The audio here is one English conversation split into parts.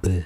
B.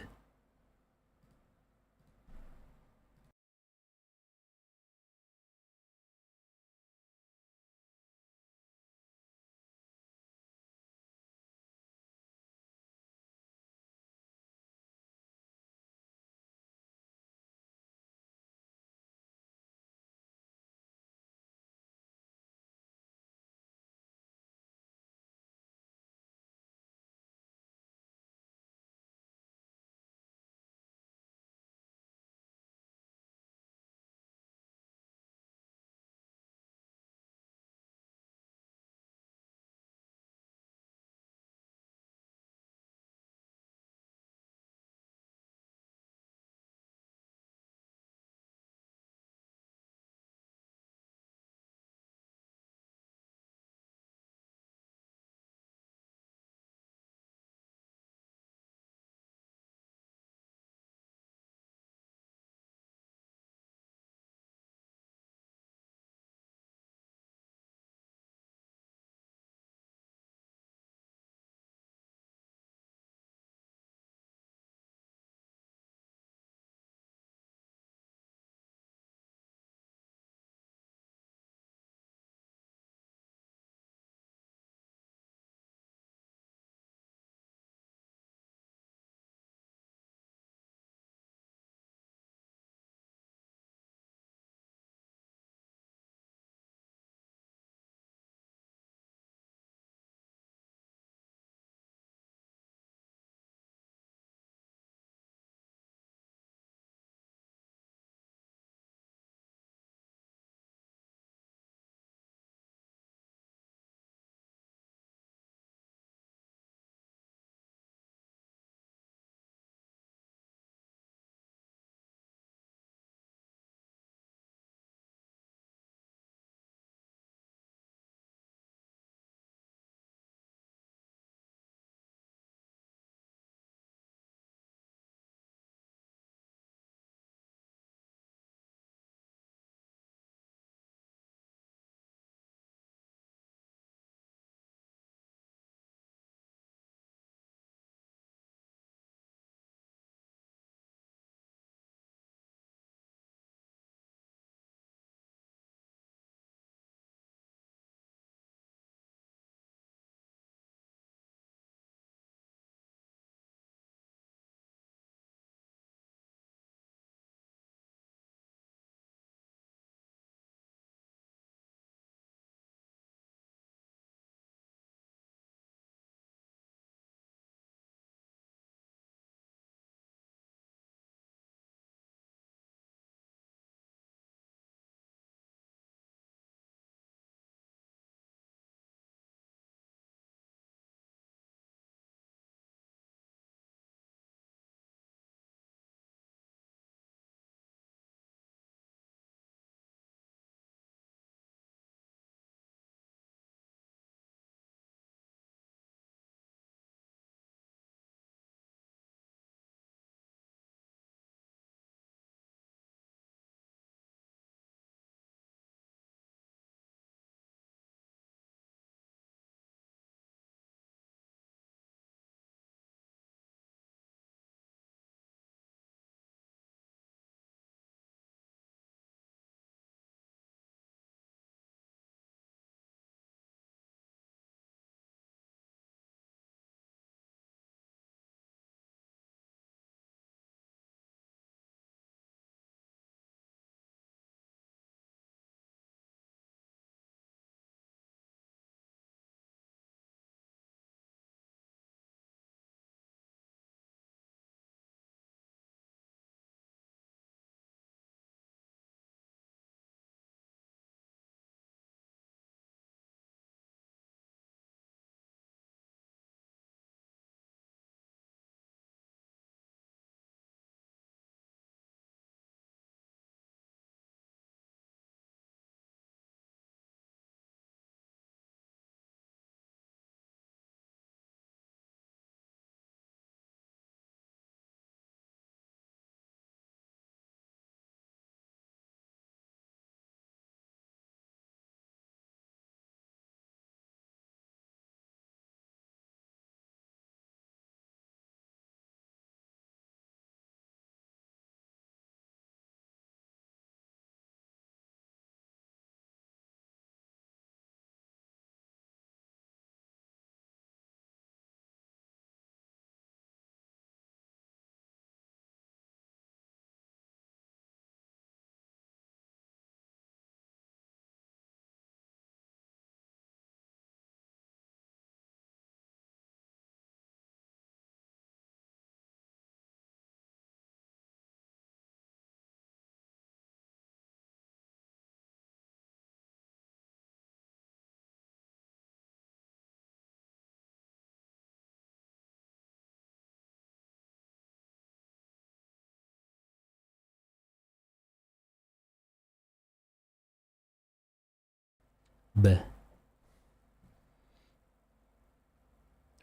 Bleh.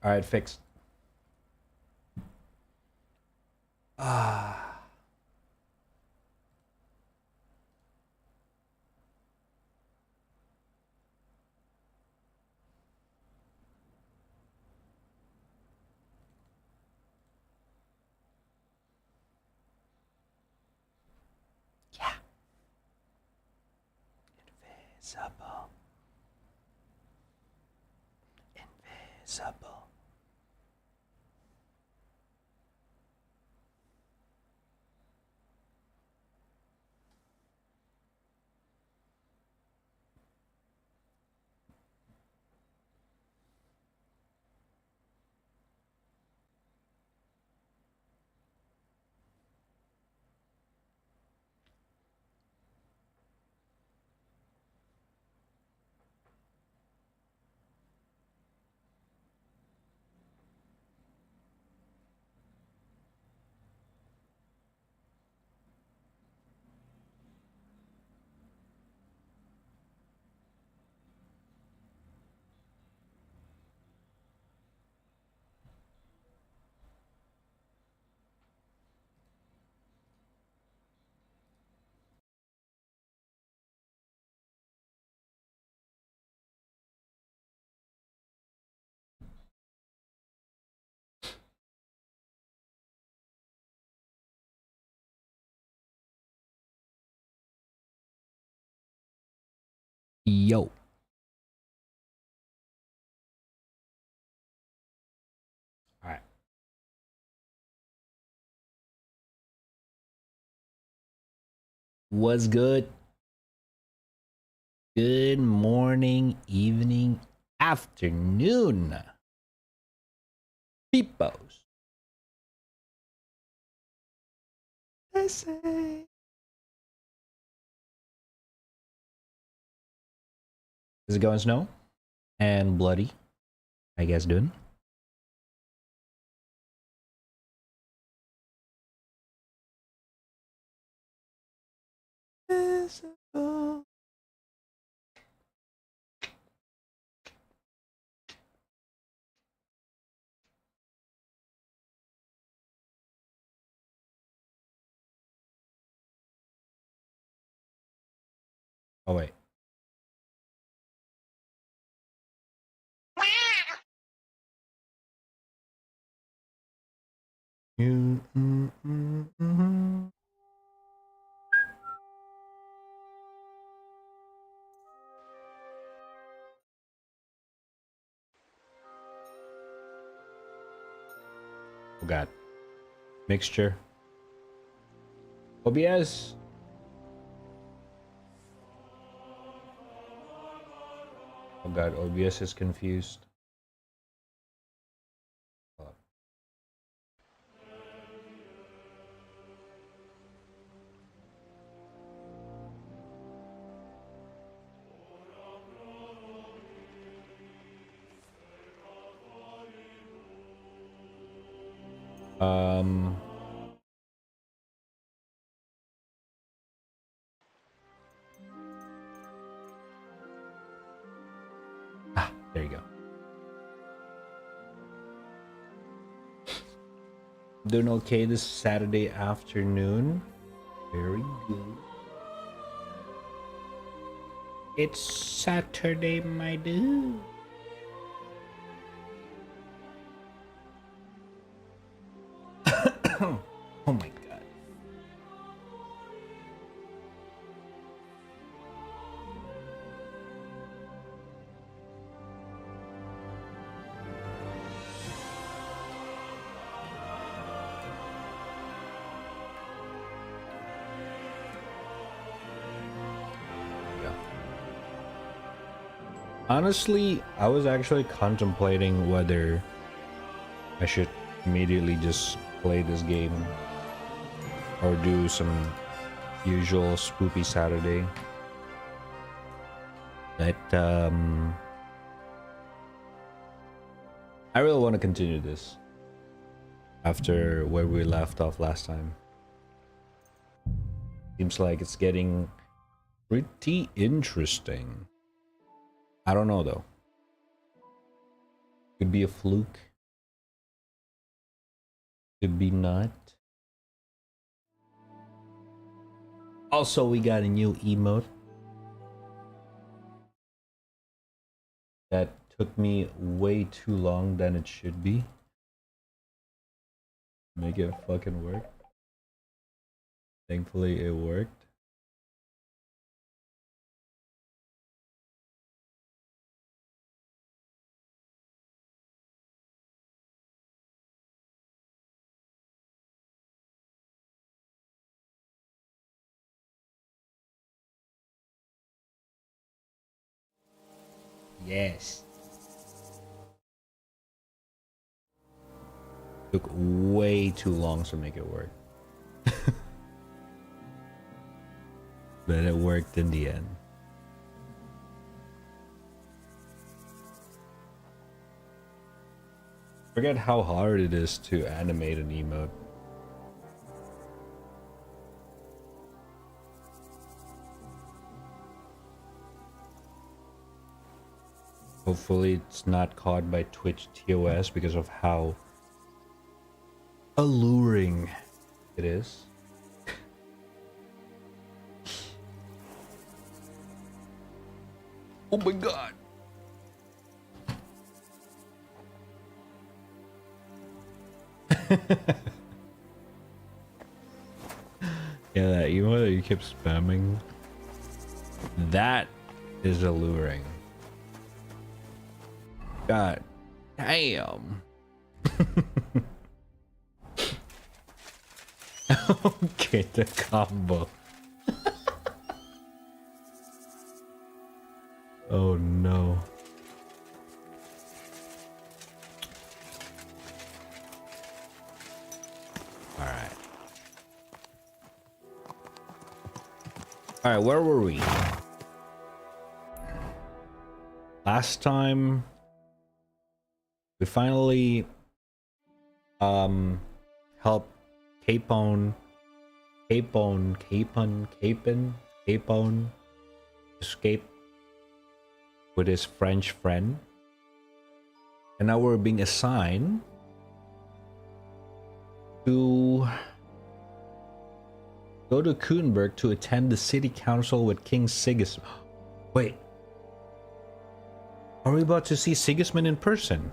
All right, fixed. Ah. Yeah. Invisible. Invisible. Yo. All right. What's good? Good morning, evening, afternoon, peoples. They say. Is it going snow and bloody? How you guys doing? Invisible. Oh wait. You. Oh god. Mixture. OBS. Oh god, OBS is confused. Um. Ah, there you go. Doing okay this Saturday afternoon. Very good. It's Saturday, my dude. Oh my god. Yeah. Honestly, I was actually contemplating whether I should immediately just play this game or do some usual spoopy Saturday. But I really want to continue this after where we left off last time. Seems like it's getting pretty interesting. I don't know though. Could be a fluke. Could be not. Also, we got a new emote that took me way too long than it should be. Make it fucking work. Thankfully, it worked. Yes. Took way too long to make it work. But it worked in the end. Forget how hard it is to animate an emote. Hopefully it's not caught by Twitch TOS because of how alluring it is. Oh my god. Yeah, that emote that you kept spamming, that is alluring. God damn. Okay, the combo. Oh no. Alright. Alright, where were we? Last time we finally helped Capone escape with his French friend, and now we're being assigned to go to Kuenberg to attend the city council with King Sigismund. Wait, are we about to see Sigismund in person?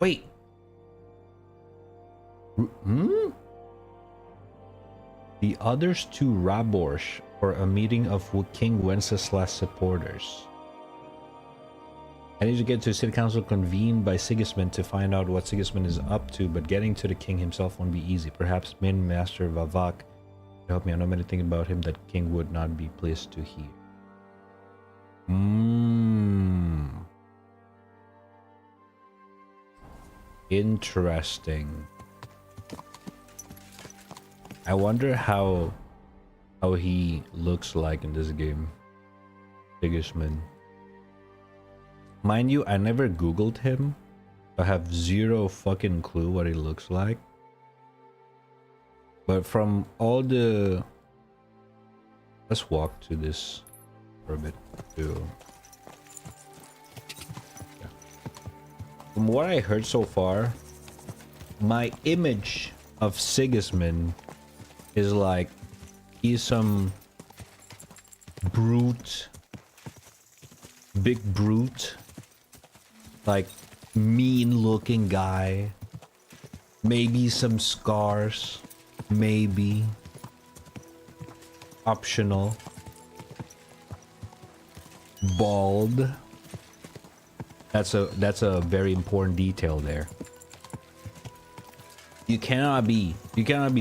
Wait. Hmm? The others to Raborsch for a meeting of King Wenceslas supporters. I need to get to city council convened by Sigismund to find out what Sigismund is up to, but getting to the king himself won't be easy. Perhaps Min Master Vavak can help me. I know many things about him that king would not be pleased to hear. Interesting. I wonder how he looks like in this game. Sigismund. Mind you, I never googled him. I have zero fucking clue what he looks like. But from all the... Let's walk to this for a bit too. Yeah. From what I heard so far, my image of Sigismund is like he's some brute, big brute, like mean looking guy, maybe some scars, maybe optional, bald. That's a very important detail there. You cannot be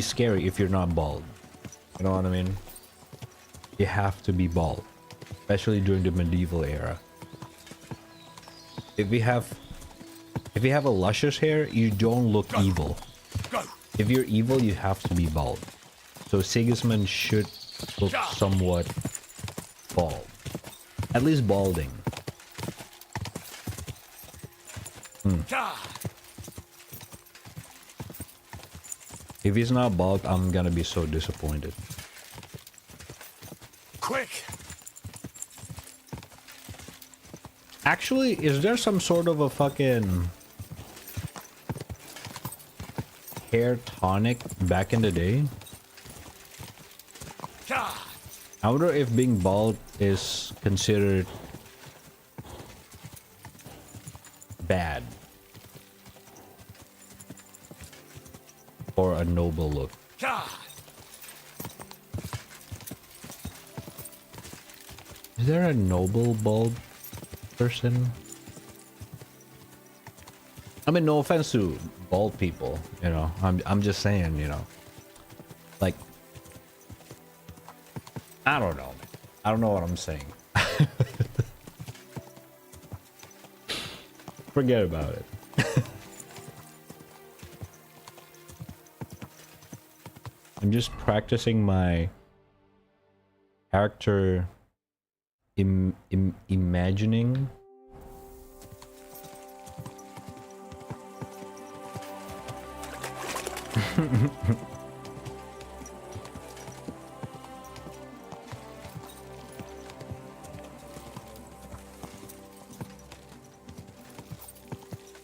scary if you're not bald. You know what I mean? You have to be bald, especially during the medieval era. If you have a luscious hair, you don't look evil. If you're evil, you have to be bald. So Sigismund should look somewhat bald, at least balding. If he's not bald, I'm gonna be so disappointed. Quick! Actually, is there some sort of a fucking hair tonic back in the day? I wonder if being bald is considered bad or a noble look. Is there a noble bald person? I mean, no offense to bald people, you know. I'm just saying, you know. Like, I don't know. I don't know what I'm saying. Forget about it. I'm just practicing my character imagining.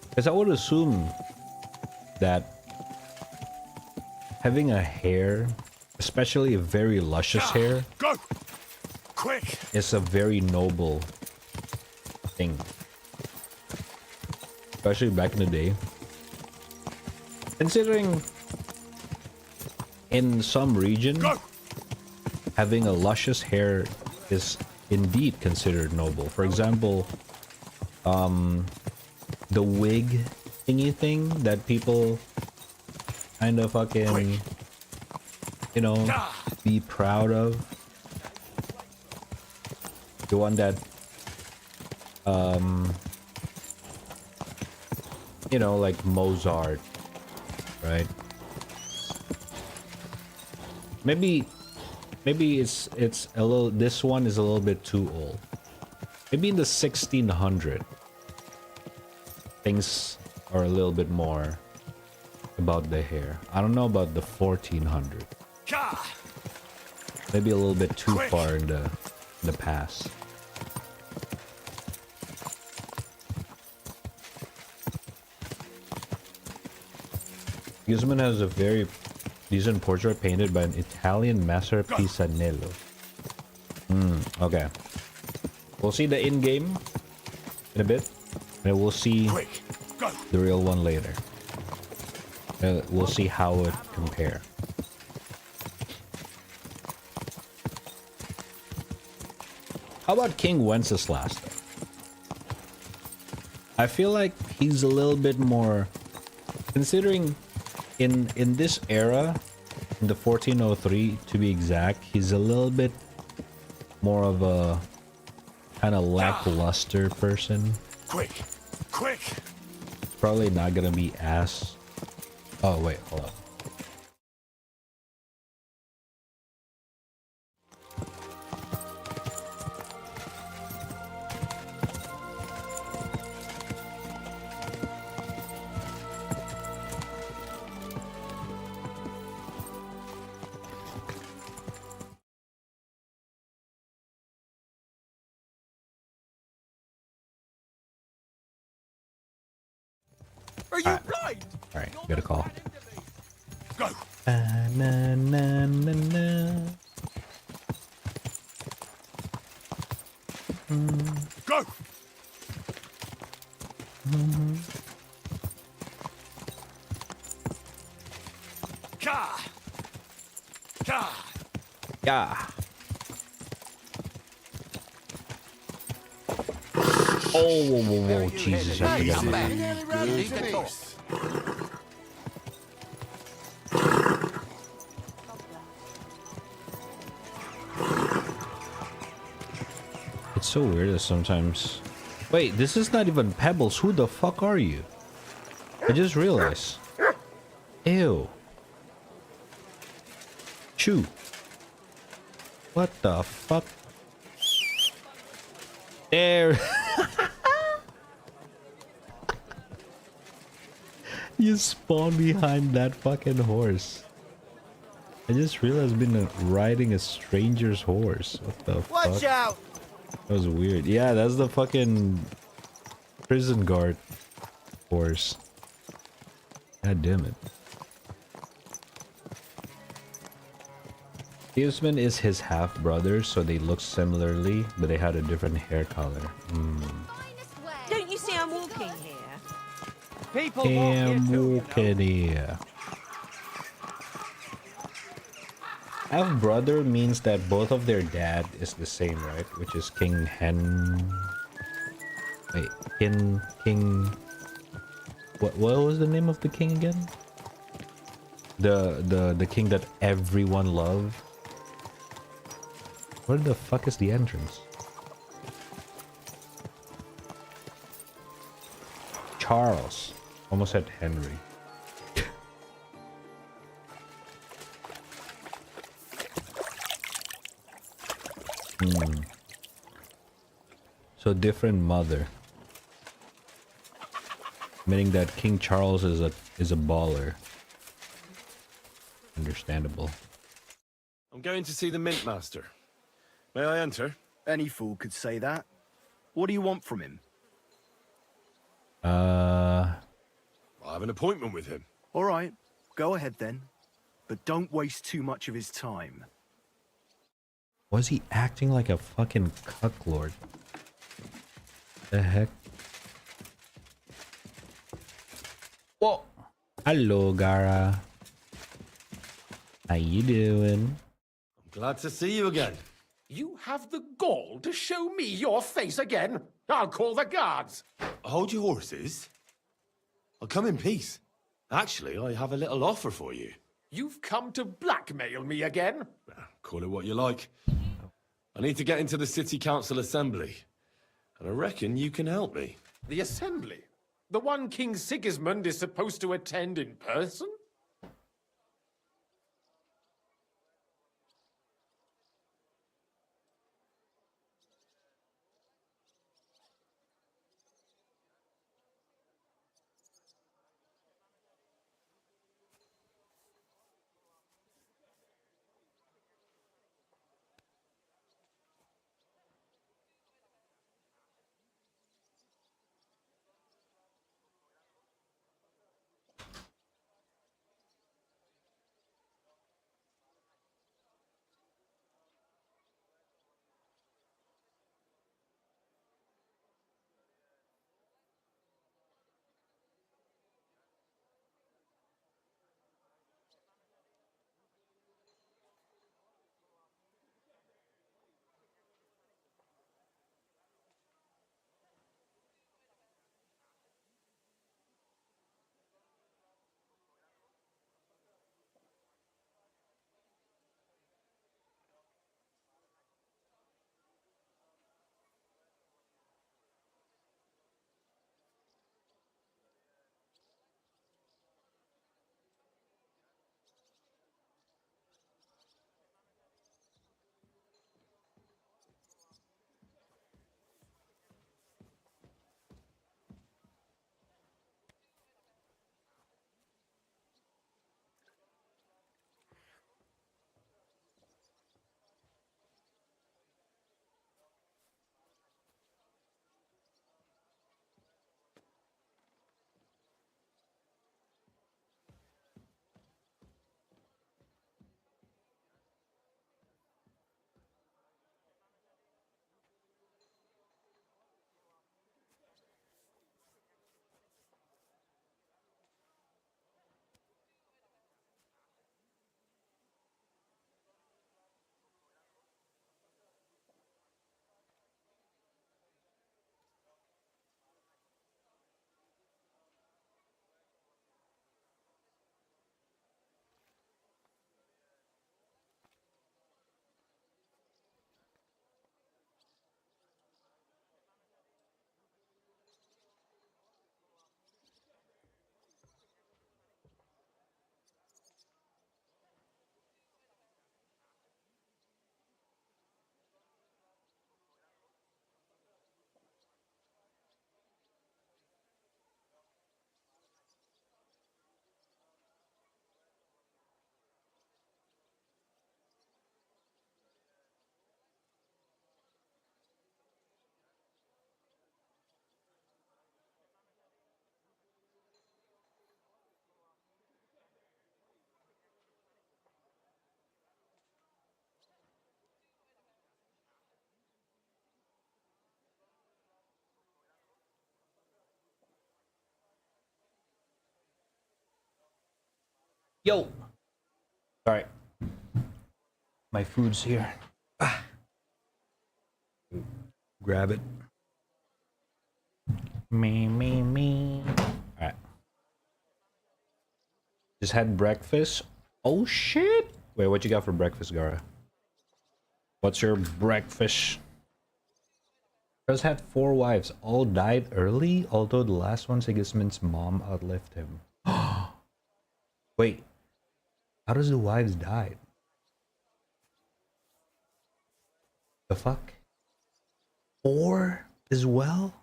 Because I would assume that having a hair, especially a very luscious hair, Go! Quick! is a very noble thing. Especially back in the day. Considering in some region, having a luscious hair is indeed considered noble. For example, the wig thingy thing that people kind of fucking, you know, be proud of. The one that, you know, like Mozart, right? Maybe it's a little, this one is a little bit too old. Maybe in the 1600, things are a little bit more about the hair. I don't know about the 1400. Maybe a little bit too far in the past. Guzman has a very decent portrait painted by an Italian master Pisanello. Okay. We'll see the in-game in a bit, and we'll see the real one later. We'll see how it compare. How about King Wenceslas? I feel like he's a little bit more, considering in this era, in the 1403 to be exact, he's a little bit more of a kind of lackluster person. Quick! Probably not gonna be as... Oh wait, hold on. Are you blind? Alright, got a call. Go! Na, na, na, na. Go! Yeah. Oh, whoa, whoa, whoa, Jesus, I forgot about that. It's so weird that sometimes... Wait, this is not even Pebbles. Who the fuck are you? I just realized. Ew. Chew. What the fuck? There. You spawn behind that fucking horse. I just realized I've been riding a stranger's horse. What the fuck? Watch out! That was weird. Yeah, that's the fucking Prison guard. Of course. God damn it. Kingsman is his half brother, so they look similarly, but they had a different hair color. Don't you see I'm walking here? People walk here too, you know. Here. Half brother means that both of their dad is the same, right? Which is King Hen. Wait, King. What was the name of the king again? The king that everyone loved. Where the fuck is the entrance? Charles. Almost said Henry. So different mother. Meaning that King Charles is a baller. Understandable. I'm going to see the Mint Master. May I enter? Any fool could say that. What do you want from him? I have an appointment with him. All right, go ahead then. But don't waste too much of his time. Was he acting like a fucking cucklord? The heck? Whoa! Hello, Gara. How you doing? I'm glad to see you again. You have the gall to show me your face again? I'll call the guards. Hold your horses. I'll come in peace. Actually, I have a little offer for you. You've come to blackmail me again? Call it what you like. I need to get into the City Council Assembly. And I reckon you can help me. The assembly? The one King Sigismund is supposed to attend in person? Yo! Sorry. My food's here. Ah. Grab it. Me. Alright. Just had breakfast. Oh shit! Wait, what you got for breakfast, Gara? What's your breakfast? Just had 4 wives. All died early, although the last one, Sigismund's mom, outlived him. Wait. How does the wives die? The fuck? 4 as well?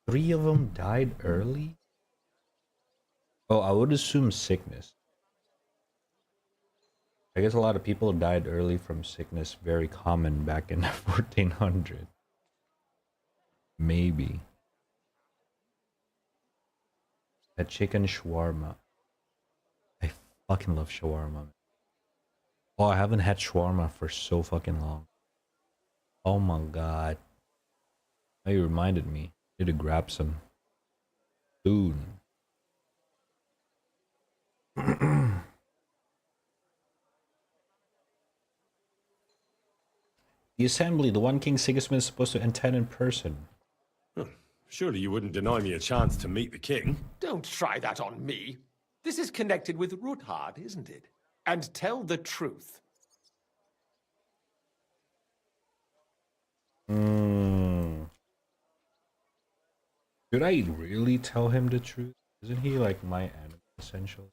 3 of them died early? Oh, I would assume sickness. I guess a lot of people died early from sickness, very common back in 1400. Maybe. A chicken shawarma. I fucking love shawarma. Oh, I haven't had shawarma for so fucking long. Oh my god. Oh, you reminded me. Need to grab some food. The assembly, the one King Sigismund is supposed to attend in person. Surely you wouldn't deny me a chance to meet the king. Don't try that on me. This is connected with Ruthard, isn't it? And tell the truth. Should I really tell him the truth? Isn't he like my enemy, essentially?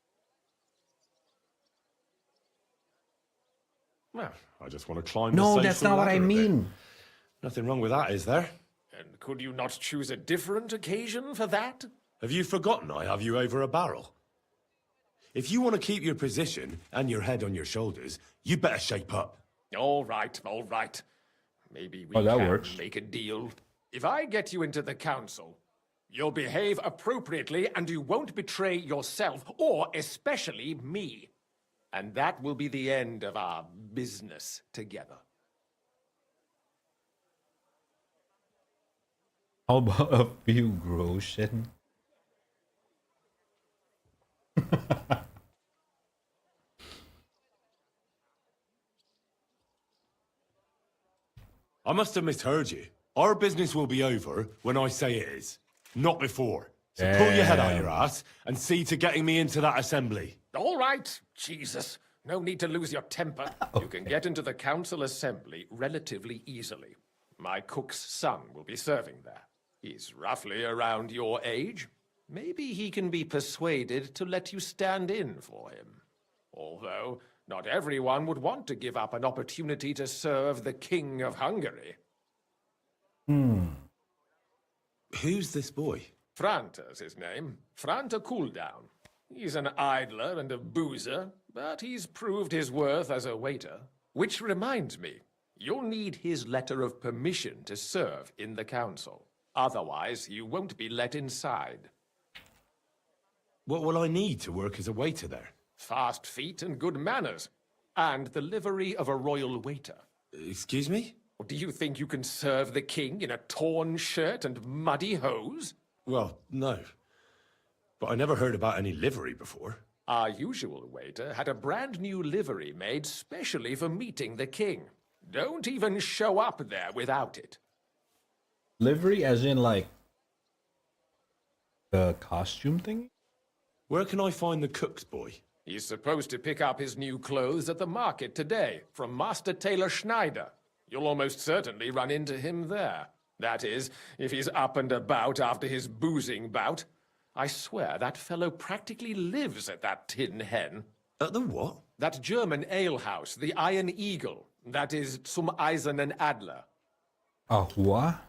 Well, I just want to climb No, the that's social not what I ladder a bit. mean. Nothing wrong with that, is there? And could you not choose a different occasion for that? Have you forgotten I have you over a barrel? If you want to keep your position and your head on your shoulders, you better shape up. All right, all right. Maybe we Oh, that can works. make a deal. If I get you into the council, you'll behave appropriately and you won't betray yourself, or especially me. And that will be the end of our business together. How about a few groschen? I must have misheard you. Our business will be over when I say it is, not before. So pull your head out your ass and see to getting me into that assembly. All right, Jesus. No need to lose your temper. You can get into the council assembly relatively easily. My cook's son will be serving there. He's roughly around your age. Maybe he can be persuaded to let you stand in for him. Although, not everyone would want to give up an opportunity to serve the King of Hungary. Who's this boy? Franta's his name. Franta Cooldown. He's an idler and a boozer, but he's proved his worth as a waiter. Which reminds me, you'll need his letter of permission to serve in the council. Otherwise, you won't be let inside. What will I need to work as a waiter there? Fast feet and good manners. And the livery of a royal waiter. Excuse me? Or do you think you can serve the king in a torn shirt and muddy hose? Well, no. But I never heard about any livery before. Our usual waiter had a brand new livery made specially for meeting the king. Don't even show up there without it. Livery as in like the costume thing? Where can I find the cook's boy? He's supposed to pick up his new clothes at the market today from Master Tailor Schneider. You'll almost certainly run into him there. That is, if he's up and about after his boozing bout. I swear that fellow practically lives at that Tin Hen. At the what? That German alehouse, the Iron Eagle. That is Zum Eisernen Adler. What?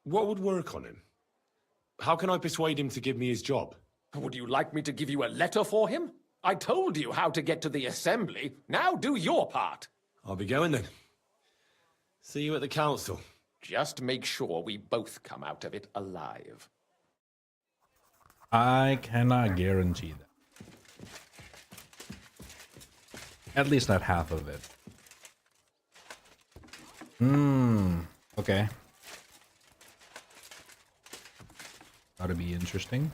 What would work on him? How can I persuade him to give me his job? Would you like me to give you a letter for him? I told you how to get to the assembly. Now do your part. I'll be going then. See you at the council. Just make sure we both come out of it alive. I cannot guarantee that. At least not half of it. Okay. Gotta be interesting.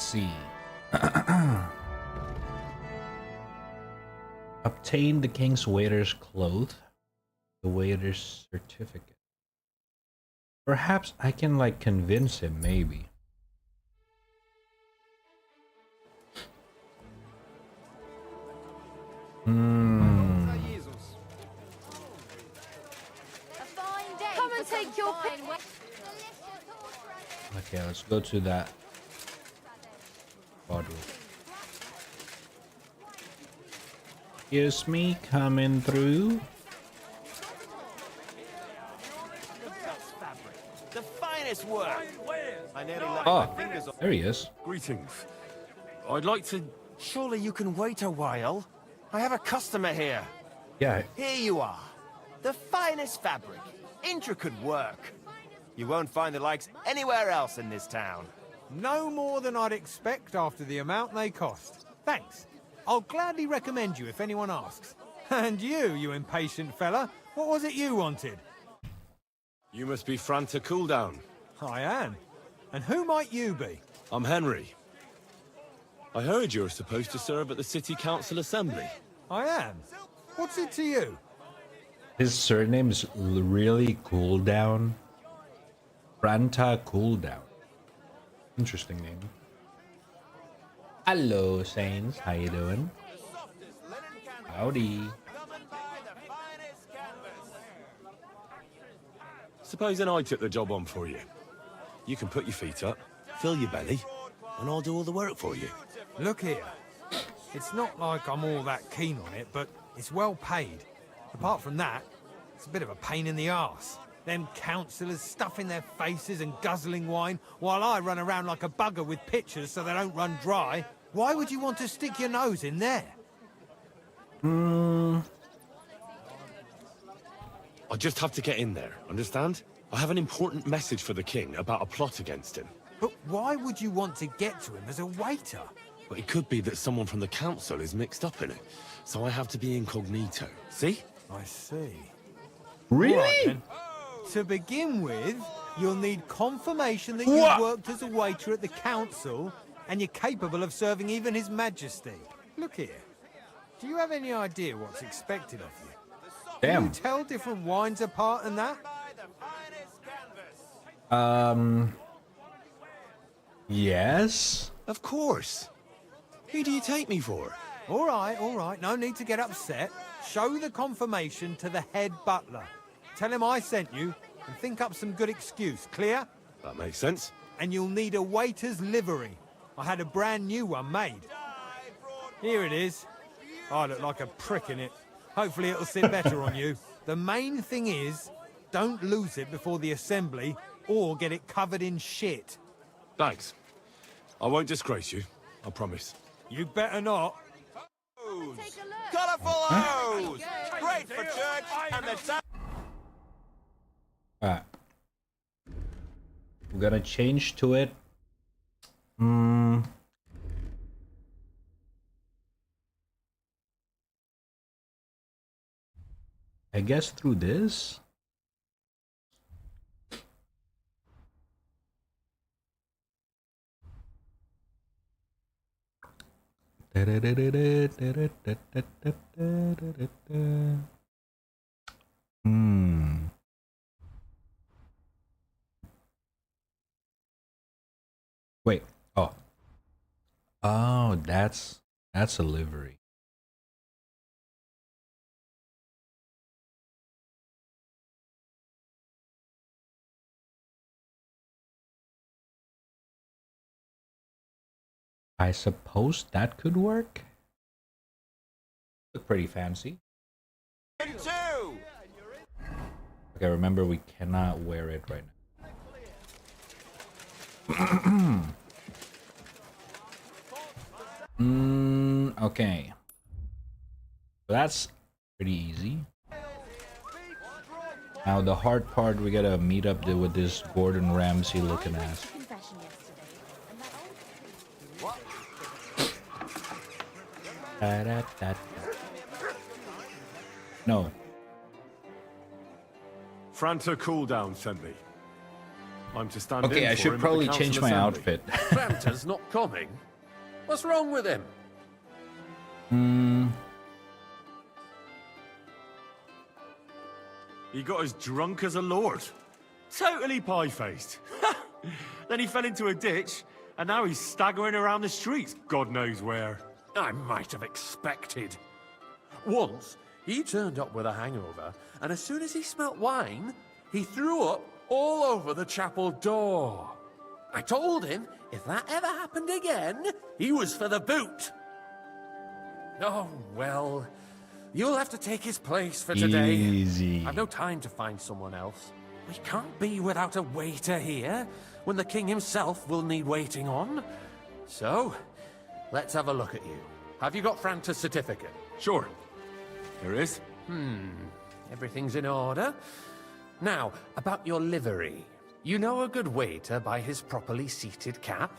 see. Obtain the king's waiter's cloth, the waiter's certificate. Perhaps I can like convince him, maybe. Come and take your pick. Okay, let's go to that bottle. Excuse me, coming through. The finest work. I nearly left Oh, my fingers off. there he is. Greetings. I'd like to... Surely you can wait a while. I have a customer here. Yeah, Here you are. The finest fabric. Intricate work. You won't find the likes anywhere else in this town. No more than I'd expect after the amount they cost. Thanks. I'll gladly recommend you if anyone asks. And you impatient fella, what was it you wanted? You must be Franta Cooldown. I am. And who might you be? I'm Henry. I heard you're supposed to serve at the City Council Assembly. I am. What's it to you? his surname is really Cooldown. Franta Cooldown. Interesting name. Hello, Saints. How you doing? Howdy. Supposing I took the job on for you. You can put your feet up, fill your belly, and I'll do all the work for you. Look here. It's not like I'm all that keen on it, but it's well paid. Apart from that, it's a bit of a pain in the arse. Them councillors stuffing their faces and guzzling wine, while I run around like a bugger with pitchers so they don't run dry. Why would you want to stick your nose in there? I just have to get in there, understand? I have an important message for the king about a plot against him. But why would you want to get to him as a waiter? But it could be that someone from the council is mixed up in it, so I have to be incognito. See? I see. Really? All right, then. To begin with, you'll need confirmation that you've worked as a waiter at the council and you're capable of serving even His Majesty. Look here. Do you have any idea what's expected of you? Can Damn. you tell different wines apart and that? Yes. Of course. Who do you take me for? All right. No need to get upset. Show the confirmation to the head butler. Tell him I sent you and think up some good excuse. Clear? That makes sense. And you'll need a waiter's livery. I had a brand new one made. Here it is. I look like a prick in it. Hopefully it'll sit better on you. The main thing is, don't lose it before the assembly or get it covered in shit. Thanks. I won't disgrace you, I promise. You better not. Take a look. Colourful hose! Great for church and the town. Alright. We're gonna change to it. I guess through this. Wait. Oh. Oh, that's a livery. I suppose that could work. Look pretty fancy. Two! Okay, remember we cannot wear it right now. Okay. So that's pretty easy. Now the hard part, we gotta meet up with this Gordon Ramsay looking ass. Confession yesterday, and that Da-da-da-da. No. Franta Cooldown sent me. I'm to stand Okay, in I for should him at the probably council change my assembly. outfit. Franta's not coming. What's wrong with him? He got as drunk as a lord. Totally pie-faced. Then he fell into a ditch, and now he's staggering around the streets, God knows where. I might have expected. Once, he turned up with a hangover, and as soon as he smelt wine, he threw up all over the chapel door. I told him if that ever happened again, he was for the boot. Oh, well, you'll have to take his place for today. Easy. I've no time to find someone else. We can't be without a waiter here, when the king himself will need waiting on. So, let's have a look at you. Have you got Franta's certificate? Sure. Here it is. Everything's in order. Now, about your livery. You know a good waiter by his properly seated cap,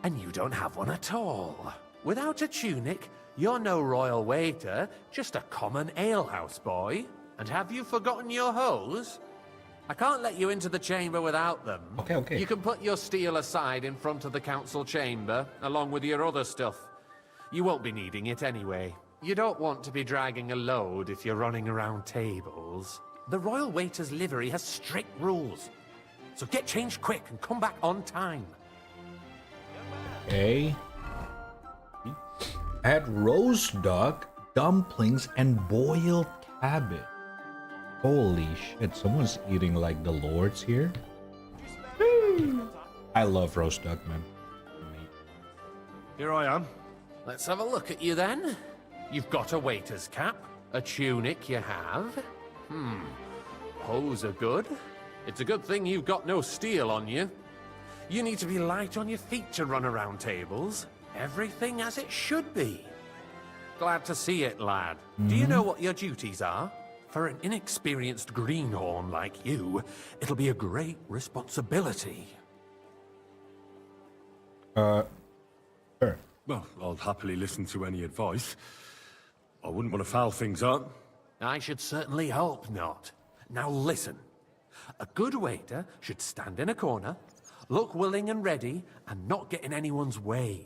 and you don't have one at all. Without a tunic, you're no royal waiter, just a common alehouse boy. And have you forgotten your hose? I can't let you into the chamber without them. Okay. You can put your steel aside in front of the council chamber, along with your other stuff. You won't be needing it anyway. You don't want to be dragging a load if you're running around tables. The royal waiter's livery has strict rules. So get changed quick and come back on time. Okay. I had roast duck, dumplings, and boiled cabbage. Holy shit, someone's eating like the lords here. I love roast duck, man. Here I am. Let's have a look at you then. You've got a waiter's cap, a tunic you have. Hose are good. It's a good thing you've got no steel on you. You need to be light on your feet to run around tables. Everything as it should be. Glad to see it, lad. Do you know what your duties are? For an inexperienced greenhorn like you, it'll be a great responsibility. Sure. Well, I'll happily listen to any advice. I wouldn't want to foul things up. I should certainly hope not. Now listen. A good waiter should stand in a corner, look willing and ready, and not get in anyone's way.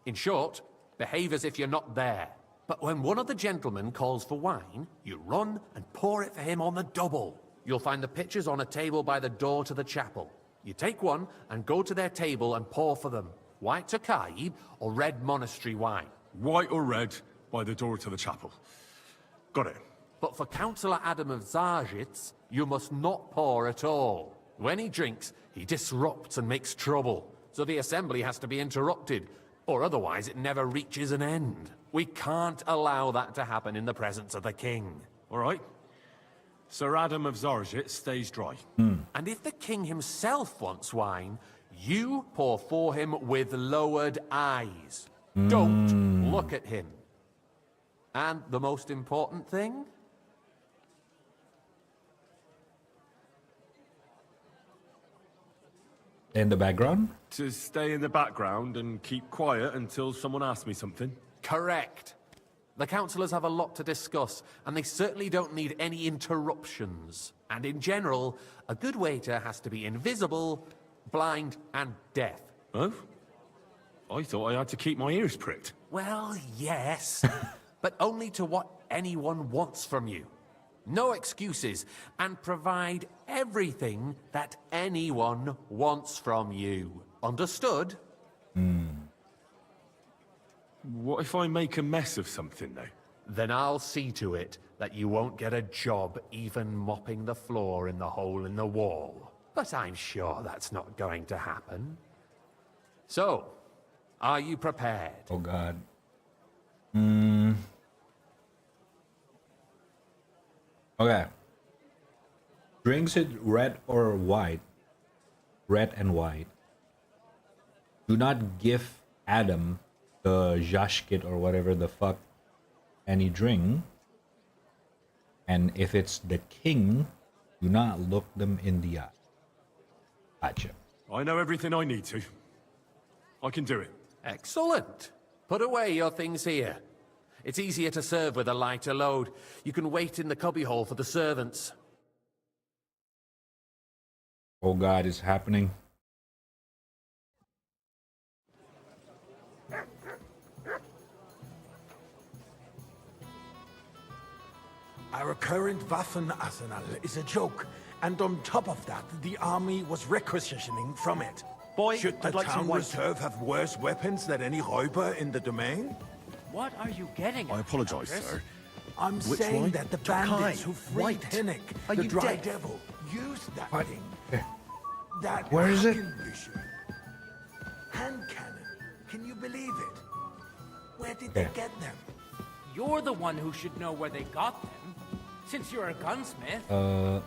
In short, behave as if you're not there. But when one of the gentlemen calls for wine, you run and pour it for him on the double. You'll find the pitchers on a table by the door to the chapel. You take one and go to their table and pour for them. White Tokaib or red monastery wine. White or red, by the door to the chapel. Got it. But for Councillor Adam of Zarjitz, you must not pour at all. When he drinks, he disrupts and makes trouble. So the assembly has to be interrupted, or otherwise it never reaches an end. We can't allow that to happen in the presence of the king. All right. Sir Adam of Zarjit stays dry. And if the king himself wants wine, you pour for him with lowered eyes. Don't look at him. And the most important thing? In the background? To stay in the background and keep quiet until someone asks me something. Correct. The councillors have a lot to discuss, and they certainly don't need any interruptions. And in general, a good waiter has to be invisible, blind, and deaf. Oh? I thought I had to keep my ears pricked. Well, yes, but only to what anyone wants from you. No excuses, and provide everything that anyone wants from you. Understood? What if I make a mess of something, though? Then I'll see to it that you won't get a job even mopping the floor in the hole in the wall. But I'm sure that's not going to happen. So, are you prepared? Oh god. Okay. Drinks it red or white. Red and white. Do not give Adam the jashkit or whatever the fuck any drink. And if it's the king, do not look them in the eye. Gotcha. I know everything I need to. I can do it. Excellent. Put away your things here. It's easier to serve with a lighter load. You can wait in the cubbyhole for the servants. Oh God, it's happening. Our current Waffenarsenal is a joke, and on top of that, the army was requisitioning from it. Boy, Should the I'd like some town white. reserve have worse weapons than any Räuber in the domain? What are you getting? I apologize, sir. I'm Which saying one? that the Tokai, bandits who freed white. Hennig, Are the you Dry deaf? Devil, used that What? thing. That Where is it? Hackenbücher. Hand cannon. Can you believe it? Where did Okay. they get them? You're the one who should know where they got them. Since you're a gunsmith.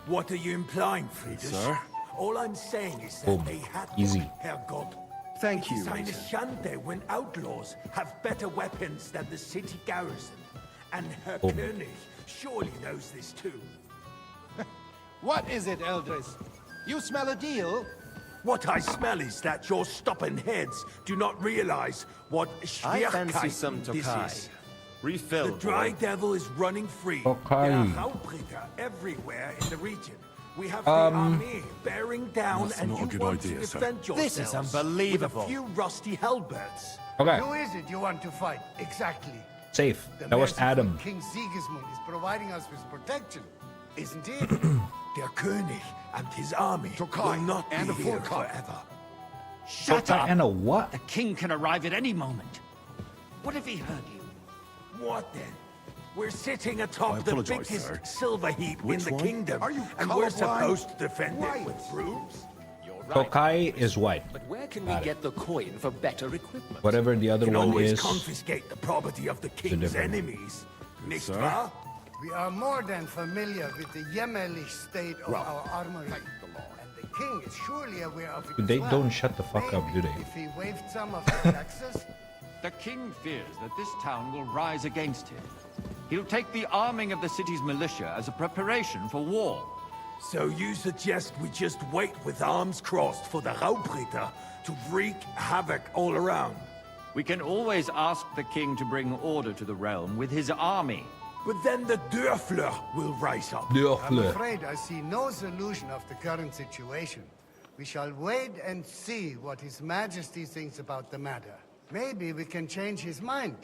What are you implying, Friedrich? Sir? All I'm saying is that Boom. they had Easy. them, Herrgott. Thank you, It's eine Rita. Schande when outlaws have better weapons than the city garrison. And Herr Boom. König surely knows this too. What is it, Eldris? You smell a deal? What I smell is that your stubborn heads do not realize what I fancy some Schwierigkeiten this Tokai. is. Refill, The Dry boy. Devil is running free. Tokai. There are Raubritter everywhere in the region. We have the army bearing down, That's and not a you good want idea, to sir. defend yourselves This is unbelievable. with a few rusty halberds. Okay, Who is it you want to fight, exactly? safe. The That was merciful Adam. King Sigismund is providing us with protection, isn't he? Der König and his army Tokai will not and be a here forecock. forever. Shut Tokai up! and a what? The king can arrive at any moment. What if he heard you? What then? We're sitting I atop the apologize, biggest sir. silver heap in Which the one? kingdom, Are you and we're colorblind? supposed to defend White. it with brooms? You're right. Tokai is white. But where can we Got it. get the coin for better equipment? Whatever the other Can one always is. confiscate the property of the king's different. enemies. Nicht sir. wahr? We are more than familiar with the jämmerlich state of our armory. And the king is surely aware of it. They as well. don't shut the fuck up, do Maybe they? If he waived some of the taxes. The king fears that this town will rise against him. He'll take the arming of the city's militia as a preparation for war. So you suggest we just wait with arms crossed for the Raubritter to wreak havoc all around? We can always ask the king to bring order to the realm with his army. But then the Dörfler will rise up. I'm Dörfler. afraid I see no solution of the current situation. We shall wait and see what His Majesty thinks about the matter. Maybe we can change his mind.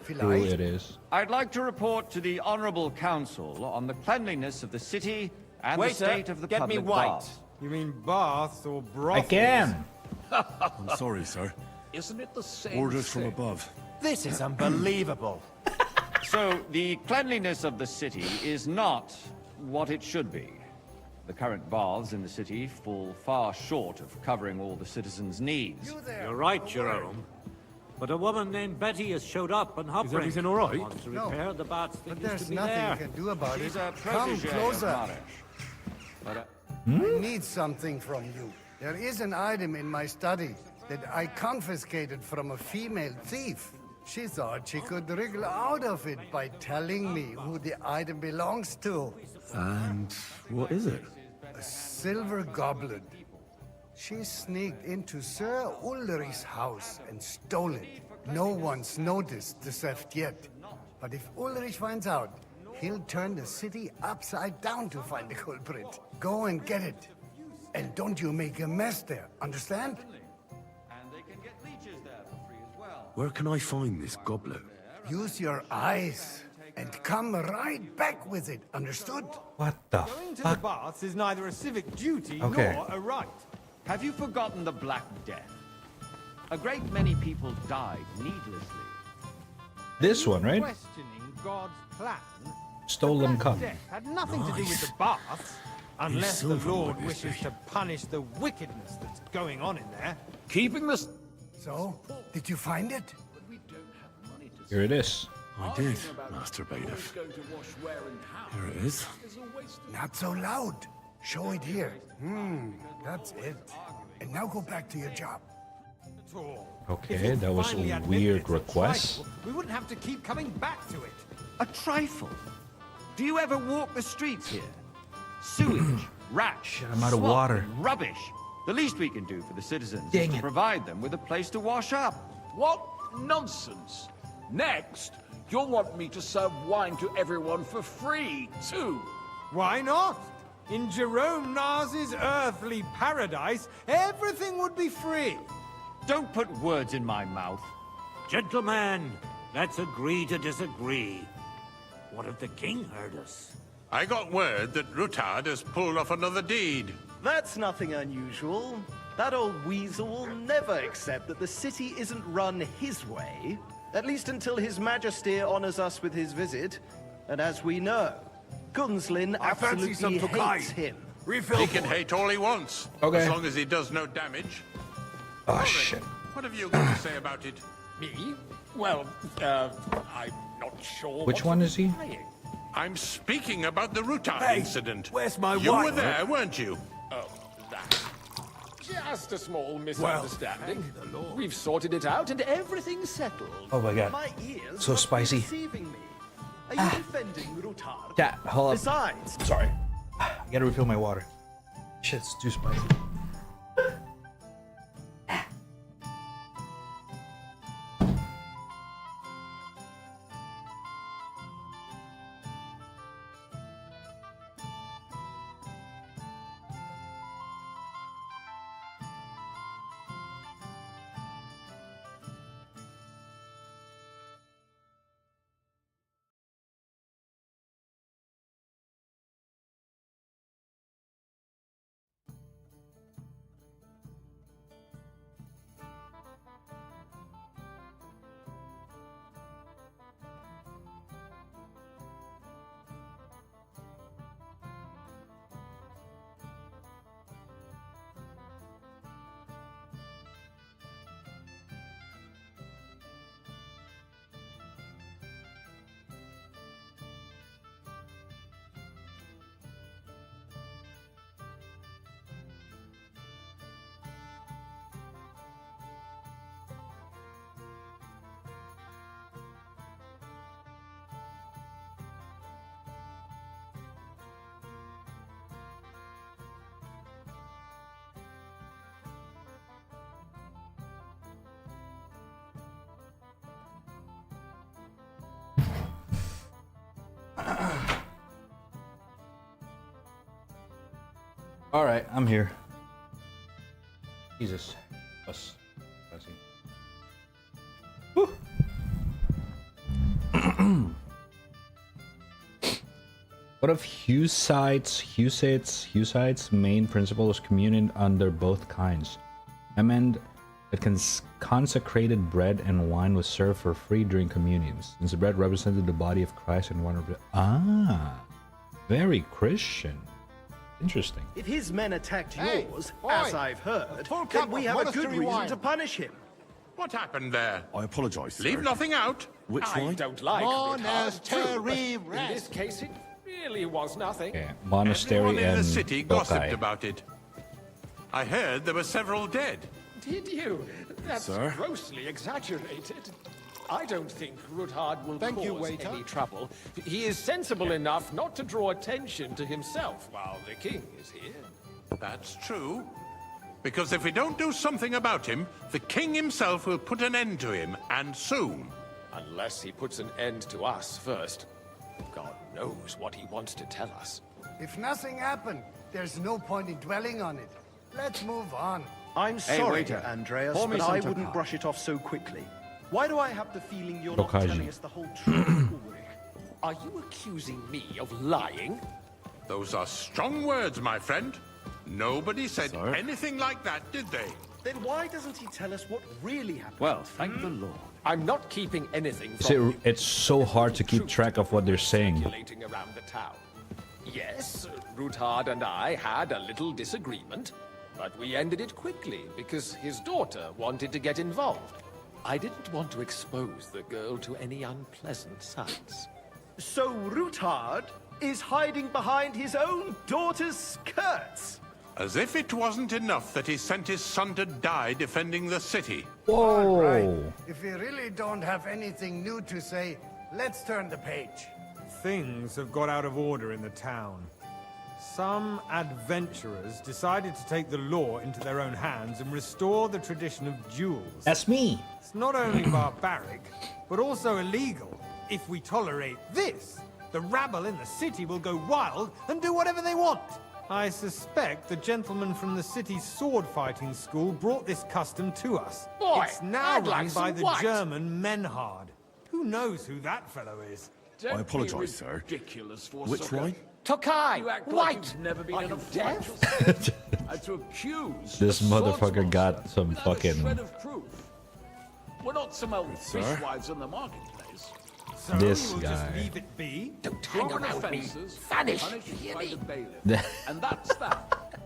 True, Vielleicht. it is. I'd like to report to the Honorable Council on the cleanliness of the city and the Waiter, state of the get me public white. baths. You mean baths or I brothels? can. I'm sorry, sir. Isn't it the same Orders from thing? above. This is unbelievable. So, the cleanliness of the city is not what it should be. The current baths in the city fall far short of covering all the citizens' needs. You there, You're right, a word. Jerome. But a woman named Betty has showed up and Hopbrink. everything all right? Wants to No. repair the baths that But used there's to be nothing there. you can do about She's it. a Come protege of closer. Marish. But, I need something from you. There is an item in my study that I confiscated from a female thief. She thought she could wriggle out of it by telling me who the item belongs to. And what is it? A silver goblet. She sneaked into Sir Ulrich's house and stole it. No one's noticed the theft yet. But if Ulrich finds out, he'll turn the city upside down to find the culprit. Go and get it. And don't you make a mess there, understand? and they can get leeches there for free as well. Where can I find this goblet? Use your eyes and come right back with it, understood? What the Going to the fuck? baths is neither a civic duty Okay. nor a right. Have you forgotten the Black Death? A great many people died needlessly. This one, right? Questioning God's plan. Stolen Black cup. Death had nothing to do with the baths, unless the silver Lord one, wishes to punish the wickedness that's going on in there. Keeping this. So, did you find it? Here it is. I did, Master Bailiff. Here it is. Not so loud. Show it here. That's it. And now go back to your job. At all. Okay, If you'd that was finally a admit weird it's a request. trifle, we wouldn't have to keep coming back to it. A trifle? Do you ever walk the streets here? Sewage, rats, Shit, I'm out of swamp, water. and rubbish. The least we can do for the citizens Dang is to it. provide them with a place to wash up. What nonsense! Next, you'll want me to serve wine to everyone for free, too. Why not? In Jerome Nars's earthly paradise, everything would be free. Don't put words in my mouth. Gentlemen, let's agree to disagree. What if the king heard us? I got word that Rutard has pulled off another deed. That's nothing unusual. That old weasel will never accept that the city isn't run his way, at least until His Majesty honors us with his visit. And as we know, Gunslin I fancy some absolutely Tokai. hates him. Refill. He can hate all he wants, Okay. as long as he does no damage. Oh, Ulrich, shit. what have you got to say about it? Me? Well, I'm not sure. Which one is he? I'm speaking about the Rutard Hey, incident. where's my You wife? were there, weren't you? Oh, that. Just a small misunderstanding. We've sorted it out and everything's settled. Oh my god. My ears So must be spicy. deceiving me. Are you defending Rutard? Yeah, hold up. Besides, Sorry. I gotta refill my water. Shit's too spicy. All right, I'm here. Jesus. Plus, spicy. Whew. What of Hussite's main principle is communion under both kinds? I meant that consecrated bread and wine was served for free during communions, since the bread represented the body of Christ and wine of very Christian. Interesting. if his men attacked yours, as I've heard, then we have a good reason to punish him. What happened there? I apologize, sir. Leave nothing out. Which I line? don't like Rutard, but in this case, it really was nothing. Okay, monastery Everyone in and the city gossiped yokai. about it. I heard there were several dead. Did you? That's Sir? grossly exaggerated. I don't think Rutard will cause any trouble. He is sensible enough not to draw attention to himself while the king is here. That's true. Because if we don't do something about him, the king himself will put an end to him, and soon. Unless he puts an end to us first. God knows what he wants to tell us. If nothing happened, there's no point in dwelling on it. Let's move on. I'm Hey, sorry, waiter. Andreas, Pour me but some I wouldn't Tokai. brush it off so quickly. Why do I have the feeling you're not Tokaji. telling us the whole truth, Ulrich? Are you accusing me of lying? Those are strong words, my friend. Nobody said Sir? anything like that, did they? Then why doesn't he tell us what really happened? Well, thank the Lord. I'm not keeping anything See, from you. it's so hard to keep track of what they're saying. Circulating around the town. Yes, Rutard and I had a little disagreement, but we ended it quickly because his daughter wanted to get involved. I didn't want to expose the girl to any unpleasant sights. So Rutard is hiding behind his own daughter's skirts? As if it wasn't enough that he sent his son to die defending the city. Whoa! Right. If we really don't have anything new to say, let's turn the page. Things have got out of order in the town. Some adventurers decided to take the law into their own hands and restore the tradition of duels. That's me. It's not only barbaric, but also illegal. If we tolerate this, the rabble in the city will go wild and do whatever they want. I suspect the gentleman from the city's sword fighting school brought this custom to us. Boy, it's now I'd run like by some the what? German Menhard. Who knows who that fellow is? I apologise, sir. Which one? Tokai! White! Never been in a deaf? And to accuse This a motherfucker swordsman got some without a fucking... shred of proof. We're not some old Sir? fishwives in the marketplace. So This we'll guy. just leave it be? Don't hang Proven around me. offences Vanish! punished You hear by me? the bailiff. And that's that.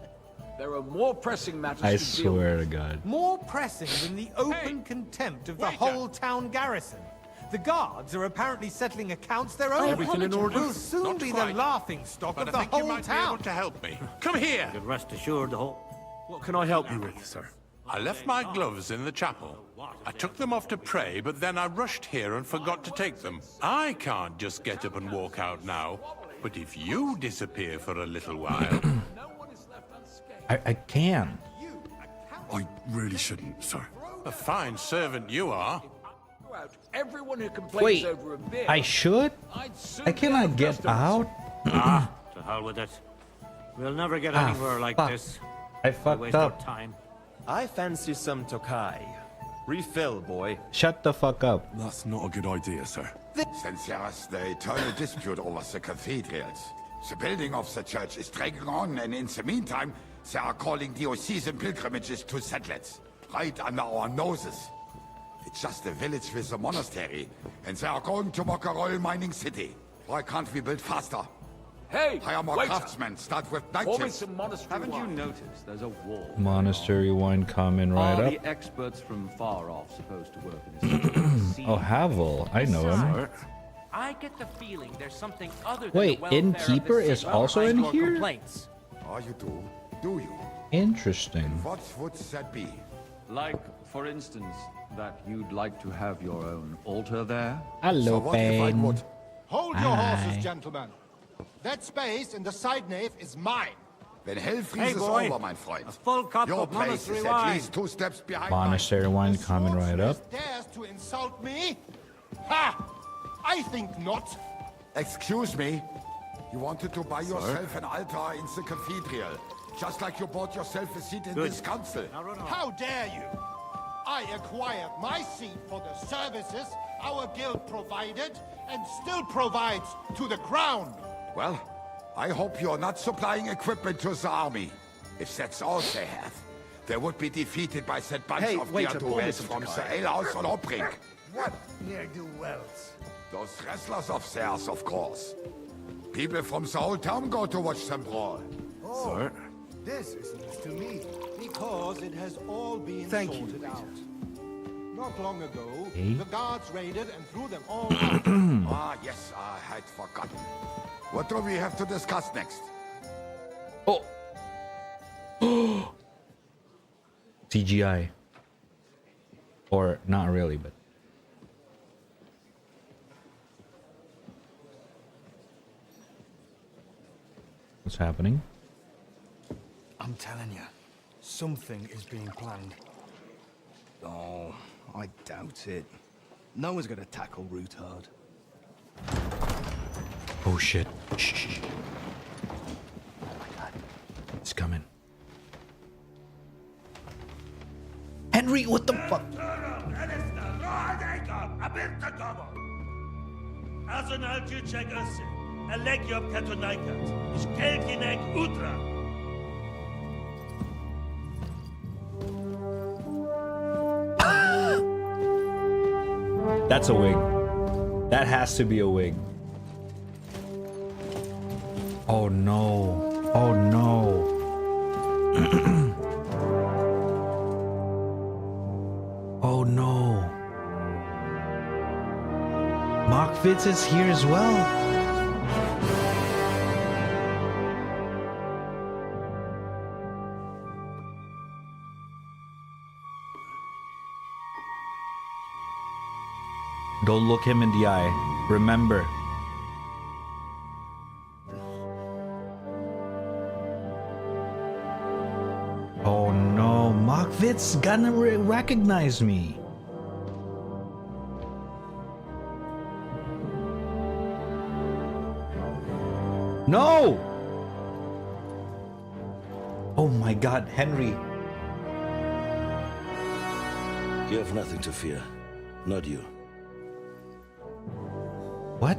There are more pressing matters I to deal swear to with. God. More pressing than the open contempt of the whole town garrison. The guards are apparently settling accounts their own. Everything in order? Will soon Not be quite. the laughing stock But of I the think you whole might be town. able to help me. Come here! You can rest assured the whole... What can I help you with, sir? I left my gloves in the chapel. I took them off to pray, but then I rushed here and forgot to take them. I can't just get up and walk out now. But if you disappear for a little while... I can. I really shouldn't, sir. A fine servant you are. Everyone who complains Wait, over a beer, I should? I'd soon I be cannot out get customers. out? To hell with it. We'll never get Ah, anywhere like fuck. this. I We fucked waste our up. time. I fancy some Tokai. Refill, boy. Shut the fuck up. That's not a good idea, sir. Since there's the eternal dispute over the cathedrals, the building of the church is dragging on, and in the meantime, they are calling diocesan pilgrimages to settlers, right under our noses. It's just a village with a monastery, and they are going to make a royal mining city. Why can't we build faster? Hey, Hire more waiter. craftsmen, start with night Pour me shifts. some monastery Haven't you wine. noticed there's a wall? Monastery wine coming right Are up. the experts from far off supposed to work in this city? Oh, Havel. I know him. I get the feeling there's something other than Wait, the welfare of Innkeeper the is city also behind in your here? complaints. Oh, you do? Do you? Interesting. What would that be? Like, for instance, that you'd like to have your own altar there? Hello, Ben. Hold your Hi. horses, gentlemen. That space in the side nave is mine. When hell Hey, freezes boy. over, my friend, A full cup your of place monastery is at wine. least 2 steps behind Monastery wine coming right up. Dares to insult me? Ha! I think not. Excuse me? You wanted to buy yourself an altar in the cathedral, just like you bought yourself a seat in this council. How dare you? I acquired my seat for the services our guild provided and still provides to the crown. Well, I hope you're not supplying equipment to the army. If that's all they have, they would be defeated by that bunch Hey, of waiter, pour me ne'er-do-wells some from the Tokai. alehouse on Hopring. What ne'er-do-wells? Those wrestlers of theirs, of course. People from the whole town go to watch them brawl. Oh, this is news to me. Because it has all been Thank you, sorted waiter. out. Not long ago, Eh? the guards raided and threw them all out. Ah, yes, I had forgotten. What do we have to discuss next? Oh. CGI. Or not really, but. What's happening? I'm telling you, something is being planned. Oh, I doubt it. No one's gonna tackle Rootard. Oh shit. Shh, shh, shh. Oh my god. It's coming. Henry, what the fuck? Azonalgyucsek össze. A legjobb katonákat, és kelkinek útra! That's a wig. That has to be a wig. Oh no. Oh no. Oh no. Mark Fitz is here as well. Don't look him in the eye. Remember. Oh no, Mark Fitz gonna recognize me. No! Oh my God, Henry. You have nothing to fear. Not you. What?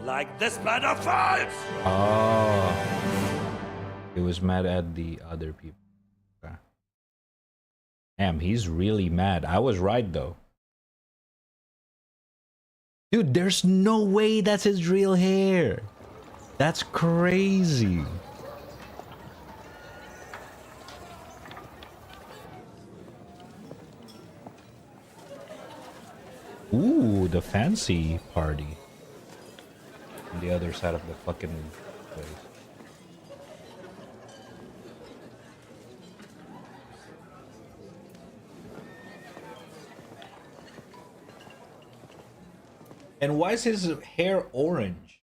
Like this man of fights! Oh. He was mad at the other people. Okay. Damn, he's really mad. I was right though. Dude, there's no way that's his real hair. That's crazy. Ooh, the fancy party. On the other side of the fucking place. And why is his hair orange?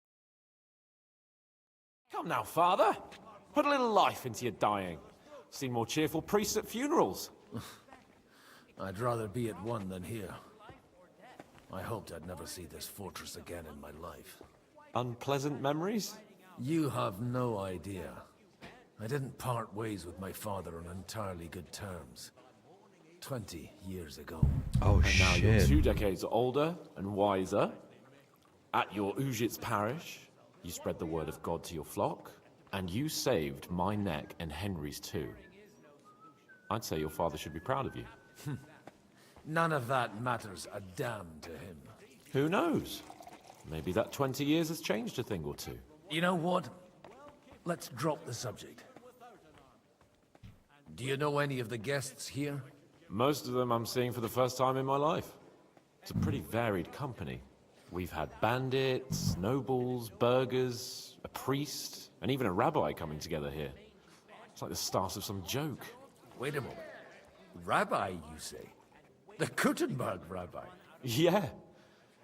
Come now, father. Put a little life into your dying. Seen more cheerful priests at funerals. I'd rather be at one than here. I hoped I'd never see this fortress again in my life. Unpleasant memories? You have no idea. I didn't part ways with my father on entirely good terms. 20 years ago. Oh, and now you're shit. 2 decades older and wiser. At your Ujit's parish, you spread the word of God to your flock, and you saved my neck and Henry's too. I'd say your father should be proud of you. None of that matters a damn to him. Who knows? Maybe that 20 years has changed a thing or two. You know what? Let's drop the subject. Do you know any of the guests here? Most of them I'm seeing for the first time in my life. It's a pretty varied company. We've had bandits, nobles, burghers, a priest, and even a rabbi coming together here. It's like the start of some joke. Wait a moment. Rabbi, you say? The Kuttenberg rabbi? Yeah.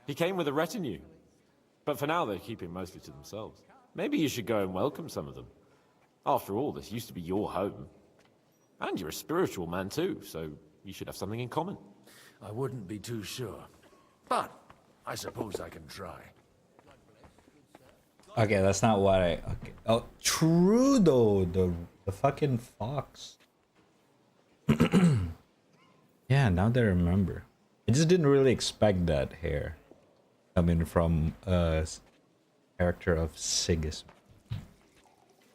He came with a retinue. But for now, they're keeping mostly to themselves. Maybe you should go and welcome some of them. After all, this used to be your home. And you're a spiritual man too, so you should have something in common. I wouldn't be too sure. But I suppose I can try. Okay, that's not what I... Okay. Oh, true though. The fucking fox. Yeah, now that I remember. I just didn't really expect that hair coming from a character of Sigismund.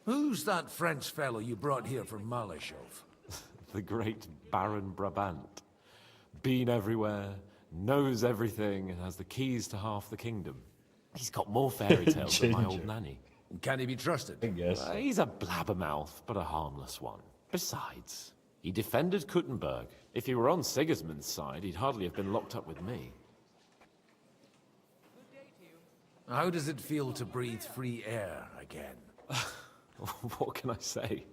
Who's that French fellow you brought here from Malashov? The great Baron Brabant. Been everywhere, knows everything, and has the keys to half the kingdom. He's got more fairy tales than my old nanny. Can he be trusted? I guess. He's a blabbermouth, but a harmless one. Besides, he defended Kuttenberg. If he were on Sigismund's side, he'd hardly have been locked up with me. How does it feel to breathe free air again? What can I say?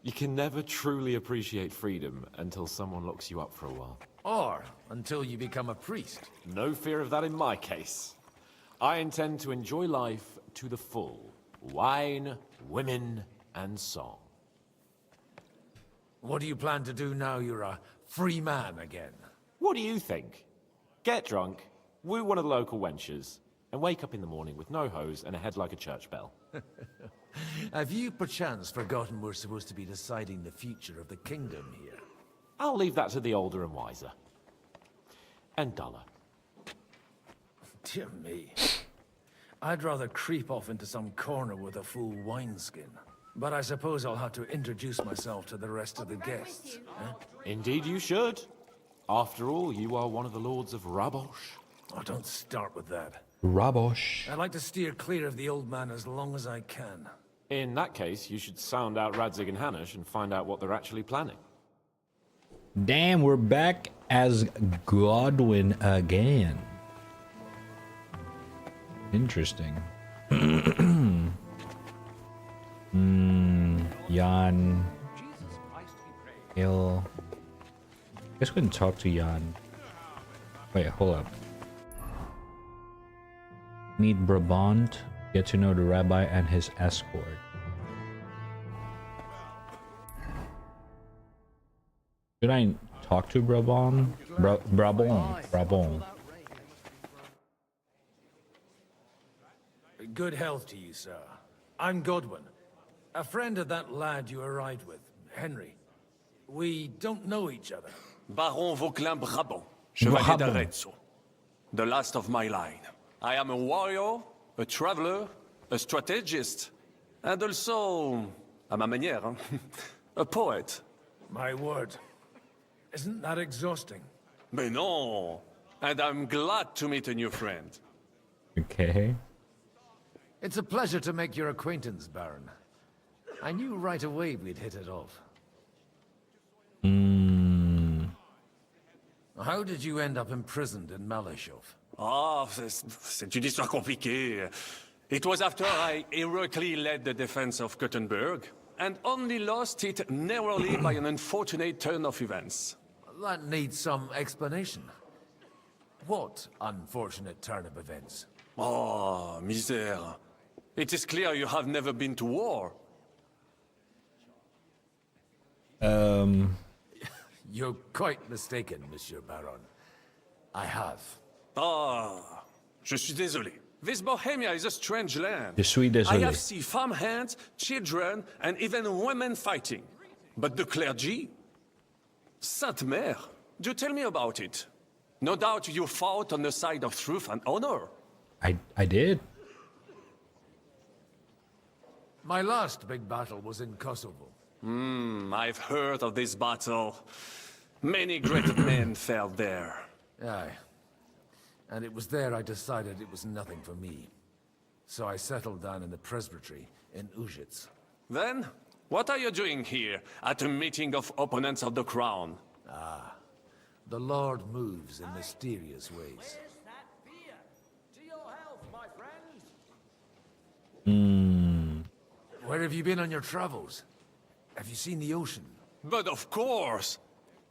You can never truly appreciate freedom until someone locks you up for a while. Or until you become a priest. No fear of that in my case. I intend to enjoy life to the full. Wine, women, and song. What do you plan to do now you're a free man again? What do you think? Get drunk, woo one of the local wenches, and wake up in the morning with no hose and a head like a church bell. Have you perchance forgotten we're supposed to be deciding the future of the kingdom here? I'll leave that to the older and wiser. And duller. Dear me. I'd rather creep off into some corner with a full wineskin. But I suppose I'll have to introduce myself to the rest of the guests. Indeed you should. After all, you are one of the lords of Rabosh. Oh, don't start with that. Rabosh. I'd like to steer clear of the old man as long as I can. In that case, you should sound out Radzig and Hanush and find out what they're actually planning. Damn, we're back as Godwin again. Interesting. Jan. Il. Guess we can talk to Jan. Wait, hold up. Meet Brabant. Get to know the rabbi and his escort. Should I talk to Brabant? Brabant. Good health to you, sir. I'm Godwin, a friend of that lad you arrived with, Henry. We don't know each other. Baron Vauquelin Brabant, Chevalier d'Arezzo. The last of my line. I am a warrior, a traveler, a strategist, and also, à ma manière, a poet. My word. Isn't that exhausting? Mais non! And I'm glad to meet a new friend. Okay. It's a pleasure to make your acquaintance, Baron. I knew right away we'd hit it off. How did you end up imprisoned in Malashov? Ah, c'est une histoire compliquée. It was after I heroically led the defense of Gothenburg, and only lost it narrowly by an unfortunate turn of events. That needs some explanation. What unfortunate turn of events? Oh, misère. It is clear you have never been to war. You're quite mistaken, Monsieur Baron. I have. Ah, je suis désolé. This Bohemia is a strange land. Je suis désolé. I have seen farmhands, children, and even women fighting. But the clergy? Sainte Mère, do tell me about it. No doubt you fought on the side of truth and honor. I did. My last big battle was in Kosovo. I've heard of this battle. Many great men fell there. Aye. And it was there I decided it was nothing for me. So I settled down in the presbytery in Ujits. Then, what are you doing here at a meeting of opponents of the crown? Ah, the Lord moves in mysterious ways. Where have you been on your travels? Have you seen the ocean? But of course!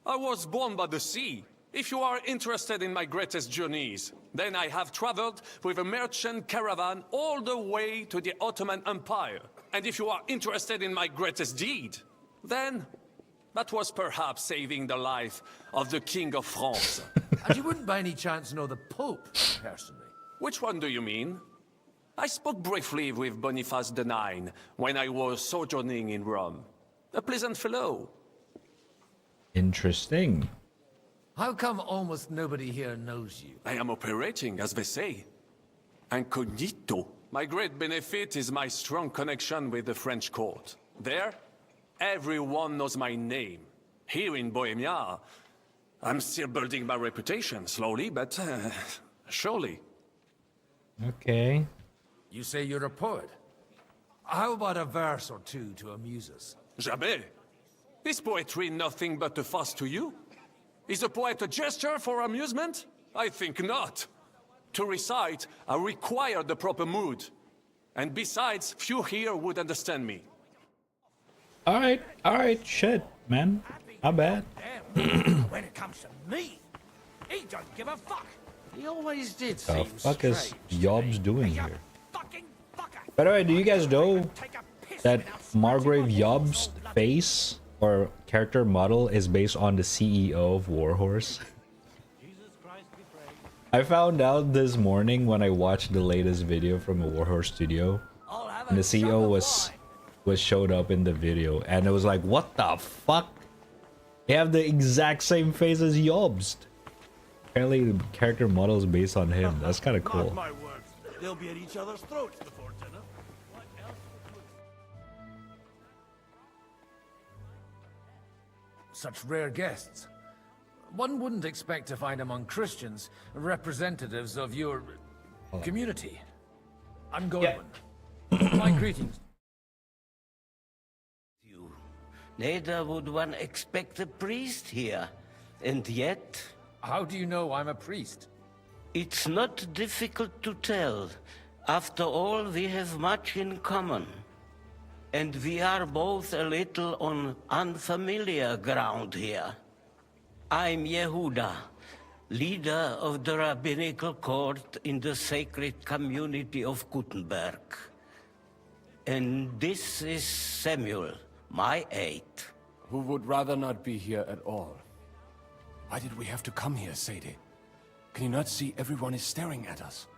I was born by the sea. If you are interested in my greatest journeys, then I have traveled with a merchant caravan all the way to the Ottoman Empire. And if you are interested in my greatest deed, then that was perhaps saving the life of the King of France. And you wouldn't by any chance know the Pope, personally? Which one do you mean? I spoke briefly with Boniface IX when I was sojourning in Rome. A pleasant fellow. Interesting. How come almost nobody here knows you? I am operating, as they say. Incognito. My great benefit is my strong connection with the French court. There, everyone knows my name. Here in Bohemia, I'm still building my reputation, slowly, but surely. Okay. You say you're a poet. How about a verse or two to amuse us? Jamais. Is poetry nothing but a fuss to you? Is a poet a gesture for amusement? I think not. To recite, I require the proper mood. And besides, few here would understand me. Alright, shit, man. Not bad. When it comes to me, he don't give a fuck. He always did The seem fuck is strange. Yobs doing here? By the way, do you guys know that Margrave Yob's face or character model is based on the CEO of Warhorse? I found out this morning when I watched the latest video from a Warhorse studio, and the CEO was showed up in the video, and it was like, what the fuck? They have the exact same face as Yobst. Apparently, the character model is based on him. That's kind of cool. My words, they'll be at each other's throats before dinner. Such rare guests. One wouldn't expect to find among Christians representatives of your community. I'm Godwin. My greetings. Neither would one expect a priest here. And yet... How do you know I'm a priest? It's not difficult to tell. After all, we have much in common. And we are both a little on unfamiliar ground here. I'm Yehuda, leader of the rabbinical court in the sacred community of Gutenberg. And this is Samuel, my aide. Who would rather not be here at all. Why did we have to come here, Sadie? Can you not see everyone is staring at us?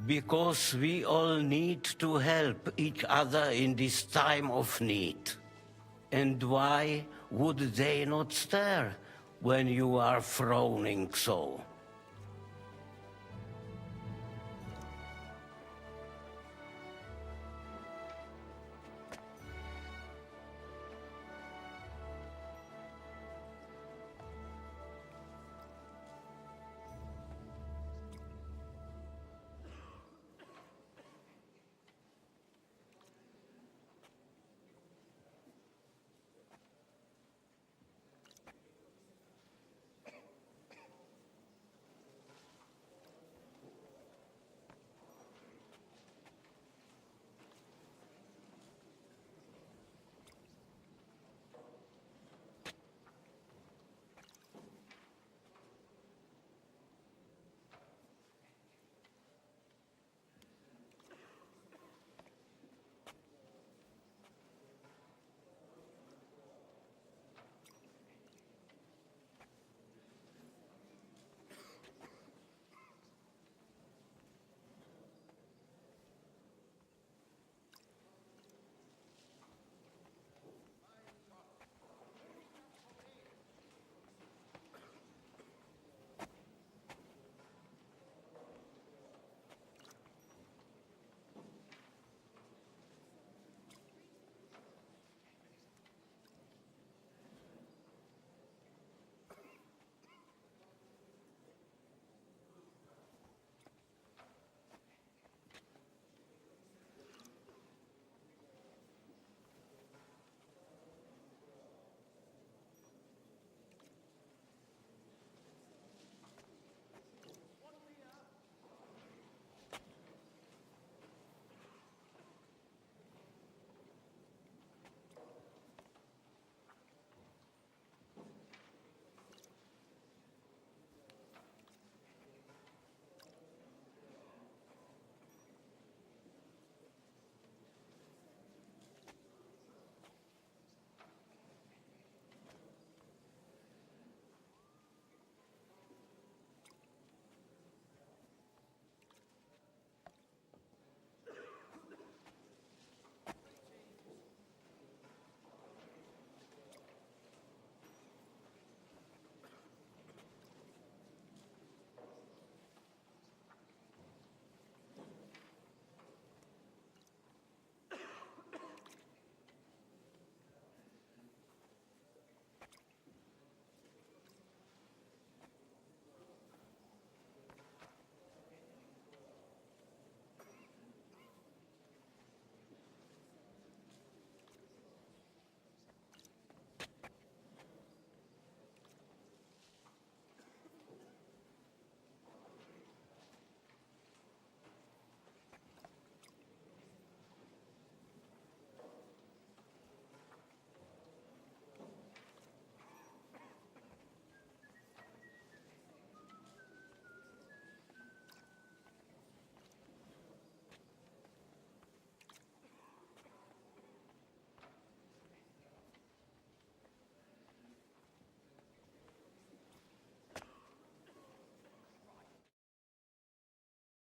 Because we all need to help each other in this time of need. And why would they not stare when you are frowning so?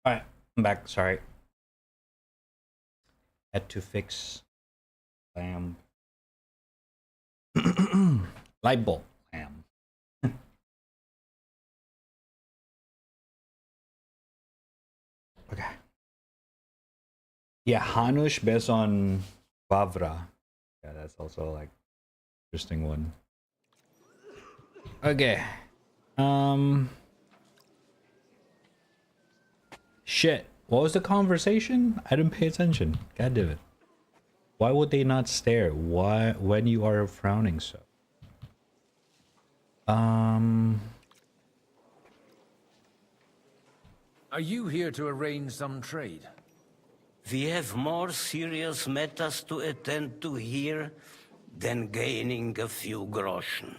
Alright, I'm back, sorry. Had to fix lamp. Light bulb lamp. Okay. Yeah, Hanush based on Vavra. Yeah, that's also like interesting one. Okay. Shit. What was the conversation? I didn't pay attention. God damn it. Why would they not stare? Why when you are frowning so? Are you here to arrange some trade? We have more serious matters to attend to here than gaining a few groschen.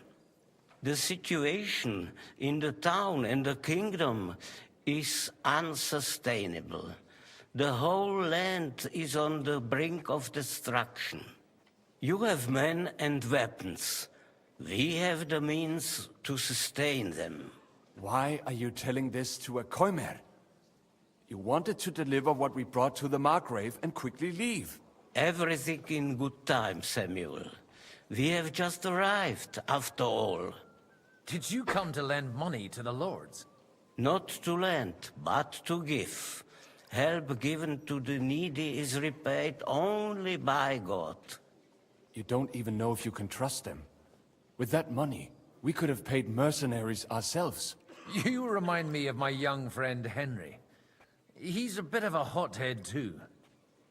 The situation in the town and the kingdom is unsustainable. The whole land is on the brink of destruction. You have men and weapons. We have the means to sustain them. Why are you telling this to a Koimer? You wanted to deliver what we brought to the Margrave and quickly leave. Everything in good time, Samuel. We have just arrived, after all. Did you come to lend money to the lords? Not to lend, but to give. Help given to the needy is repaid only by God. You don't even know if you can trust them. With that money, we could have paid mercenaries ourselves. You remind me of my young friend Henry. He's a bit of a hothead too.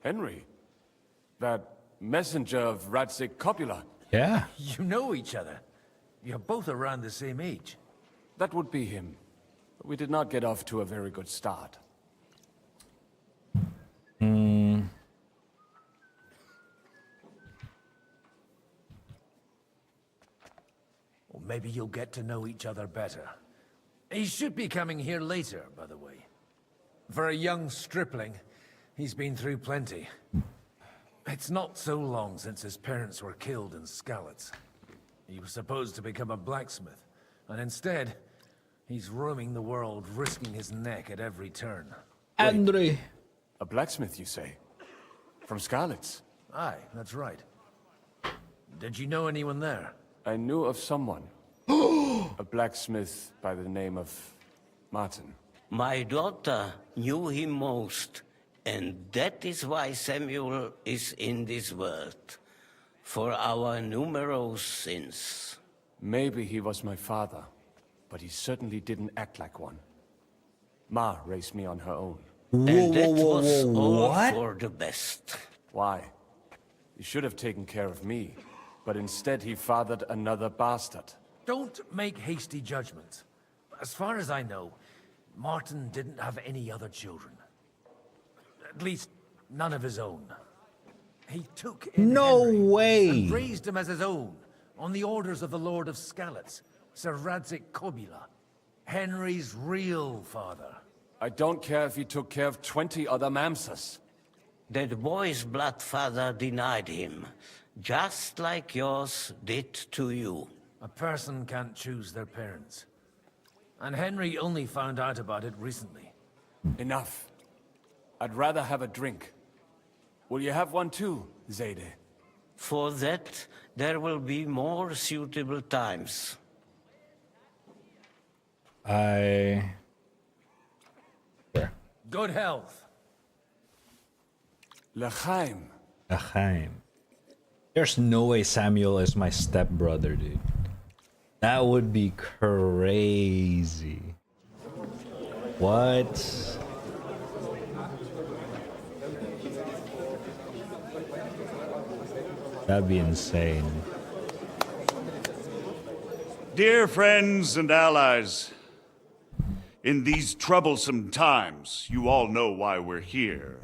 Henry? That messenger of Radzig Copula? Yeah. You know each other. You're both around the same age. That would be him. But we did not get off to a very good start. Or maybe you'll get to know each other better. He should be coming here later, by the way. For a young stripling, he's been through plenty. It's not so long since his parents were killed in Skalitz. He was supposed to become a blacksmith, and instead, he's roaming the world, risking his neck at every turn. Andre. A blacksmith, you say? From Skalitz? Aye, that's right. Did you know anyone there? I knew of someone. A blacksmith by the name of Martin. My daughter knew him most, and that is why Samuel is in this world. For our numerous sins. Maybe he was my father, but he certainly didn't act like one. Ma raised me on her own. And that was all for the best. Why? He should have taken care of me, but instead he fathered another bastard. Don't make hasty judgments. As far as I know, Martin didn't have any other children. At least, none of his own. He took in Henry and raised him as his own, on the orders of the Lord of Skalitz, Sir Radzig Copula, Henry's real father. I don't care if he took care of 20 other Mamsas. That boy's blood father denied him, just like yours did to you. A person can't choose their parents. And Henry only found out about it recently. Enough. I'd rather have a drink. Will you have one too, Zayde? For that, there will be more suitable times. Sure. Good health. L'chaim. L'chaim. There's no way Samuel is my stepbrother, dude. That would be crazy. What? That'd be insane. Dear friends and allies, in these troublesome times, you all know why we're here.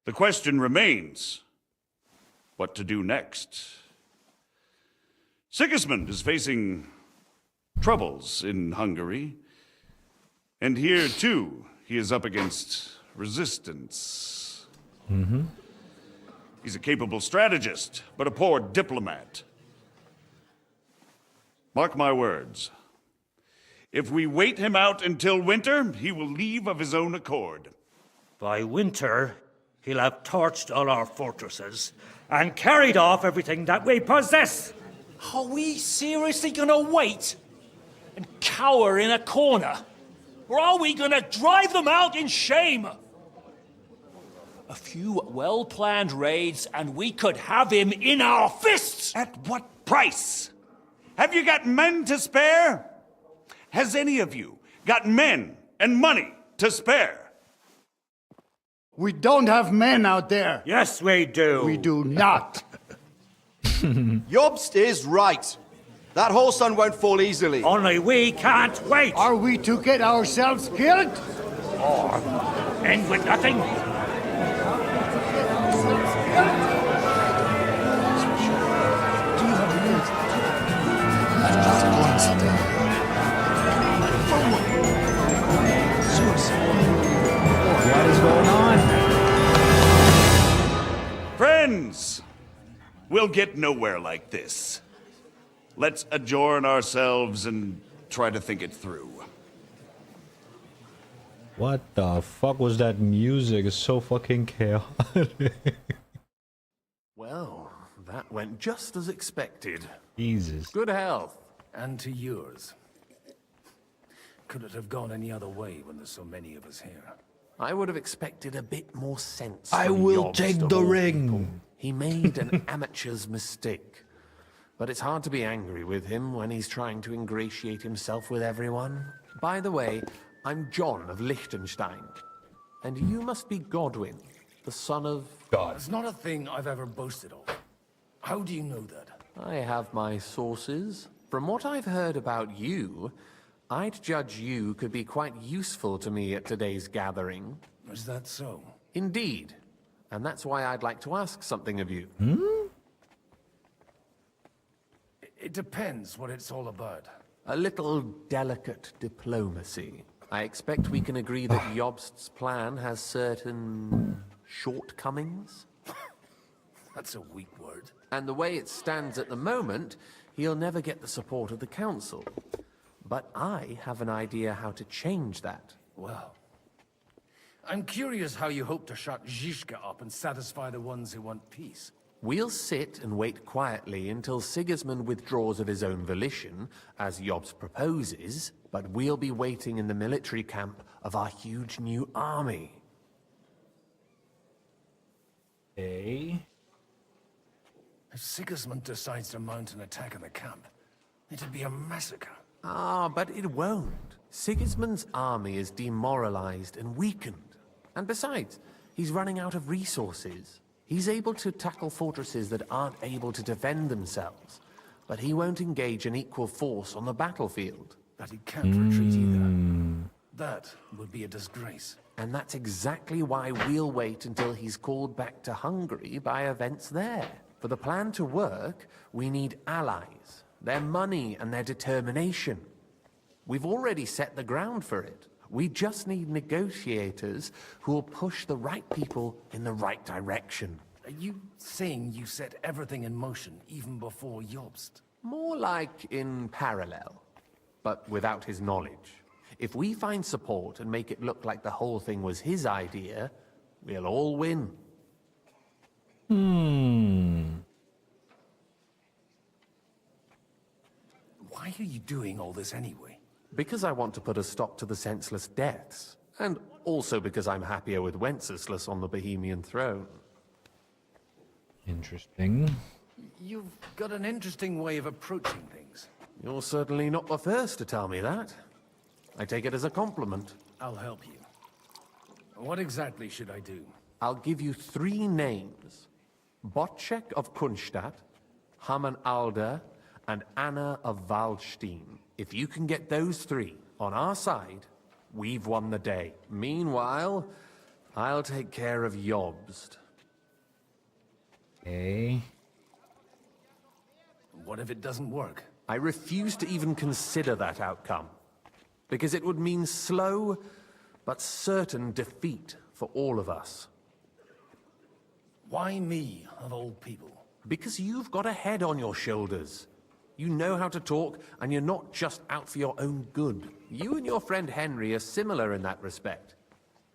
The question remains, what to do next? Sigismund is facing troubles in Hungary, and here too, he is up against resistance. He's a capable strategist, but a poor diplomat. Mark my words. If we wait him out until winter, he will leave of his own accord. By winter, he'll have torched all our fortresses and carried off everything that we possess. Are we seriously gonna wait and cower in a corner? Or are we gonna drive them out in shame? A few well-planned raids and we could have him in our fists! At what price? Have you got men to spare? Has any of you got men and money to spare? We don't have men out there. Yes, we do. We do not. Jobst is right. That whole sun won't fall easily. Only we can't wait. Are we to get ourselves killed? Or end with nothing? What is going on? Friends, we'll get nowhere like this. Let's adjourn ourselves and try to think it through. What the fuck was that music? It's so fucking chaotic. Well, that went just as expected. Jesus. Good health. And to yours. Could it have gone any other way when there's so many of us here? I would have expected a bit more sense. I from will Jobst take of the all ring. people. He made an amateur's mistake. But it's hard to be angry with him when he's trying to ingratiate himself with everyone. By the way, I'm John of Liechtenstein. And you must be Godwin, the son of... God. It's not a thing I've ever boasted of. How do you know that? I have my sources. From what I've heard about you, I'd judge you could be quite useful to me at today's gathering. Is that so? Indeed. And that's why I'd like to ask something of you. It depends what it's all about. A little delicate diplomacy. I expect we can agree that Jobst's plan has certain shortcomings. That's a weak word. And the way it stands at the moment, he'll never get the support of the council. But I have an idea how to change that. Well, I'm curious how you hope to shut Zizka up and satisfy the ones who want peace. We'll sit and wait quietly until Sigismund withdraws of his own volition, as Jobst proposes, but we'll be waiting in the military camp of our huge new army. Okay. If Sigismund decides to mount an attack on the camp, it'd be a massacre. Ah, but it won't. Sigismund's army is demoralized and weakened. And besides, he's running out of resources. He's able to tackle fortresses that aren't able to defend themselves, but he won't engage in equal force on the battlefield. But he can't retreat either. That would be a disgrace. And that's exactly why we'll wait until he's called back to Hungary by events there. For the plan to work, we need allies, their money and their determination. We've already set the ground for it. We just need negotiators who will push the right people in the right direction. Are you saying you set everything in motion even before Jobst? More like in parallel, but without his knowledge. If we find support and make it look like the whole thing was his idea, we'll all win. Why are you doing all this anyway? Because I want to put a stop to the senseless deaths, and also because I'm happier with Wenceslas on the Bohemian throne. Interesting. You've got an interesting way of approaching things. You're certainly not the first to tell me that. I take it as a compliment. I'll help you. What exactly should I do? I'll give you 3 names. Botchek of Kunstadt, Hamann Alder, and Anna of Waldstein. If you can get those 3 on our side, we've won the day. Meanwhile, I'll take care of Jobst. Okay. What if it doesn't work? I refuse to even consider that outcome, because it would mean slow but certain defeat for all of us. Why me, of all people? Because you've got a head on your shoulders. You know how to talk, and you're not just out for your own good. You and your friend Henry are similar in that respect.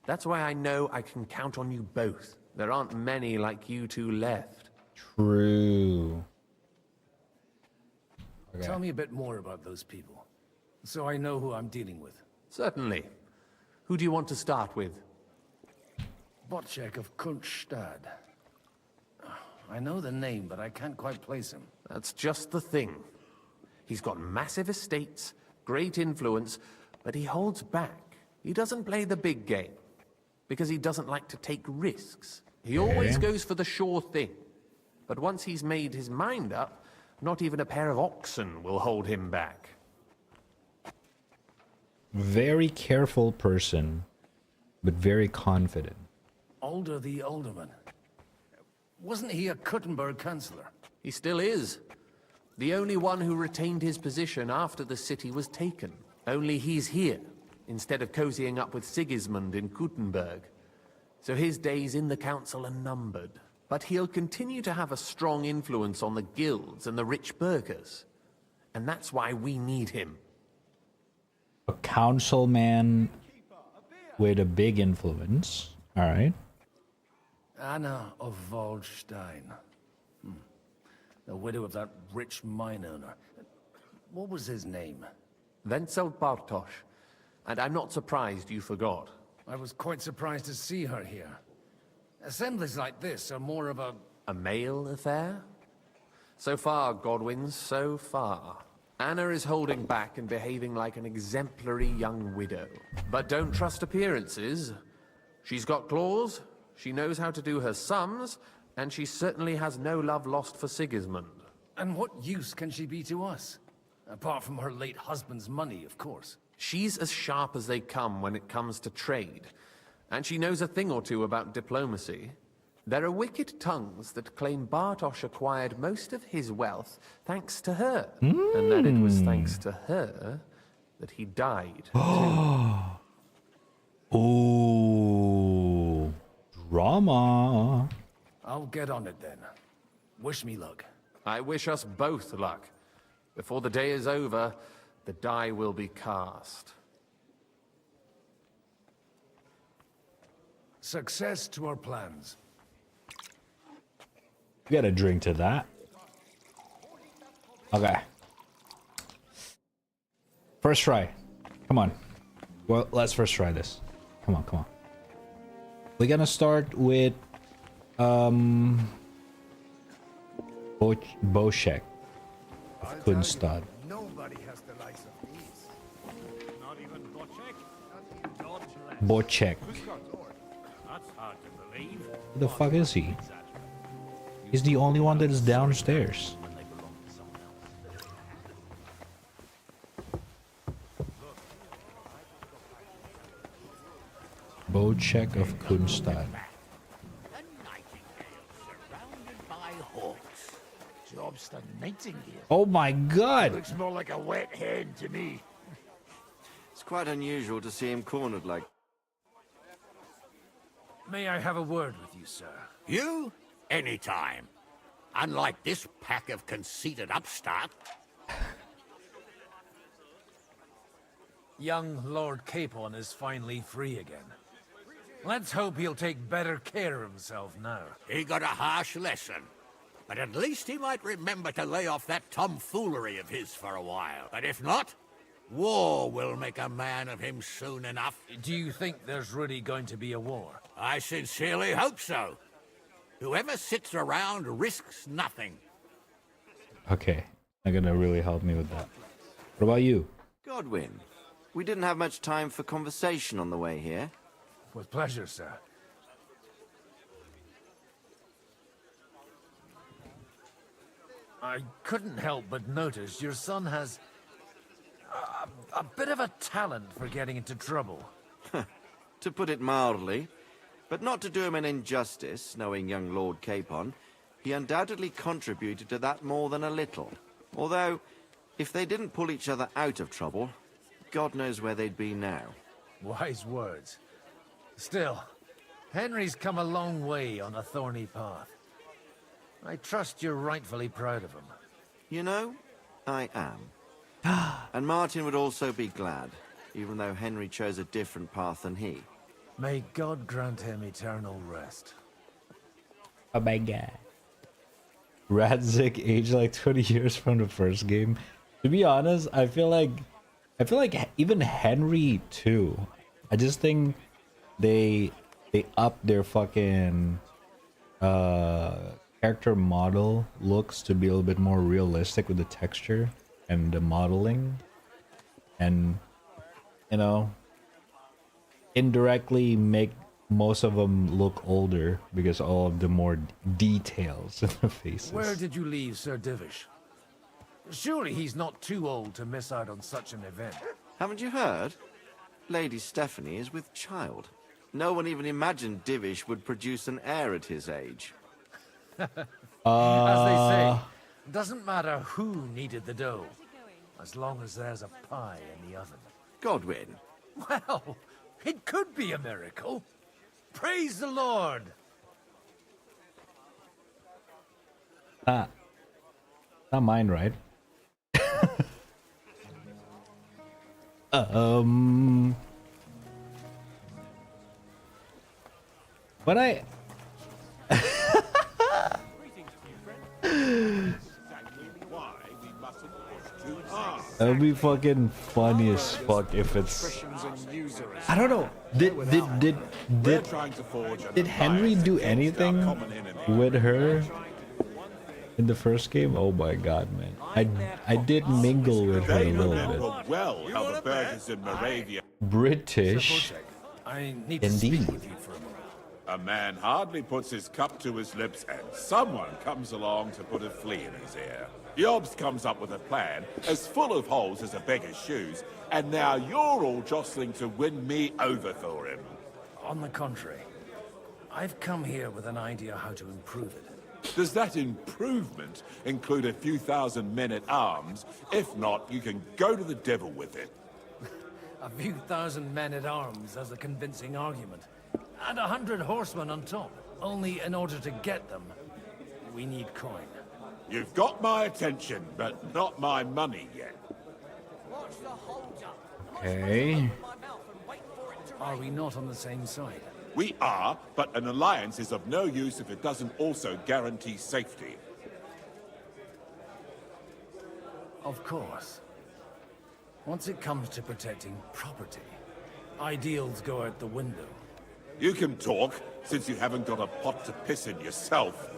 That's why I know I can count on you both. There aren't many like you two left. True. Okay. Tell me a bit more about those people, so I know who I'm dealing with. Certainly. Who do you want to start with? Botchek of Kunststadt. I know the name, but I can't quite place him. That's just the thing. He's got massive estates, great influence, but he holds back. He doesn't play the big game, because he doesn't like to take risks. He always goes for the sure thing. But once he's made his mind up, not even a pair of oxen will hold him back. Very careful person, but very confident. Alder the Alderman. Wasn't he a Kuttenberg councillor? He still is. The only one who retained his position after the city was taken. Only he's here, instead of cozying up with Sigismund in Kuttenberg. So his days in the council are numbered. But he'll continue to have a strong influence on the guilds and the rich burghers. And that's why we need him. A councilman with a big influence. All right. Anna of Waldstein. The widow of that rich mine owner. What was his name? Wenzel Bartosz. And I'm not surprised you forgot. I was quite surprised to see her here. Assemblies like this are more of a... A male affair? So far, Godwin, so far. Anna is holding back and behaving like an exemplary young widow. But don't trust appearances. She's got claws, she knows how to do her sums, and she certainly has no love lost for Sigismund. And what use can she be to us? Apart from her late husband's money, of course. She's as sharp as they come when it comes to trade. And she knows a thing or two about diplomacy. There are wicked tongues that claim Bartosz acquired most of his wealth thanks to her. And that it was thanks to her that he died, too. Ooh, drama. I'll get on it then. Wish me luck. I wish us both luck. Before the day is over, the die will be cast. Success to our plans. You gotta drink to that. Okay. First try. Come on. Well, let's first try this. Come on, come on. We're gonna start with Boshek of Kunstad. Nobody has the likes of these. Not even Bochek? Bochek. That's hard to believe. Who the fuck is he? He's the only one that is downstairs. Bochek of Kunstad. Job's the nightingale. Oh my god! Looks more like a wet hen to me. It's quite unusual to see him cornered like... May I have a word with you, sir? You? Anytime. Unlike this pack of conceited upstart. Young Lord Capon is finally free again. Let's hope he'll take better care of himself now. He got a harsh lesson. But at least he might remember to lay off that tomfoolery of his for a while. But if not, war will make a man of him soon enough. Do you think there's really going to be a war? I sincerely hope so. Whoever sits around risks nothing. Okay, they're gonna really help me with that. What about you? Godwin, we didn't have much time for conversation on the way here. With pleasure, sir. I couldn't help but notice your son has a bit of a talent for getting into trouble. To put it mildly, but not to do him an injustice, knowing young Lord Capon, he undoubtedly contributed to that more than a little. Although, if they didn't pull each other out of trouble, God knows where they'd be now. Wise words. Still, Henry's come a long way on a thorny path. I trust you're rightfully proud of him. You know, I am. And Martin would also be glad, even though Henry chose a different path than he. May God grant him eternal rest. Oh my god. Radzik aged like 20 years from the first game. To be honest, I feel like even Henry too. I just think they upped their fucking character model looks to be a little bit more realistic with the texture and the modeling, and you know, indirectly make most of them look older because all of the more details in the faces. Where did you leave Sir Divish? Surely he's not too old to miss out on such an event. Haven't you heard? Lady Stephanie is with child. No one even imagined Divish would produce an heir at his age. As they say, doesn't matter who kneaded the dough, as long as there's a pie in the oven. Godwin. Well, it could be a miracle. Praise the Lord. Not mine, right? But I... That would be fucking funny as fuck if it's... I don't know. Did Henry do anything with her in the first game? Oh my god, man. I did mingle with her a little bit. Well, how the burgers in Moravia. British. I need to speak Indeed. with you for a moment. A man hardly puts his cup to his lips, and someone comes along to put a flea in his ear. Yobs comes up with a plan as full of holes as a beggar's shoes, and now you're all jostling to win me over for him. On the contrary, I've come here with an idea how to improve it. Does that improvement include a few thousand men-at-arms? If not, you can go to the devil with it. A few thousand men-at-arms as a convincing argument. And 100 horsemen on top. Only in order to get them, we need coin. You've got my attention, but not my money yet. Okay. Are we not on the same side? We are, but an alliance is of no use if it doesn't also guarantee safety. Of course. Once it comes to protecting property, ideals go out the window. You can talk, since you haven't got a pot to piss in yourself.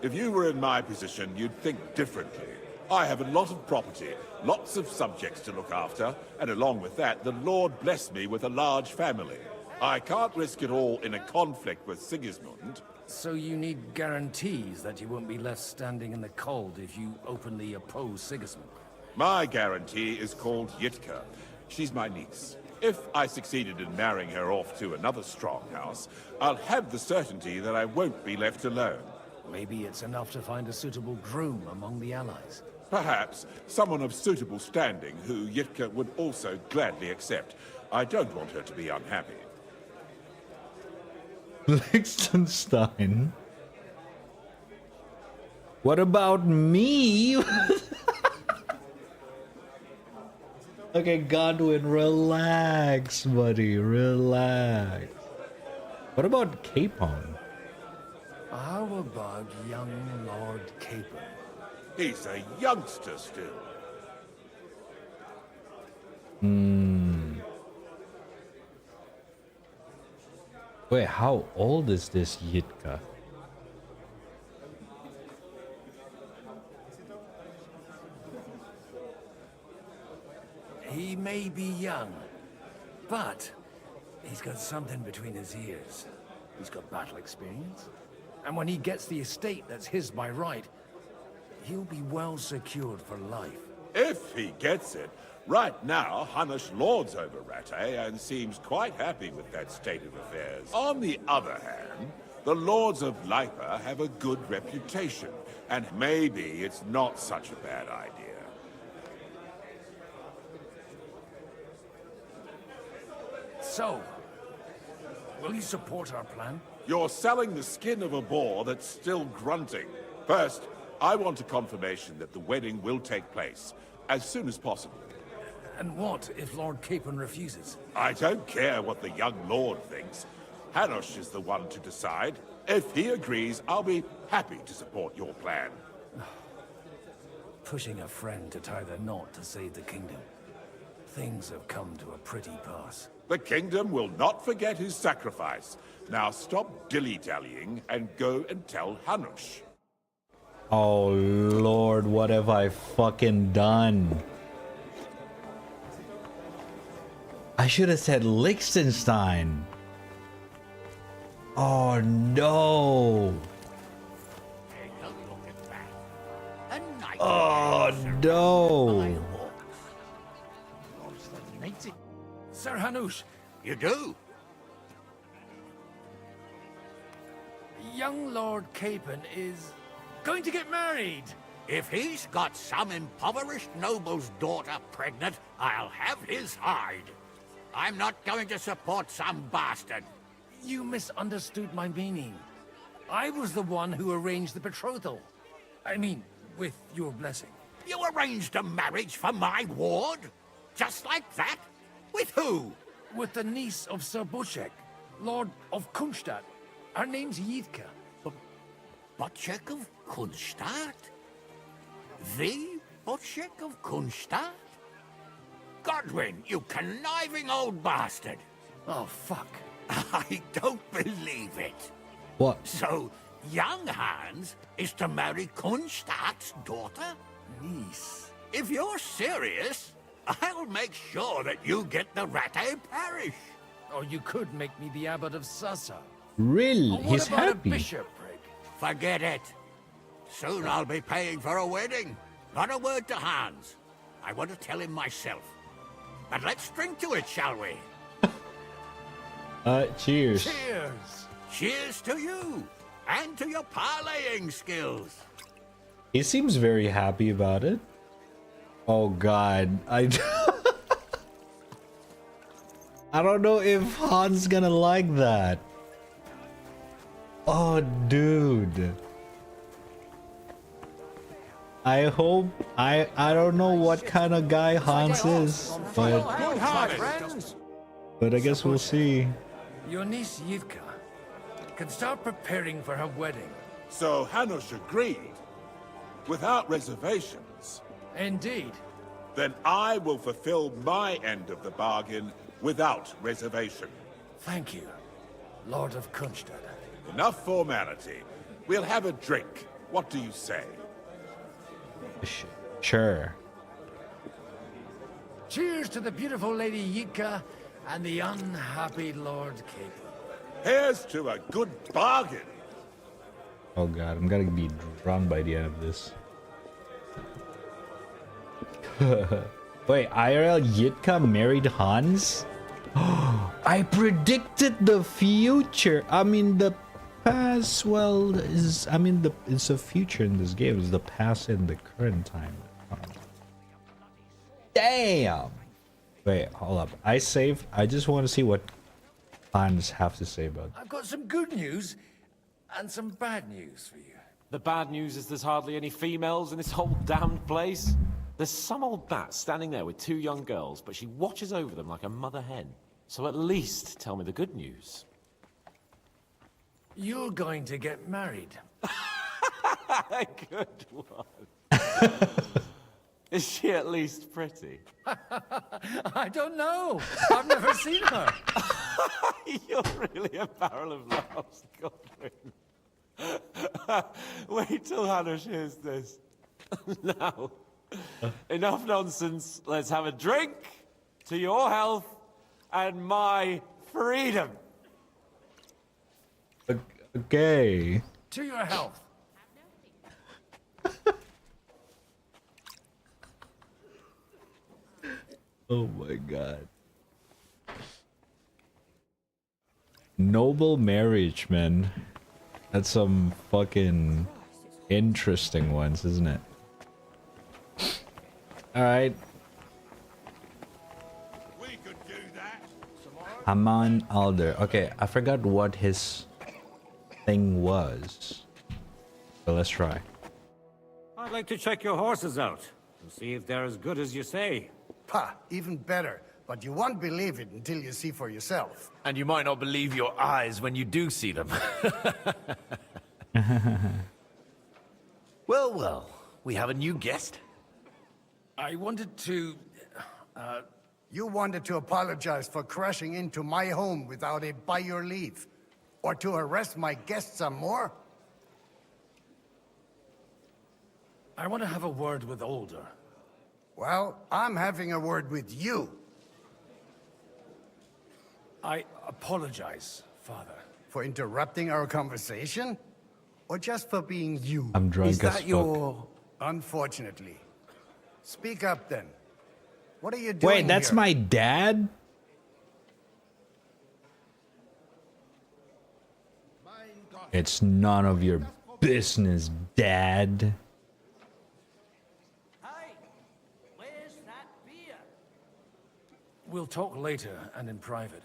If you were in my position, you'd think differently. I have a lot of property, lots of subjects to look after, and along with that, the Lord blessed me with a large family. I can't risk it all in a conflict with Sigismund. So you need guarantees that you won't be left standing in the cold if you openly oppose Sigismund? My guarantee is called Yitka. She's my niece. If I succeeded in marrying her off to another strong house, I'll have the certainty that I won't be left alone. Maybe it's enough to find a suitable groom among the allies. Perhaps someone of suitable standing who Yitka would also gladly accept. I don't want her to be unhappy. Liechtenstein? What about me? Okay, Godwin, relax, buddy, relax. What about Capon? How about young Lord Capon? He's a youngster still. Wait, how old is this Yitka? He may be young, but he's got something between his ears. He's got battle experience. And when he gets the estate that's his by right, he'll be well secured for life. If he gets it. Right now, Hanush lords over Rattay and seems quite happy with that state of affairs. On the other hand, the lords of Lipa have a good reputation, and maybe it's not such a bad idea. So, will you support our plan? You're selling the skin of a boar that's still grunting. First, I want a confirmation that the wedding will take place as soon as possible. And what if Lord Capon refuses? I don't care what the young lord thinks. Hanush is the one to decide. If he agrees, I'll be happy to support your plan. Pushing a friend to tie the knot to save the kingdom. Things have come to a pretty pass. The kingdom will not forget his sacrifice. Now stop dilly-dallying and go and tell Hanush. Oh Lord, what have I fucking done? I should have said Liechtenstein. Oh no. Oh no. Sir Hanush, You do? young Lord Capon is going to get married. If he's got some impoverished noble's daughter pregnant, I'll have his hide. I'm not going to support some bastard. You misunderstood my meaning. I was the one who arranged the betrothal. I mean, with your blessing. You arranged a marriage for my ward? Just like that? With who? With the niece of Sir Bushek, Lord of Kunstadt. Our name's Yitka. Botchek of Kunstadt? The Botchek of Kunstadt? Godwin, you conniving old bastard! Oh, fuck. I don't believe it. What? So, young Hans is to marry Kunstadt's daughter? Niece. If you're serious, I'll make sure that you get the Ratte parish. Or you could make me the abbot of Sassa. Really? Or what He's about happy. a bishopric? Forget it. Soon I'll be paying for a wedding. Not a word to Hans. I want to tell him myself. But let's drink to it, shall we? Cheers. Cheers! Cheers to you, and to your parlaying skills. He seems very happy about it. Oh god, I don't know if Han's gonna like that. Oh dude. I hope I don't know what kind of guy Hans is, but I guess we'll see. Your niece Yitka can start preparing for her wedding. So Hanush agreed, without reservations. Indeed. Then I will fulfill my end of the bargain without reservation. Thank you, Lord of Kunstadt. Enough formality. We'll have a drink. What do you say? Sure. Cheers to the beautiful Lady Yitka and the unhappy Lord Capel. Here's to a good bargain. Oh god, I'm gonna be drunk by the end of this. Wait, IRL Yitka married Hans? I predicted the future. I mean the past. Well, it's the future in this game. It's the past and the current time. Damn. Wait, hold up. I saved. I just want to see what Hans have to say about. I've got some good news and some bad news for you. The bad news is there's hardly any females in this whole damned place. There's some old bat standing there with two young girls, but she watches over them like a mother hen. So at least tell me the good news. You're going to get married. Good one. Is she at least pretty? I don't know. I've never seen her. You're really a barrel of laughs, Godwin. Wait till Hanush hears this. Now, enough nonsense. Let's have a drink to your health and my freedom. Okay. To your health. Oh my god. Noble marriage, man. That's some fucking interesting ones, isn't it? Alright. Haman Alder. Okay, I forgot what his thing was. So let's try. I'd like to check your horses out and see if they're as good as you say. Ha, even better. But you won't believe it until you see for yourself. And you might not believe your eyes when you do see them. Well, well, we have a new guest. I wanted to... You wanted to apologize for crashing into my home without it by your leave. Or to arrest my guests some more? I want to have a word with Older. Well, I'm having a word with you. I apologize, Father. For interrupting our conversation? Or just for being you? I'm drunk Is as that fuck. your... Unfortunately. Speak up then. What are you doing Wait, that's here? my dad? It's none of your business, Dad. We'll talk later and in private.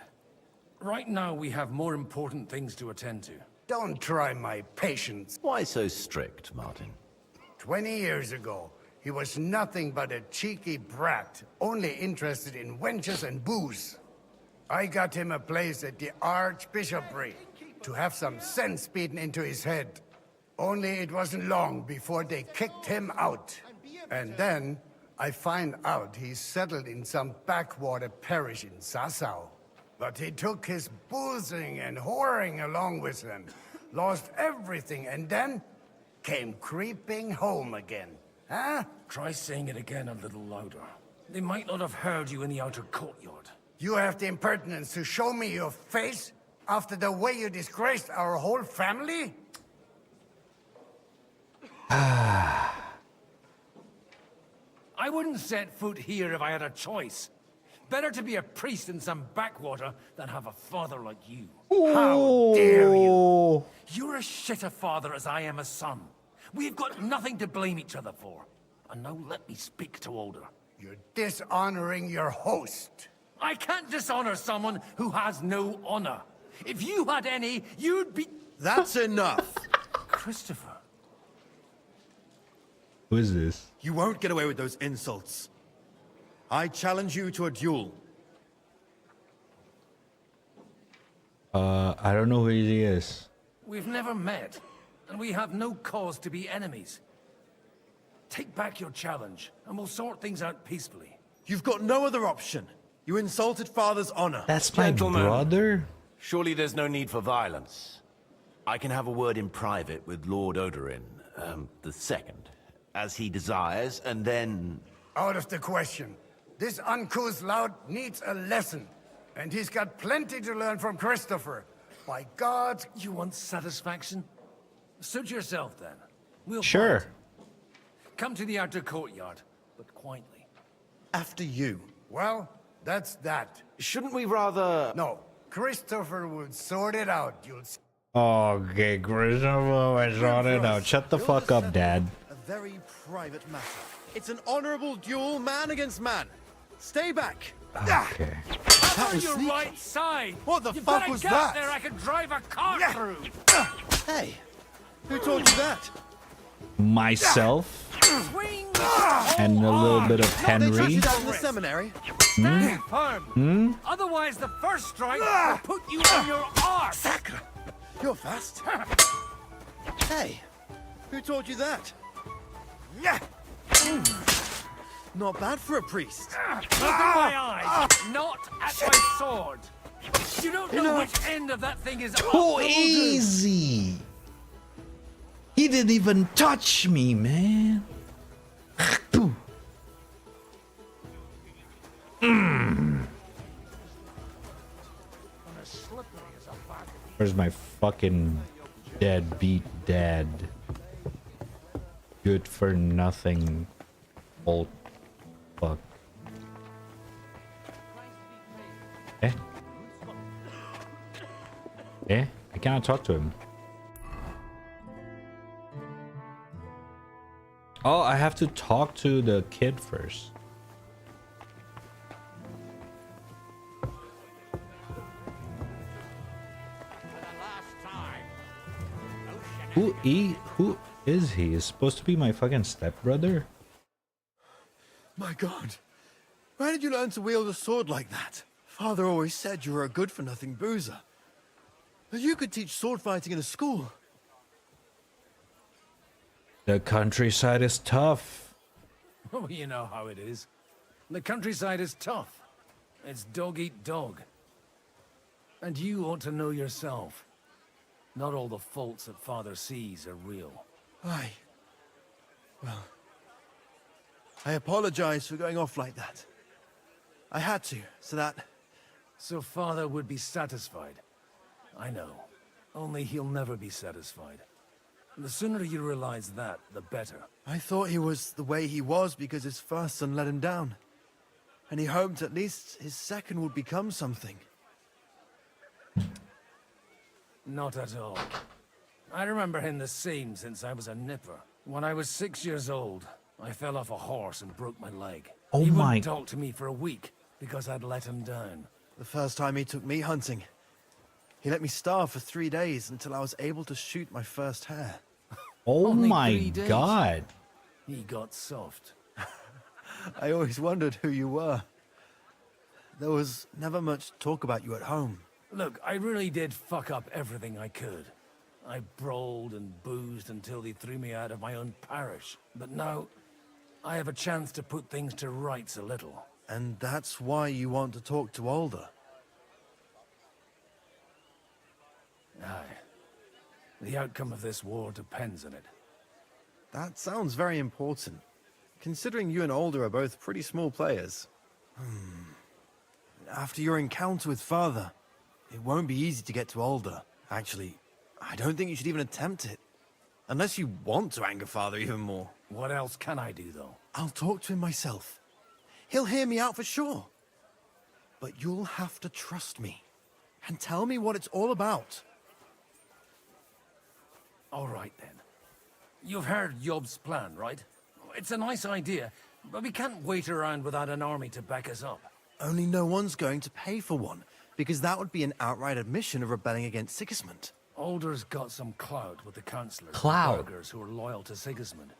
Right now, we have more important things to attend to. Don't try my patience. Why so strict, Martin? 20 years ago, he was nothing but a cheeky brat, only interested in wenches and booze. I got him a place at the Archbishopric. to have some sense beaten into his head. Only it wasn't long before they kicked him out. And then I find out he's settled in some backwater parish in Sassau. But he took his boozing and whoring along with him, lost everything, and then came creeping home again. Huh? Try saying it again a little louder. They might not have heard you in the outer courtyard. You have the impertinence to show me your face after the way you disgraced our whole family? I wouldn't set foot here if I had a choice. Better to be a priest in some backwater than have a father like you. How dare you! You're as shit a father as I am a son. We've got nothing to blame each other for. And now let me speak to Older. You're dishonoring your host. I can't dishonor someone who has no honor. If you had any, you'd be... That's enough! Christopher. Who is this? You won't get away with those insults. I challenge you to a duel. I don't know who he is. We've never met, and we have no cause to be enemies. Take back your challenge, and we'll sort things out peacefully. You've got no other option. You insulted Father's honor. That's my brother? Surely there's no need for violence. I can have a word in private with Lord Odorin, the second, as he desires, and then... Out of the question. This uncouth lout needs a lesson, and he's got plenty to learn from Christopher. By God... You want satisfaction? Suit yourself, then. We'll Sure. fight. Come to the outer courtyard, but quietly. After you. Well, that's that. Shouldn't we rather... No. Christopher would sort it out, you'll see. Okay, Christopher, I saw it out. Shut the fuck up, Dad. A very private matter. It's an honorable duel, man against man. Stay back. Okay. Cover your right side. What the You've fuck got a was gap that? there I can drive a car through. Hey, who told you that? Myself Swing and a little bit of They taught Henry. you that in the seminary. Stand firm. Otherwise, the first strike will put you on your arse. You're fast. Hey, who taught you that? Not bad for a priest. Look at my eyes, not at my sword. You don't know which end of that thing is up. Oh, easy. He didn't even touch me, man. Where's my fucking deadbeat dad? Good for nothing. Old fuck. Eh? Eh? I cannot talk to him. Oh, I have to talk to the kid first. Who is he? Is supposed to be my fucking stepbrother? My God, where did you learn to wield a sword like that? Father always said you were a good-for-nothing boozer. But you could teach sword fighting in a school. The countryside is tough. Oh, you know how it is. The countryside is tough. It's dog eat dog. And you ought to know yourself. Not all the faults that Father sees are real. Aye. Well, I apologize for going off like that. I had to, so that... So Father would be satisfied. I know. Only he'll never be satisfied. The sooner you realize that, the better. I thought he was the way he was because his first son let him down. And he hoped at least his second would become something. Not at all. I remember him the same since I was a nipper. When I was 6 years old, I fell off a horse and broke my leg. Oh he my... wouldn't talk to me for a week because I'd let him down. The first time he took me hunting, he let me starve for 3 days until I was able to shoot my first hare. Oh Only my 3 days. God. He got soft. I always wondered who you were. There was never much talk about you at home. Look, I really did fuck up everything I could. I brawled and boozed until they threw me out of my own parish. But now, I have a chance to put things to rights a little. And that's why you want to talk to Alder? Aye. The outcome of this war depends on it. That sounds very important, considering you and Alder are both pretty small players. After your encounter with Father, it won't be easy to get to Alder. Actually, I don't think you should even attempt it. Unless you want to anger Father even more. What else can I do, though? I'll talk to him myself. He'll hear me out for sure. But you'll have to trust me, and tell me what it's all about. All right, then. You've heard Yob's plan, right? It's a nice idea, but we can't wait around without an army to back us up. Only no one's going to pay for one, because that would be an outright admission of rebelling against Sigismund. Alder's got some clout with the councillors Clout? and burghers who are loyal to Sigismund.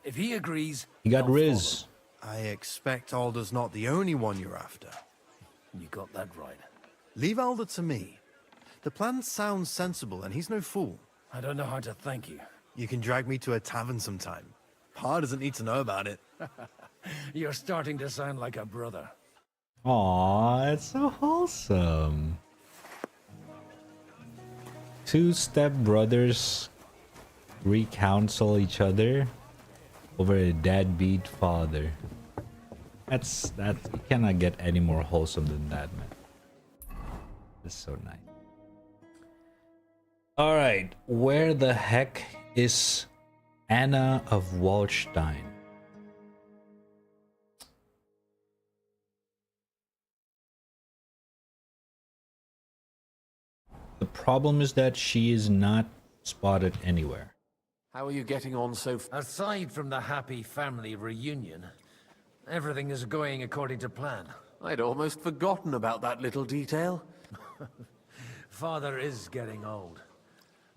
If he agrees, He got they'll Riz. follow. I expect Alder's not the only one you're after. You got that right. Leave Alder to me. The plan sounds sensible, and he's no fool. I don't know how to thank you. You can drag me to a tavern sometime. Pa doesn't need to know about it. You're starting to sound like a brother. Aw, it's so wholesome. Two stepbrothers recounsel each other over a deadbeat father. You cannot get any more wholesome than that, man. It's so nice. Alright, where the heck is Anna of Waldstein? The problem is that she is not spotted anywhere. How are you getting on so far? Aside from the happy family reunion, everything is going according to plan. I'd almost forgotten about that little detail. Father is getting old.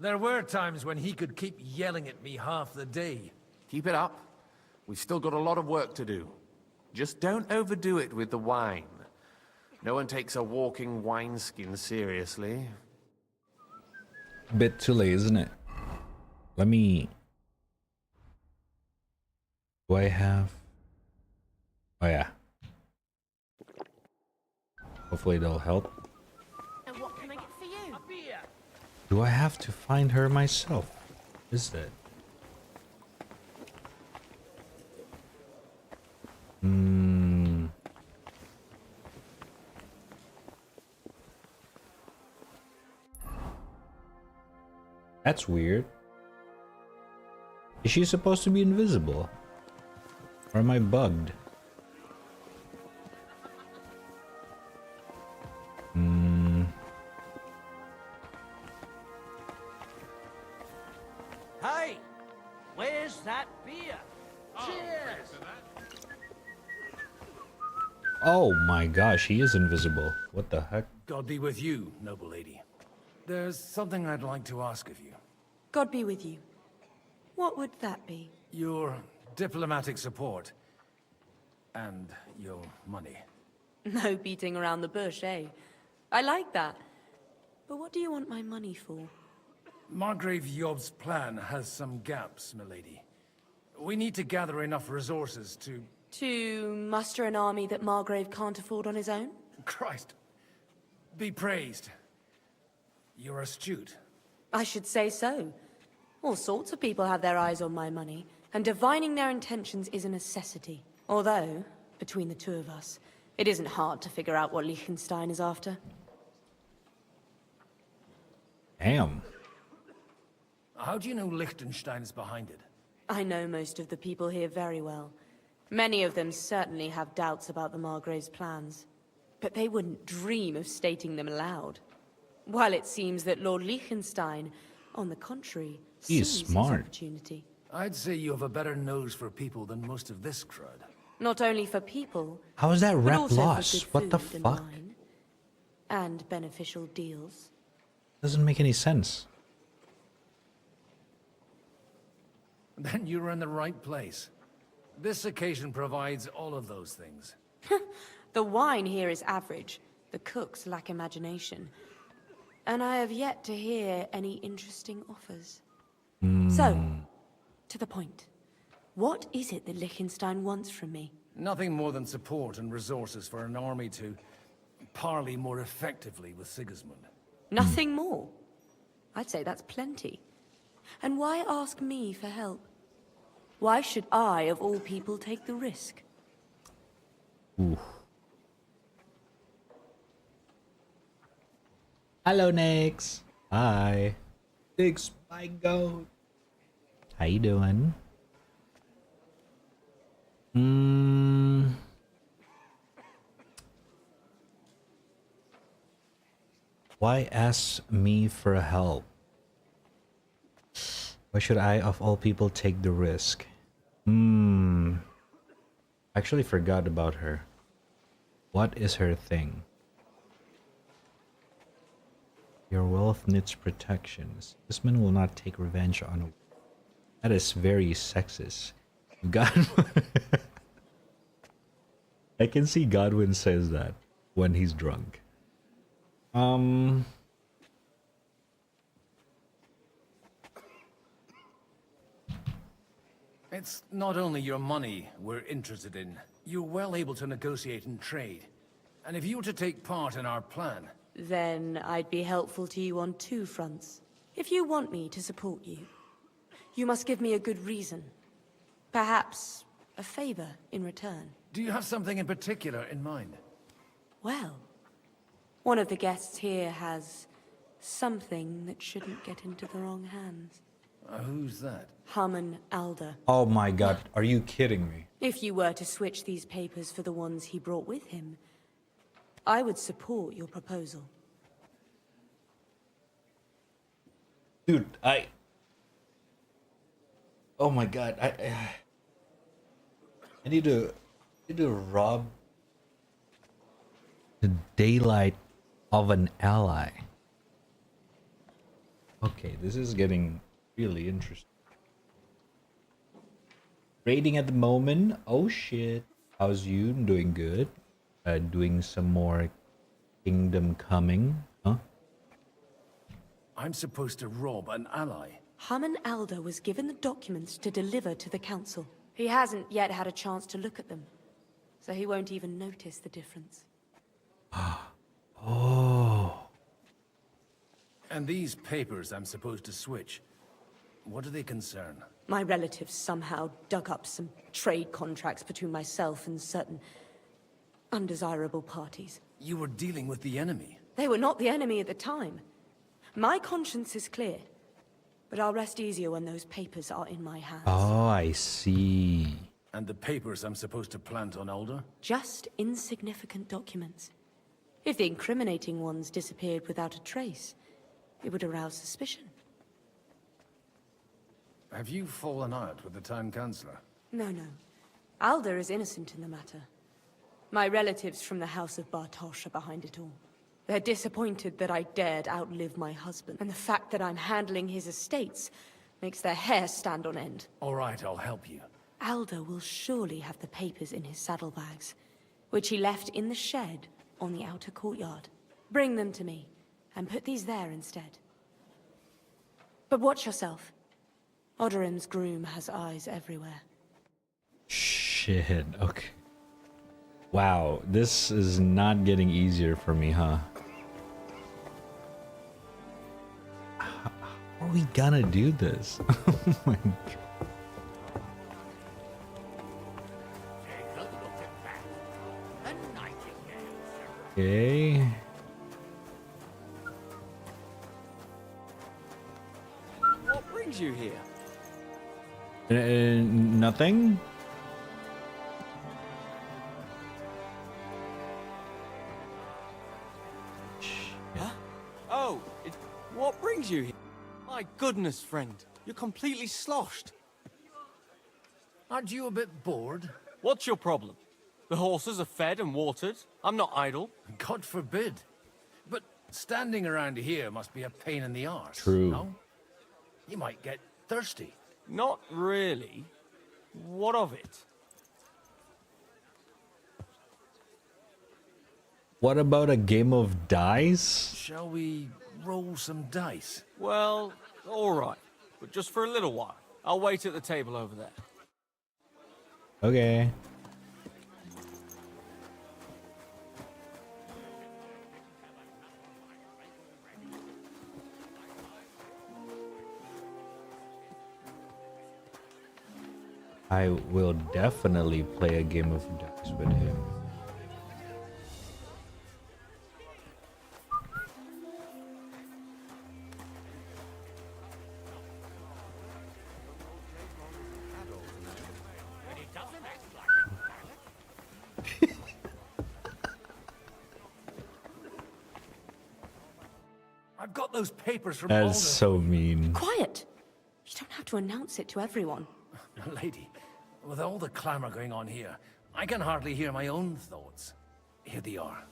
There were times when he could keep yelling at me half the day. Keep it up. We've still got a lot of work to do. Just don't overdo it with the wine. No one takes a walking wineskin seriously. Bit too late, isn't it? Let me... Do I have... Oh yeah. Hopefully they'll help. And what can I get for you? A beer. Do I have to find her myself? Is that? That's weird. Is she supposed to be invisible? Or am I bugged? Hey! Where's that beer? Cheers! Oh my gosh, he is invisible. What the heck? God be with you, noble lady. There's something I'd like to ask of you. God be with you. What would that be? Your diplomatic support. And your money. No beating around the bush, eh? I like that. But what do you want my money for? Margrave Yob's plan has some gaps, milady. We need to gather enough resources to... To muster an army that Margrave can't afford on his own? Christ. Be praised. You're astute. I should say so. All sorts of people have their eyes on my money, and divining their intentions is a necessity. Although, between the two of us, it isn't hard to figure out what Liechtenstein is after. Damn. How do you know Liechtenstein is behind it? I know most of the people here very well. Many of them certainly have doubts about the Margrave's plans. But they wouldn't dream of stating them aloud. While it seems that Lord Liechtenstein, on the contrary, He's sees smart. his opportunity. I'd say you have a better nose for people than most of this crowd. Not only for people, How is that but rep also for lost? good What the food and fuck? wine, and beneficial deals. Doesn't make any sense. Then you're in the right place. This occasion provides all of those things. The wine here is average. The cooks lack imagination. and I have yet to hear any interesting offers. Hmm. So, to the point. What is it that Liechtenstein wants from me? Nothing more than support and resources for an army to parley more effectively with Sigismund. Nothing more? I'd say that's plenty. And why ask me for help? Why should I, of all people, take the risk? Ooh. Hello, Nix. Hi. Big spike goat. How you doing? Why ask me for help? Why should I, of all people, take the risk? Actually forgot about her. What is her thing? Your wealth needs protections. This man will not take revenge on a... That is very sexist. God... I can see Godwin says that when he's drunk. It's not only your money we're interested in. You're well able to negotiate and trade. And if you were to take part in our plan... Then I'd be helpful to you on two fronts. If you want me to support you, you must give me a good reason. Perhaps a favor in return. Do you have something in particular in mind? Well, one of the guests here has something that shouldn't get into the wrong hands. Who's that? Harman Alder. Oh my god, are you kidding me? If you were to switch these papers for the ones he brought with him, I would support your proposal. Dude, oh my god, I need to rob the daylight of an ally. Okay, this is getting really interesting. Raiding at the moment. Oh shit. How's you? Doing good. Doing some more Kingdom Coming. Huh? I'm supposed to rob an ally. Harman Alder was given the documents to deliver to the council. He hasn't yet had a chance to look at them, so he won't even notice the difference. Oh. And these papers I'm supposed to switch, what do they concern? My relatives somehow dug up some trade contracts between myself and certain undesirable parties. You were dealing with the enemy. They were not the enemy at the time. My conscience is clear, but I'll rest easier when those papers are in my hands. Oh, I see. And the papers I'm supposed to plant on Alder? Just insignificant documents. If the incriminating ones disappeared without a trace, it would arouse suspicion. Have you fallen out with the town councillor? No. Alder is innocent in the matter. My relatives from the House of Bartosz are behind it all. They're disappointed that I dared outlive my husband, and the fact that I'm handling his estates makes their hair stand on end. All right, I'll help you. Alder will surely have the papers in his saddlebags, which he left in the shed on the outer courtyard. Bring them to me, and put these there instead. But watch yourself. Odorin's groom has eyes everywhere. Shit, okay. Wow, this is not getting easier for me, huh? How are we gonna do this? Oh my god. Okay. What brings you here? Nothing? Huh? Oh, what brings you here? My goodness, friend. You're completely sloshed. Aren't you a bit bored? What's your problem? The horses are fed and watered. I'm not idle. God forbid. But standing around here must be a pain in the arse. True. No? You might get thirsty. Not really. What of it? What about a game of dice? Shall we roll some dice. Well, all right. But just for a little while. I'll wait at the table over there. Okay. I will definitely play a game of dice with him. I've got those papers from That's Alder. so mean. Quiet! You don't have to announce it to everyone. Lady, with all the clamor going on here, I can hardly hear my own thoughts. Here they are.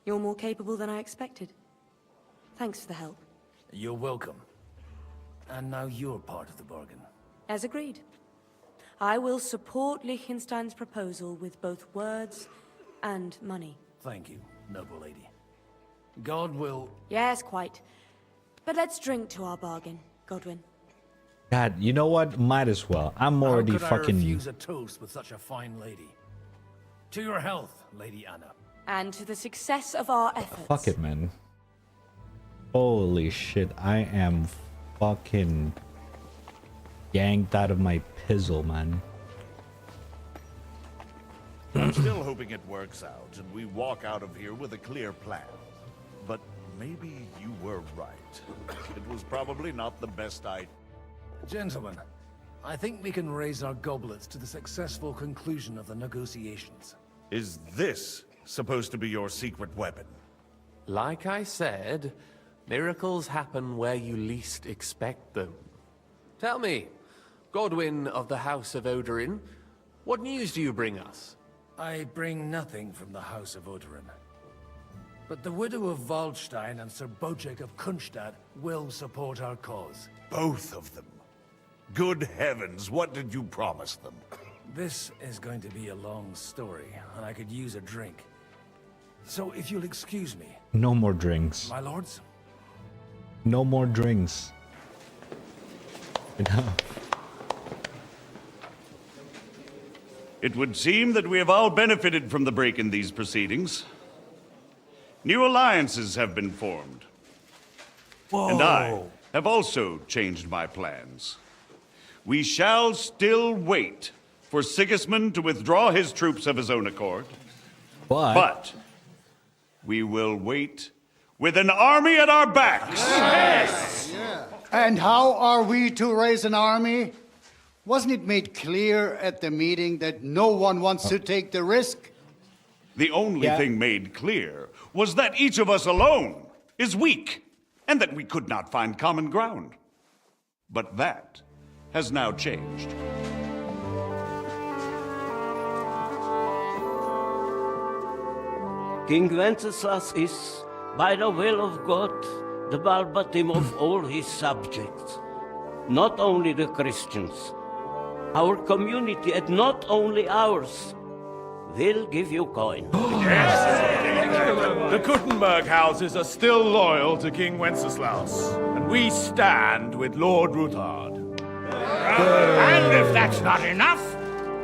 You're more capable than I expected. Thanks for the help. You're welcome. And now you're part of the bargain. As agreed. I will support Liechtenstein's proposal with both words and money. Thank you, noble lady. God will... Yes, quite. But let's drink to our bargain, Godwin. God, you know what? Might as well. I'm already How could I fucking. refuse a toast with such a fine lady? To your health, Lady Anna. And to the success of our efforts. Fuck it, man. Holy shit, I am fucking yanked out of my pizzle, man. I'm still hoping it works out and we walk out of here with a clear plan. But maybe you were right. It was probably not the best idea. Gentlemen, I think we can raise our goblets to the successful conclusion of the negotiations. Is this supposed to be your secret weapon? Like I said, miracles happen where you least expect them. Tell me, Godwin of the House of Odorin, what news do you bring us? I bring nothing from the House of Odorin. But the widow of Waldstein and Sir Bojek of Kunstadt will support our cause. Both of them. Good heavens, what did you promise them? This is going to be a long story, and I could use a drink. So if you'll excuse me... No more drinks. My lords? No more drinks. Enough. It would seem that we have all benefited from the break in these proceedings. New alliances have been formed. Whoa. And I have also changed my plans. We shall still wait for Sigismund to withdraw his troops of his own accord. But we will wait with an army at our backs. Yes! And how are we to raise an army? Wasn't it made clear at the meeting that no one wants to take the risk? The only thing made clear was that each of us alone is weak, and that we could not find common ground. But that has now changed. King Wenceslas is, by the will of God, the balbatim of all his subjects. Not only the Christians, our community, and not only ours, will give you coin. The Kuttenberg houses are still loyal to King Wenceslas, and we stand with Lord Ruthard. And if that's not enough,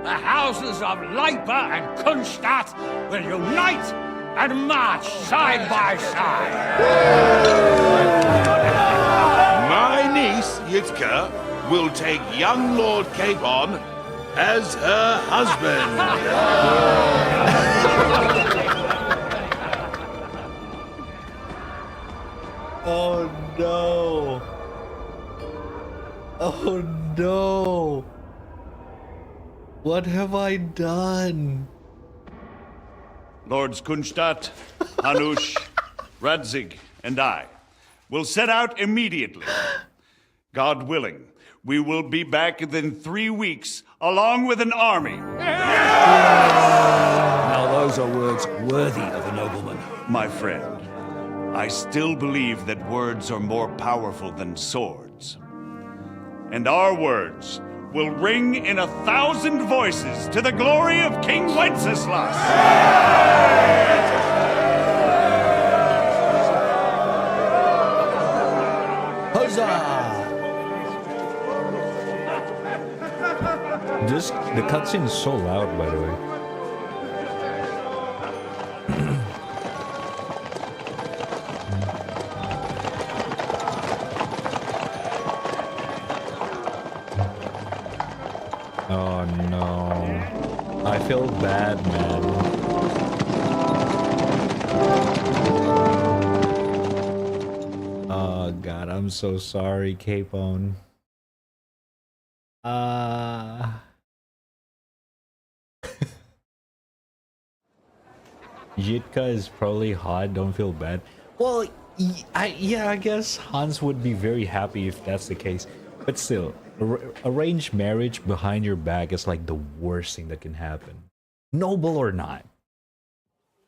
the houses of Leipa and Kunstadt will unite and march side by side. My niece, Yitka, will take young Lord Capon as her husband. Oh no. Oh no. What have I done? Lords Kunstadt, Hanush, Radzig, and I will set out immediately. God willing, we will be back within 3 weeks, along with an army. Now those are words worthy of a nobleman. My friend, I still believe that words are more powerful than swords. And our words will ring in 1,000 voices to the glory of King Wenceslas. The cutscene is so loud, by the way. Oh no. I feel bad, man. Oh god, I'm so sorry, Capone. Yitka is probably hot, don't feel bad. Well, yeah, I guess Hans would be very happy if that's the case. But still, arranged marriage behind your back is like the worst thing that can happen. Noble or not.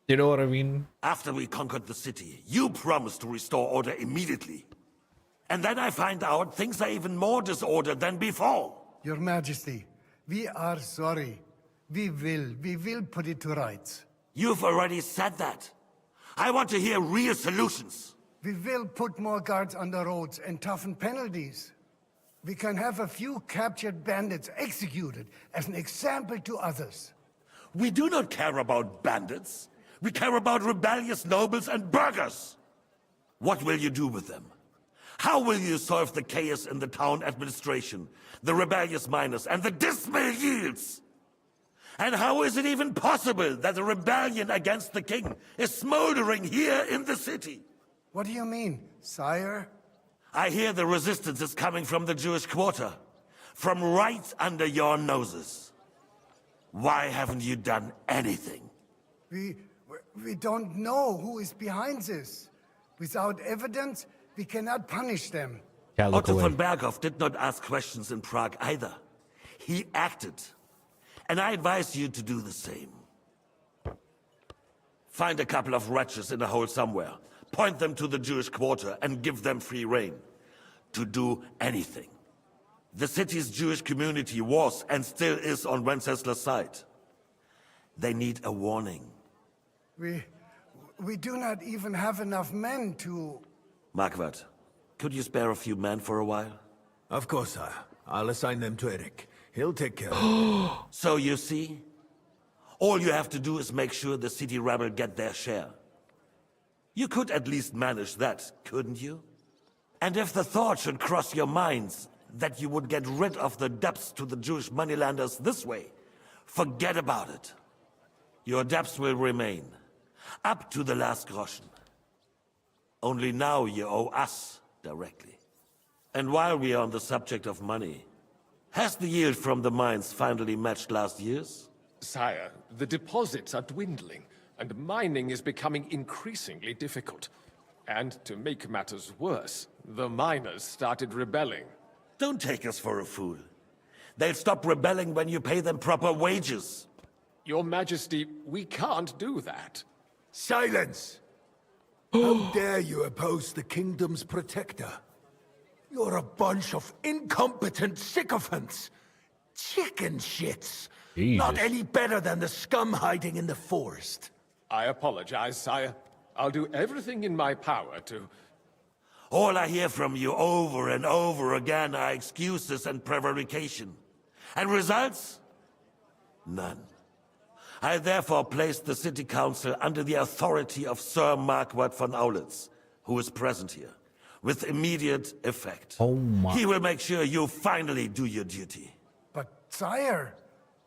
You know what I mean? After we conquered the city, you promised to restore order immediately. And then I find out things are even more disordered than before. Your Majesty, we are sorry. We will put it to rights. You've already said that. I want to hear real solutions. We will put more guards on the roads and toughen penalties. We can have a few captured bandits executed as an example to others. We do not care about bandits. We care about rebellious nobles and burghers. What will you do with them? How will you solve the chaos in the town administration, the rebellious miners, and the dismal yields? And how is it even possible that a rebellion against the king is smoldering here in the city? What do you mean, sire? I hear the resistance is coming from the Jewish quarter, from right under your noses. Why haven't you done anything? We don't know who is behind this. Without evidence, we cannot punish them. Otto von Berghoff did not ask questions in Prague either. He acted. And I advise you to do the same. Find a couple of wretches in a hole somewhere, point them to the Jewish quarter, and give them free rein to do anything. The city's Jewish community was and still is on Wenceslas' side. They need a warning. We do not even have enough men to... Marquardt, could you spare a few men for a while? Of course, sire. I'll assign them to Eric. He'll take care of it. So you see? All you have to do is make sure the city rabble get their share. You could at least manage that, couldn't you? And if the thought should cross your minds that you would get rid of the debts to the Jewish moneylanders this way, forget about it. Your debts will remain, up to the last groschen. Only now you owe us directly. And while we are on the subject of money, has the yield from the mines finally matched last year's? Sire, the deposits are dwindling, and mining is becoming increasingly difficult. And to make matters worse, the miners started rebelling. Don't take us for a fool. They'll stop rebelling when you pay them proper wages. Your Majesty, we can't do that. Silence! How dare you oppose the kingdom's protector? You're a bunch of incompetent sycophants. Chicken shits. Jesus. Not any better than the scum hiding in the forest. I apologize, sire. I'll do everything in my power to... All I hear from you over and over again are excuses and prevarication. And results? None. I therefore placed the city council under the authority of Sir Marquardt von Aulitz, who is present here, with immediate effect. Oh my... He will make sure you finally do your duty. But, sire,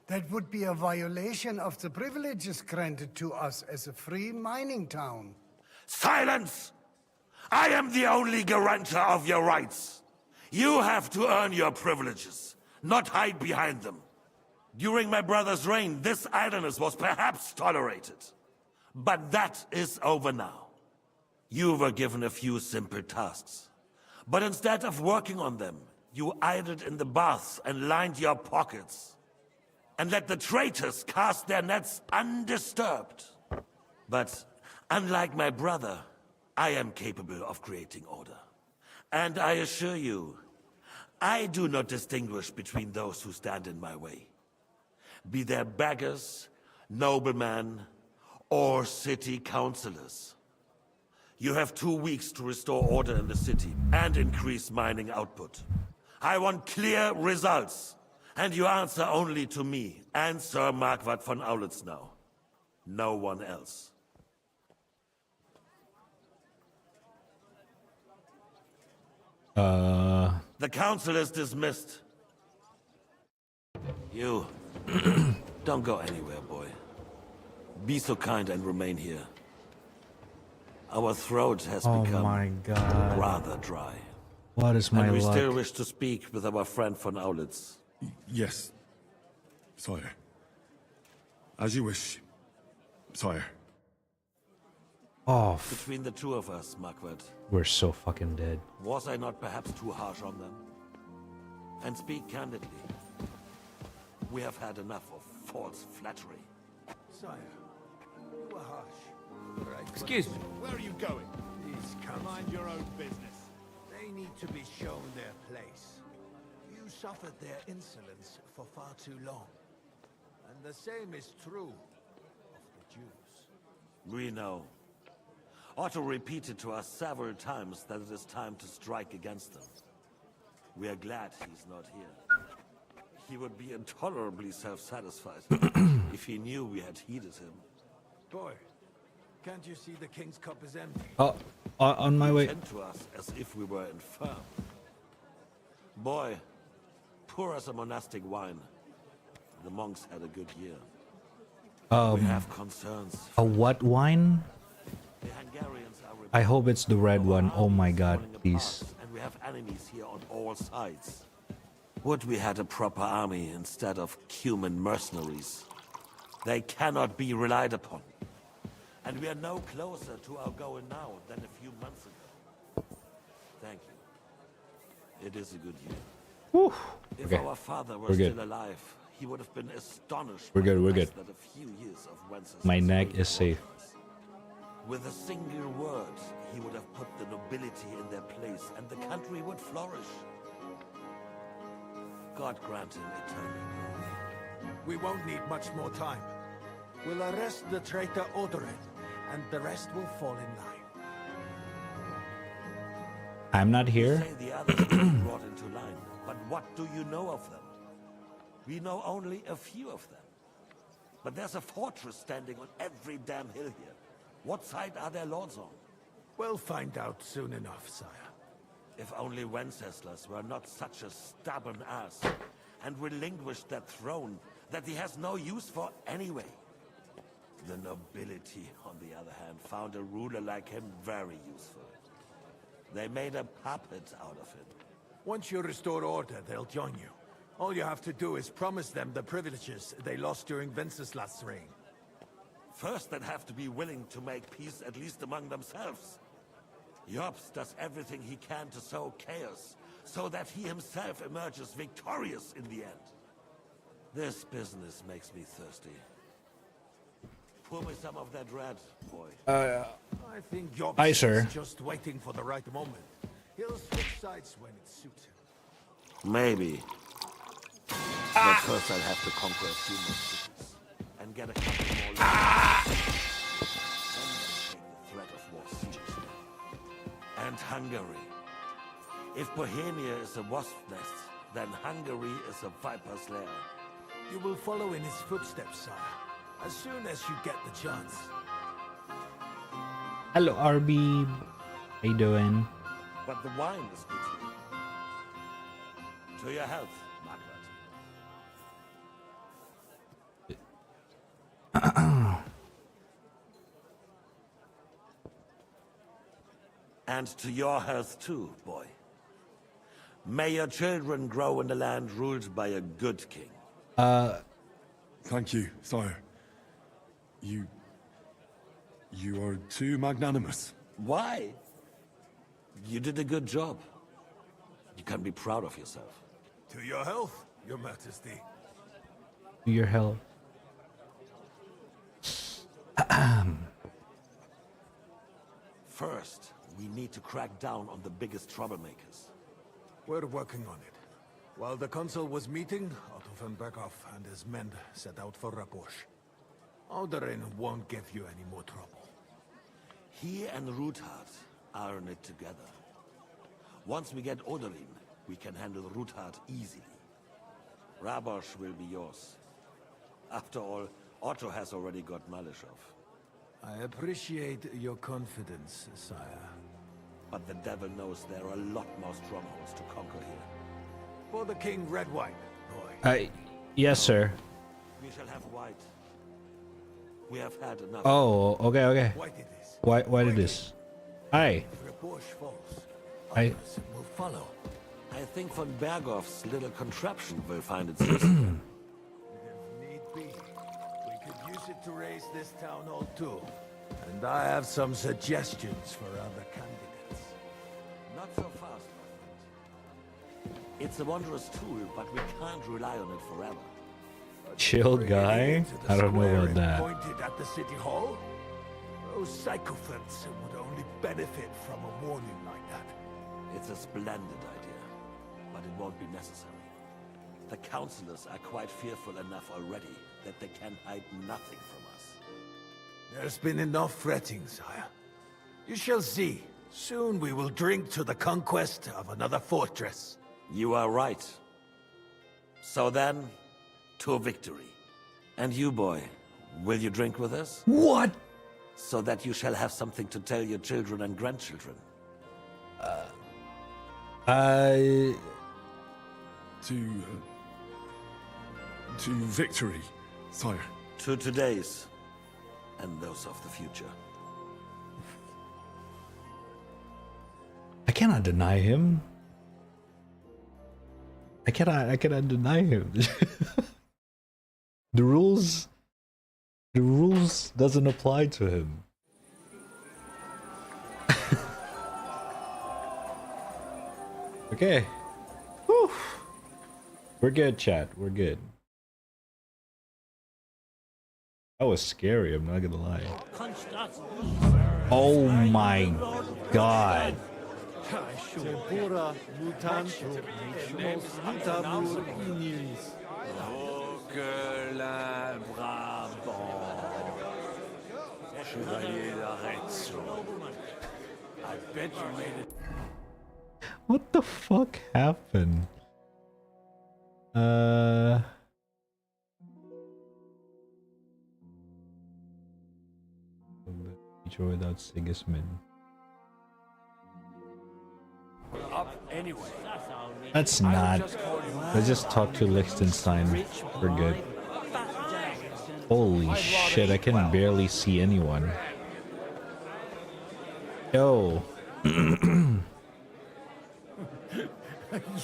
that would be a violation of the privileges granted to us as a free mining town. Silence! I am the only guarantor of your rights. You have to earn your privileges, not hide behind them. During my brother's reign, this idleness was perhaps tolerated. But that is over now. You were given a few simple tasks. But instead of working on them, you idled in the baths and lined your pockets. And let the traitors cast their nets undisturbed. But unlike my brother, I am capable of creating order. And I assure you, I do not distinguish between those who stand in my way. Be they beggars, noblemen, or city councillors. You have 2 weeks to restore order in the city and increase mining output. I want clear results, and you answer only to me and Sir Marquardt von Aulitz now. No one else. The council is dismissed. You, don't go anywhere, boy. Be so kind and remain here. Our throat has become my God. rather dry. What is my And we luck? still wish to speak with our friend von Aulitz. Yes, sire. As you wish, sire. Oh, Between the two of us, Marquardt, we're so fucking dead. was I not perhaps too harsh on them? And speak candidly, we have had enough of false flattery. Sire, you were harsh. Right. Excuse me. Where are you going? Please come. Mind your own business. They need to be shown their place. You suffered their insolence for far too long. And the same is true of the Jews. We know. Otto repeated to us several times that it is time to strike against them. We are glad he's not here. He would be intolerably self-satisfied if he knew we had heeded him. Boy, can't you see the king's cup is empty? Oh, on my way. Tend to us as if we were infirm. Boy, pour us a monastic wine. The monks had a good year. We have concerns. A what wine? The Hungarians are I hope it's the red one. Oh my God, please. and we have enemies here on all sides. Would we had a proper army instead of human mercenaries? They cannot be relied upon. And we are no closer to our goal now than a few months ago. Thank you. It is a good year. If Okay. our father were We're good. still alive, he would have been astonished. We're by good, the we're fact good. that a few years of Wenceslas My neck reign is safe. with a single word, he would have put the nobility in their place, and the country would flourish. God grant him eternal. We won't need much more time. We'll arrest the traitor Odorin, and the rest will fall in line. I'm not You here. say the others will be brought into line, but what do you know of them? We know only a few of them. But there's a fortress standing on every damn hill here. What side are their lords on? We'll find out soon enough, sire. If only Wenceslas were not such a stubborn ass, and relinquished that throne that he has no use for anyway. The nobility, on the other hand, found a ruler like him very useful. They made a puppet out of him. Once you restore order, they'll join you. All you have to do is promise them the privileges they lost during Wenceslas' reign. First, they'd have to be willing to make peace at least among themselves. Jobst does everything he can to sow chaos, so that he himself emerges victorious in the end. This business makes me thirsty. Pour me some of that red, boy. I think Jobst Aye, sir. is just waiting for the right moment. He'll switch sides when it suits him. Maybe. But first I'll have to conquer a few more cities. And get a couple more lands. Then I'll take the threat of war seriously. And Hungary. If Bohemia is a wasp nest, then Hungary is a viper's lair. You will follow in his footsteps, sire, as soon as you get the chance. Hello, RB. How you doing? But the wine is good here. To your health, Margaret. And to your health too, boy. May your children grow in a land ruled by a good king. Thank you, sire. You are too magnanimous. Why? You did a good job. You can be proud of yourself. To your health, your majesty. Your health. First, we need to crack down on the biggest troublemakers. We're working on it. While the council was meeting, Otto von Berghoff and his men set out for Raposh. Odorin won't give you any more trouble. He and Ruthard are in it together. Once we get Odorin, we can handle Ruthard easily. Rabosh will be yours. After all, Otto has already got Malishov. I appreciate your confidence, sire. But the devil knows there are a lot more strongholds to conquer here. For the King Red White, boy. Yes, sir. We shall have white. We have had enough. Oh, okay. Why did this? Aye. If Rabosh falls, I others will follow. I think von Berghoff's little contraption will find its use. If need be, we could use it to raise this town hall too. And I have some suggestions for other candidates. Not so fast, my friend. It's a wondrous tool, but we can't rely on it forever. chill guy. I don't know about that. Pointed at the city hall. Those sycophants would only benefit from a warning like that. It's a splendid idea, but it won't be necessary. The councillors are quite fearful enough already that they can hide nothing from us. There's been enough fretting, sire. You shall see. Soon we will drink to the conquest of another fortress. You are right. So then, to victory. And you, boy, will you drink with us? What? So that you shall have something to tell your children and grandchildren. To victory, sire. To today's, and those of the future. I cannot deny him. I cannot deny him. The rules doesn't apply to him. Okay. Whew. We're good, chat. We're good. That was scary, I'm not gonna lie. Oh my god. I bet you made it. What the fuck happened? Future without Sigismund. Up anyway. Let's not. Let's just talk to Liechtenstein. We're good. Holy shit, I can barely see anyone. Yo.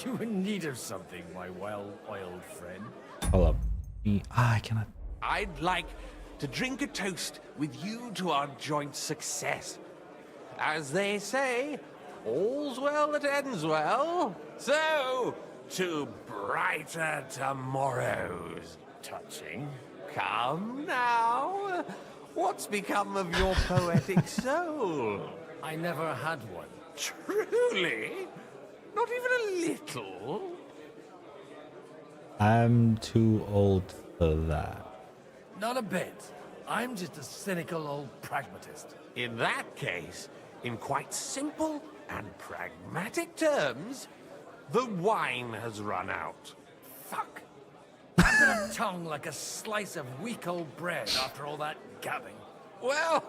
You in need of something, my well-oiled friend? Hold up. I cannot. I'd like to drink a toast with you to our joint success. As they say, all's well that ends well. So, to brighter tomorrows. Touching. Come now. What's become of your poetic soul? I never had one. Truly? Not even a little? I'm too old for that. Not a bit. I'm just a cynical old pragmatist. In that case, in quite simple and pragmatic terms, the wine has run out. Fuck. I've got a tongue like a slice of weak old bread after all that gabbing. Well,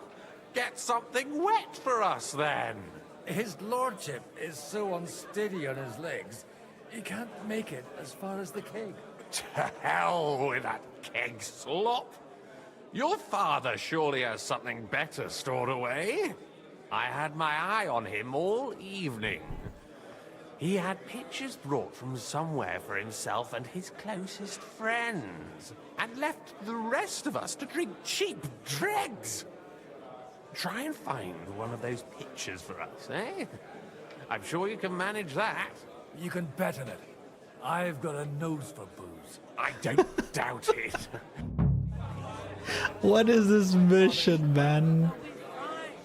get something wet for us then. His lordship is so unsteady on his legs, he can't make it as far as the keg. To hell with that keg slop. Your father surely has something better stored away. I had my eye on him all evening. He had pictures brought from somewhere for himself and his closest friends, and left the rest of us to drink cheap dregs. Try and find one of those pictures for us, eh? I'm sure you can manage that. You can bet on it. I've got a nose for booze. I don't doubt it. What is this mission, man?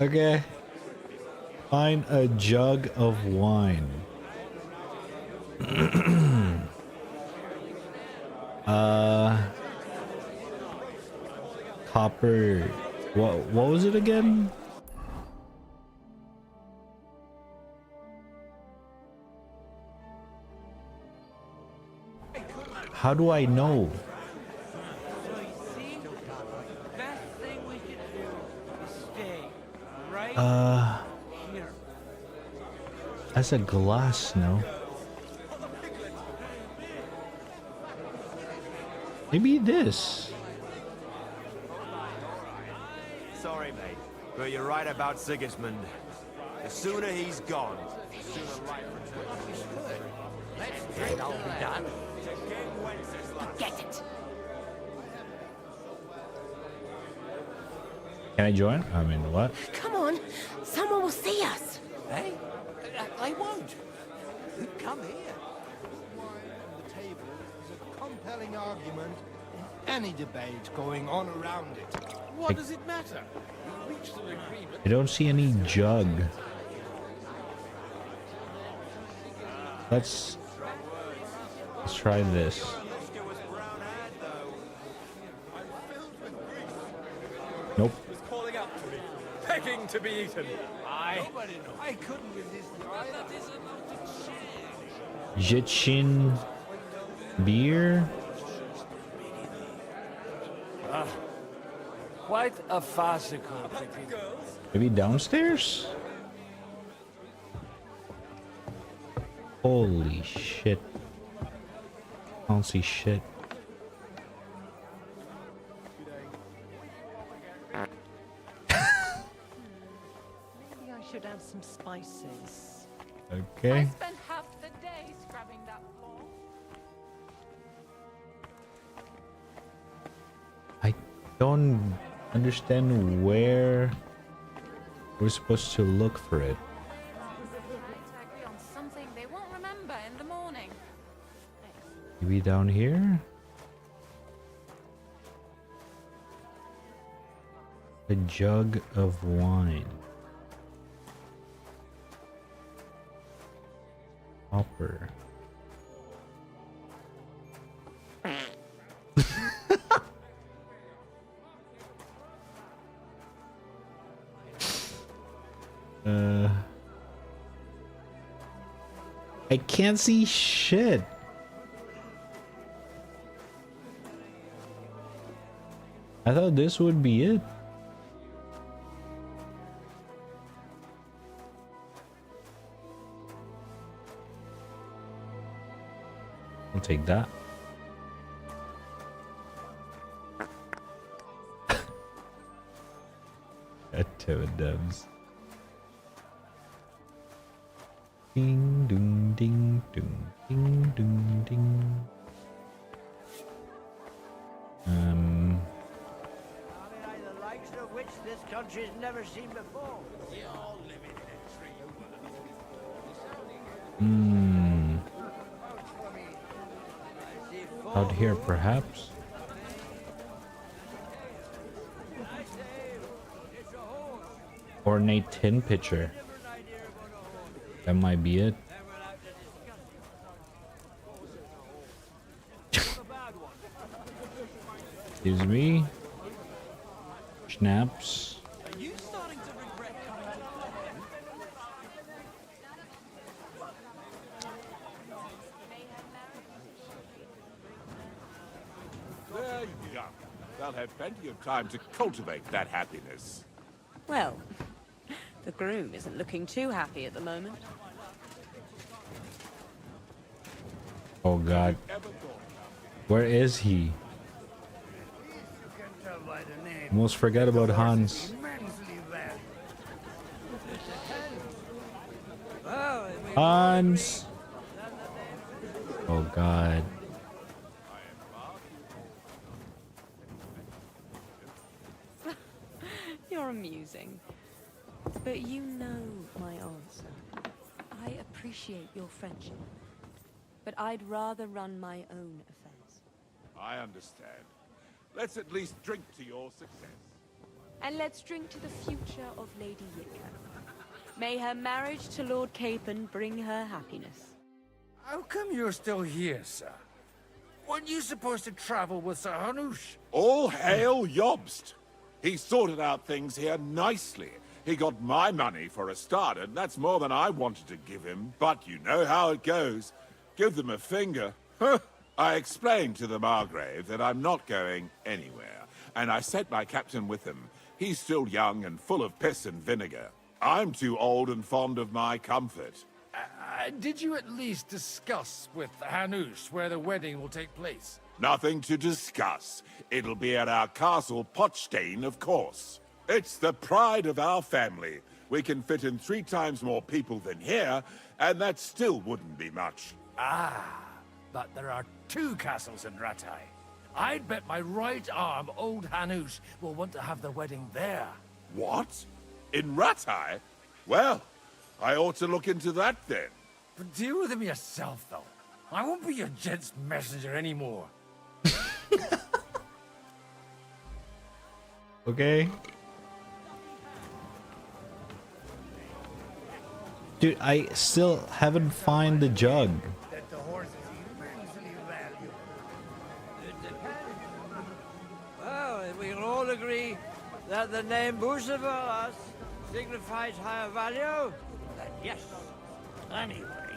Okay. Find a jug of wine. Copper. What was it again? How do I know? That's a glass, no? Maybe this. Sorry, mate, but you're right about Sigismund. The sooner he's gone, the sooner life returns. Let's get all done. Get it. Can I join? I mean, what? Come on, someone will see us. Hey, I won't. Come here. The table is a compelling argument in any debate going on around it. What does it matter? We reached an agreement. I don't see any jug. Let's try this. Nope. Calling out to me, begging to be eaten. I couldn't resist either. Jitchin beer. Quite a farcical picking. Maybe downstairs? Holy shit. I don't see shit. Maybe I should add some spices. Okay. Spent half the day scrubbing that floor. I don't understand where we're supposed to look for it. Agree on something they won't remember in the morning. Maybe down here? A jug of wine. Hopper. I can't see shit. I thought this would be it. I'll take that. Dubs. Ding ding ding ding ding ding ding. The likes of which this country's never seen before. We all live in a tree. Out here, perhaps. Ornate tin pitcher. That might be it. Excuse me. Schnapps. They're young. They'll have plenty of time to cultivate that happiness. Well, the groom isn't looking too happy at the moment. Oh God. Where is he? Almost forgot about Hans. Hans! Oh God. You're amusing. But you know my answer. I appreciate your friendship. But I'd rather run my own affairs. I understand. Let's at least drink to your success. And let's drink to the future of Lady Yitka. May her marriage to Lord Capon bring her happiness. How come you're still here, sir? Weren't you supposed to travel with Sir Hanush? All hail Jobst. He sorted out things here nicely. He got my money for a start, and that's more than I wanted to give him. But you know how it goes. Give them a finger. I explained to the Margrave that I'm not going anywhere, and I sent my captain with him. He's still young and full of piss and vinegar. I'm too old and fond of my comfort. Did you at least discuss with Hanush where the wedding will take place? Nothing to discuss. It'll be at our castle Potsdam, of course. It's the pride of our family. We can fit in 3 times more people than here, and that still wouldn't be much. But there are 2 castles in Rattay. I'd bet my right arm old Hanush will want to have the wedding there. What? In Rattay? Well, I ought to look into that then. But deal with him yourself, though. I won't be your gent's messenger anymore. Okay. Dude, I still haven't found the jug. Well, if we can all agree that the name Bucephilus signifies higher value, then yes. Anyway,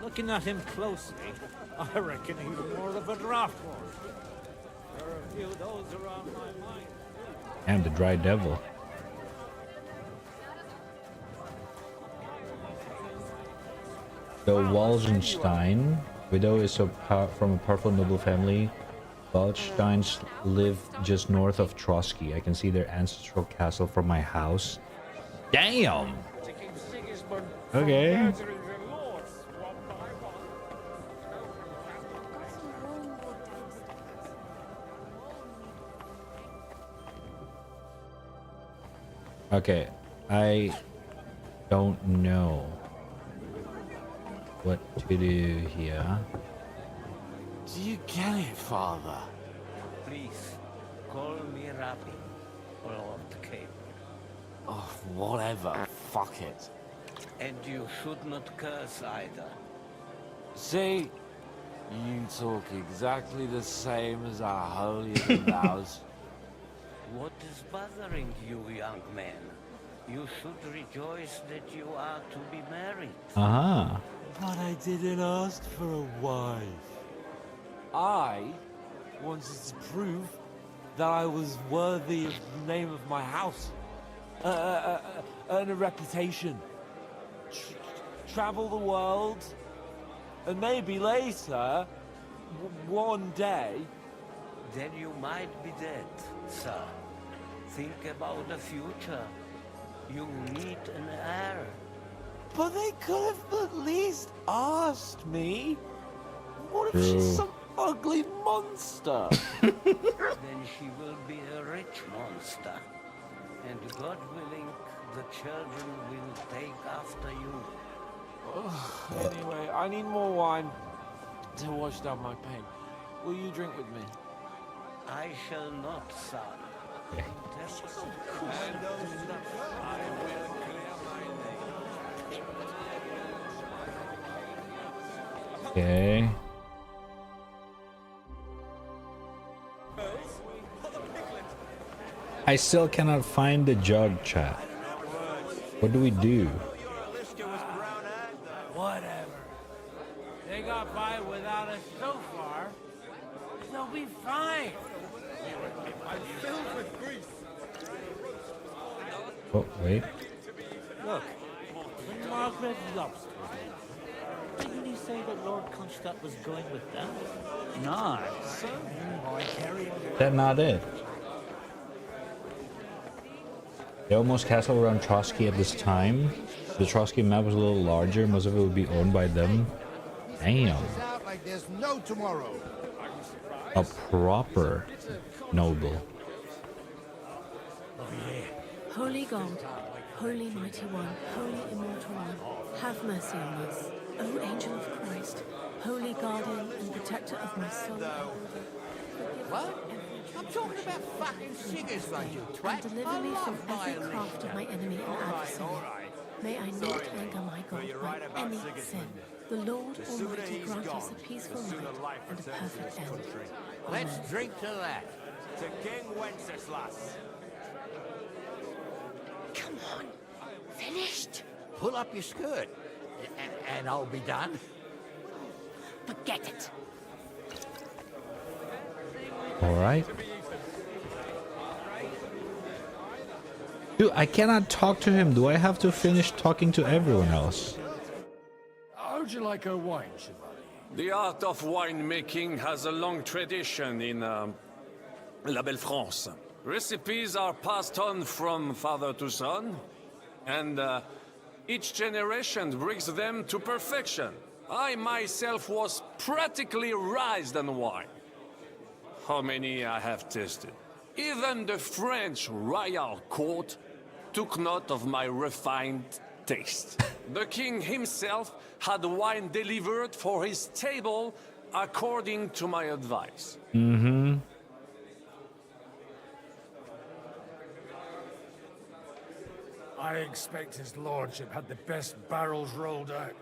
looking at him closely, I reckon he's more of a draft horse. There are a few of those around my mind. And the dry devil. Though Wallenstein, widow is from a powerful noble family, Wallensteins live just north of Trotsky. I can see their ancestral castle from my house. Damn! Okay. Okay, I don't know what to do here. Do you get it, Father? Please, call me Rabbi, Lord Cable. Oh, whatever. Fuck it. And you should not curse either. See? You talk exactly the same as our holiest of vows. What is bothering you, young man? You should rejoice that you are to be married. Uh-huh. But I didn't ask for a wife. I wanted to prove that I was worthy of the name of my house. Earn a reputation. Travel the world. And maybe later, one day... Then you might be dead, sir. Think about the future. You need an heir. But they could have at least asked me. What if she's True. some ugly monster? Then she will be a rich monster. And God willing, the children will take after you. Anyway, I need more wine to wash down my pain. Will you drink with me? I shall not, son. Okay. I still cannot find the jug, chat. What do we do? Whatever. They got by without us so far. They'll be fine. I'm filled with grief. Oh, wait. Look, when Margaret Lobster was there, didn't he say that Lord Constadt was going with them? Nice. Is that not it? The almost castle around Trotsky at this time. The Trotsky map was a little larger. Most of it would be owned by them. Damn. Out like there's no tomorrow. A proper noble. Holy God, Holy Mighty One, Holy Immortal One, have mercy on us. O Angel of Christ, Holy Guardian and Protector of my soul. What? I'm talking about fucking Sigismund, you twat. And deliver me from every craft of my enemy and adversary. May I not anger my God by any sin. The Lord Almighty grant us a peaceful night and a perfect end. Let's Amen. drink to that. To King Wenceslas. Come on. Finished? Pull up your skirt. And I'll be done. Forget it. All right. Dude, I cannot talk to him. Do I have to finish talking to everyone else? How'd you like a wine, Chevalier? The art of winemaking has a long tradition in La Belle France. Recipes are passed on from father to son, and each generation brings them to perfection. I myself was practically raised on wine. How many I have tasted. Even the French royal court took note of my refined taste. The king himself had wine delivered for his table according to my advice. Mm-hmm. I expect his lordship had the best barrels rolled out.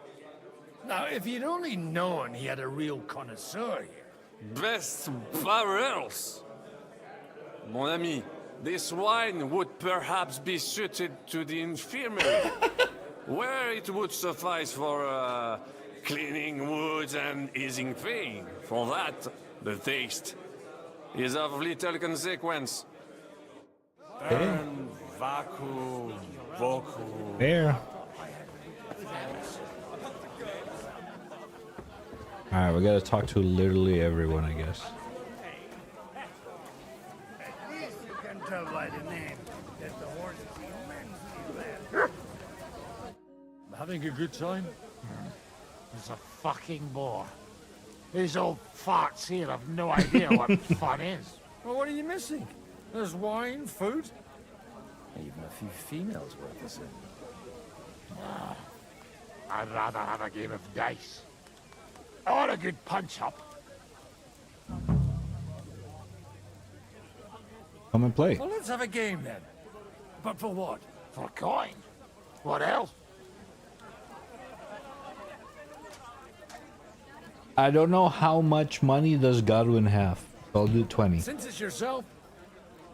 Now, if you'd only known he had a real connoisseur here. Best barrels! Mon ami, this wine would perhaps be suited to the infirmary, where it would suffice for cleaning wounds and easing pain. For that, the taste is of little consequence. Vacuum, voku. There. Alright, we gotta talk to literally everyone, I guess. At least you can tell by the name that the horse is immensely fast. Having a good time? He's a fucking bore. These old farts here have no idea what fun is. Well, what are you missing? There's wine, food. Even a few females worth the same. I'd rather have a game of dice. Or a good punch-up. Come and play. Well, let's have a game then. But for what? For coin. What else? I don't know how much money does Godwin have. I'll do 20. Since it's yourself,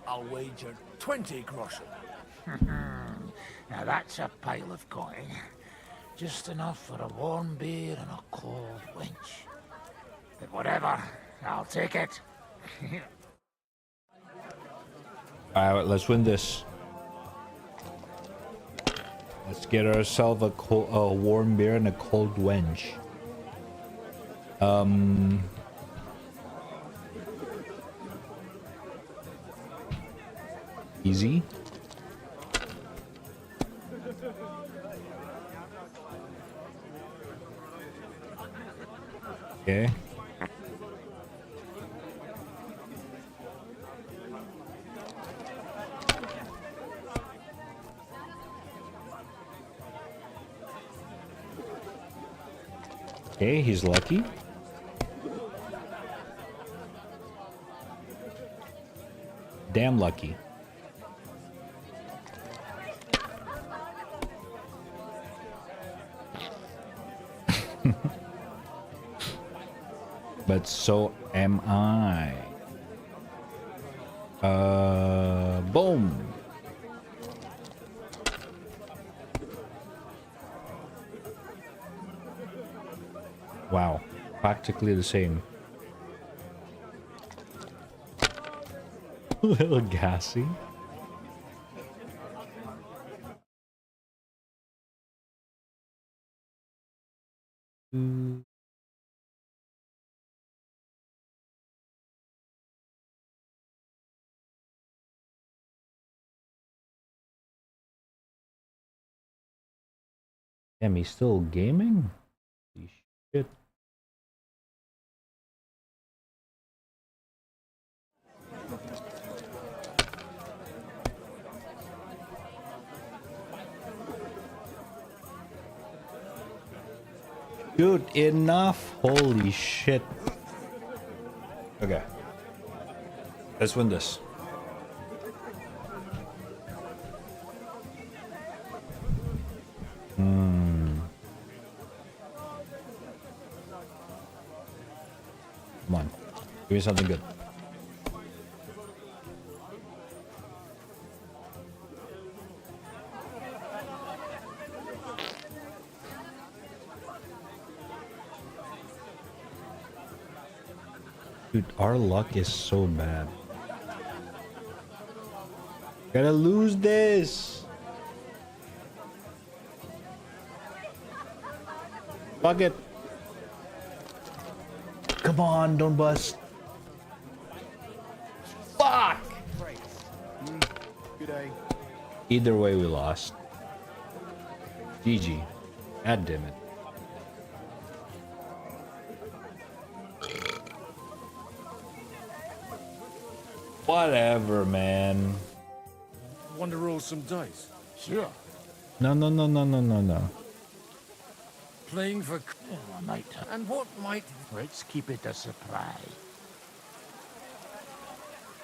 I'll wager 20 groschen. Now that's a pile of coin. Just enough for a warm beer and a cold wench. But whatever, I'll take it. Alright, let's win this. Let's get ourselves a warm beer and a cold wench. Easy. Okay. Okay, he's lucky. Damn lucky. But so am I. Boom. Wow, practically the same. A little gassy. Damn, he's still gaming? Holy shit. Dude, enough. Holy shit. Okay. Let's win this. Come on. Give me something good. Dude, our luck is so bad. Gotta lose this. Fuck it. Come on, don't bust. Fuck! Good day. Either way, we lost. GG. God damn it. Whatever, man. Want to roll some dice? Sure. No. Playing for... night. And what might... Let's keep it a surprise.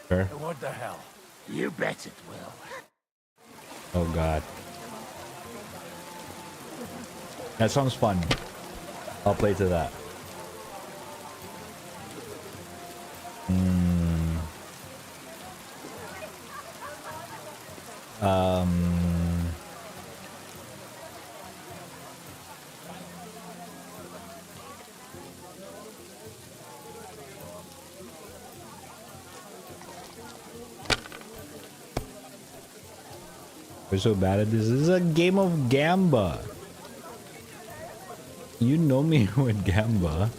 Sure. What the hell? You bet it will. Oh god. That sounds fun. I'll play to that. We're so bad at this. This is a game of Gamba. You know me with Gamba.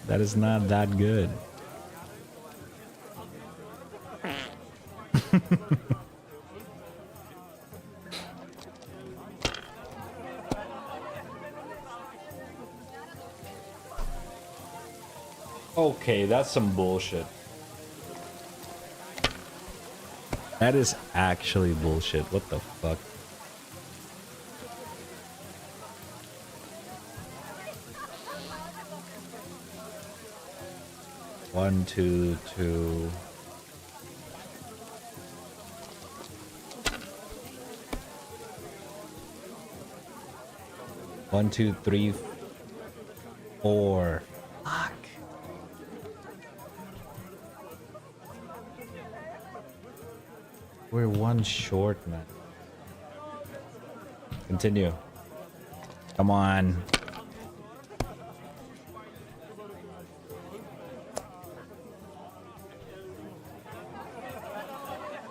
That is not that good. Okay, that's some bullshit. That is actually bullshit. What the fuck? One, two, two. One, two, three, four. Fuck. We're one short, man. Continue. Come on.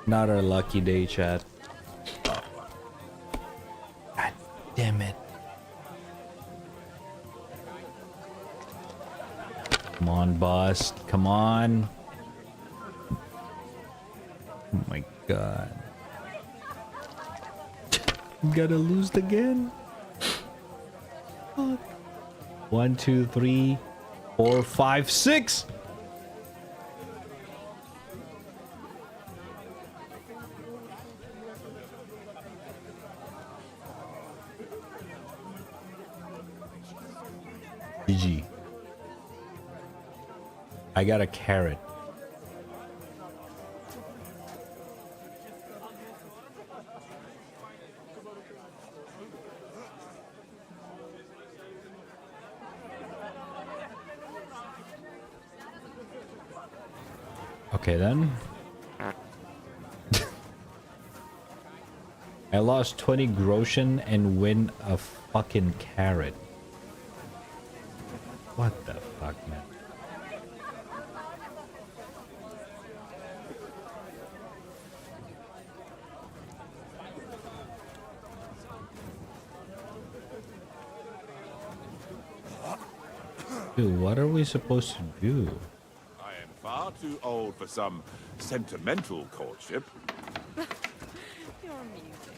Not our lucky day, chat. God damn it. Come on, bust. Come on. Oh my god. Gotta lose again. Fuck. 1, 2, 3, 4, 5, 6. GG. I got a carrot. Okay then. I lost 20 groschen and win a fucking carrot. What the fuck, man? Dude, what are we supposed to do? I am far too old for some sentimental courtship. You're amusing.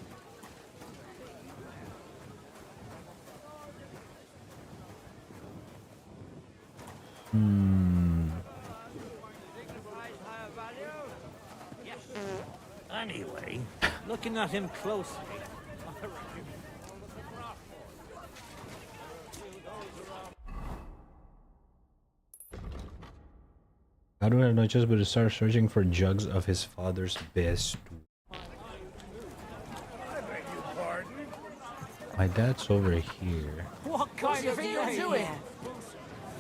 Anyway, looking at him closely, How do I have no choice but to start searching for jugs of his father's best? My dad's over here. what kind of thing are you doing?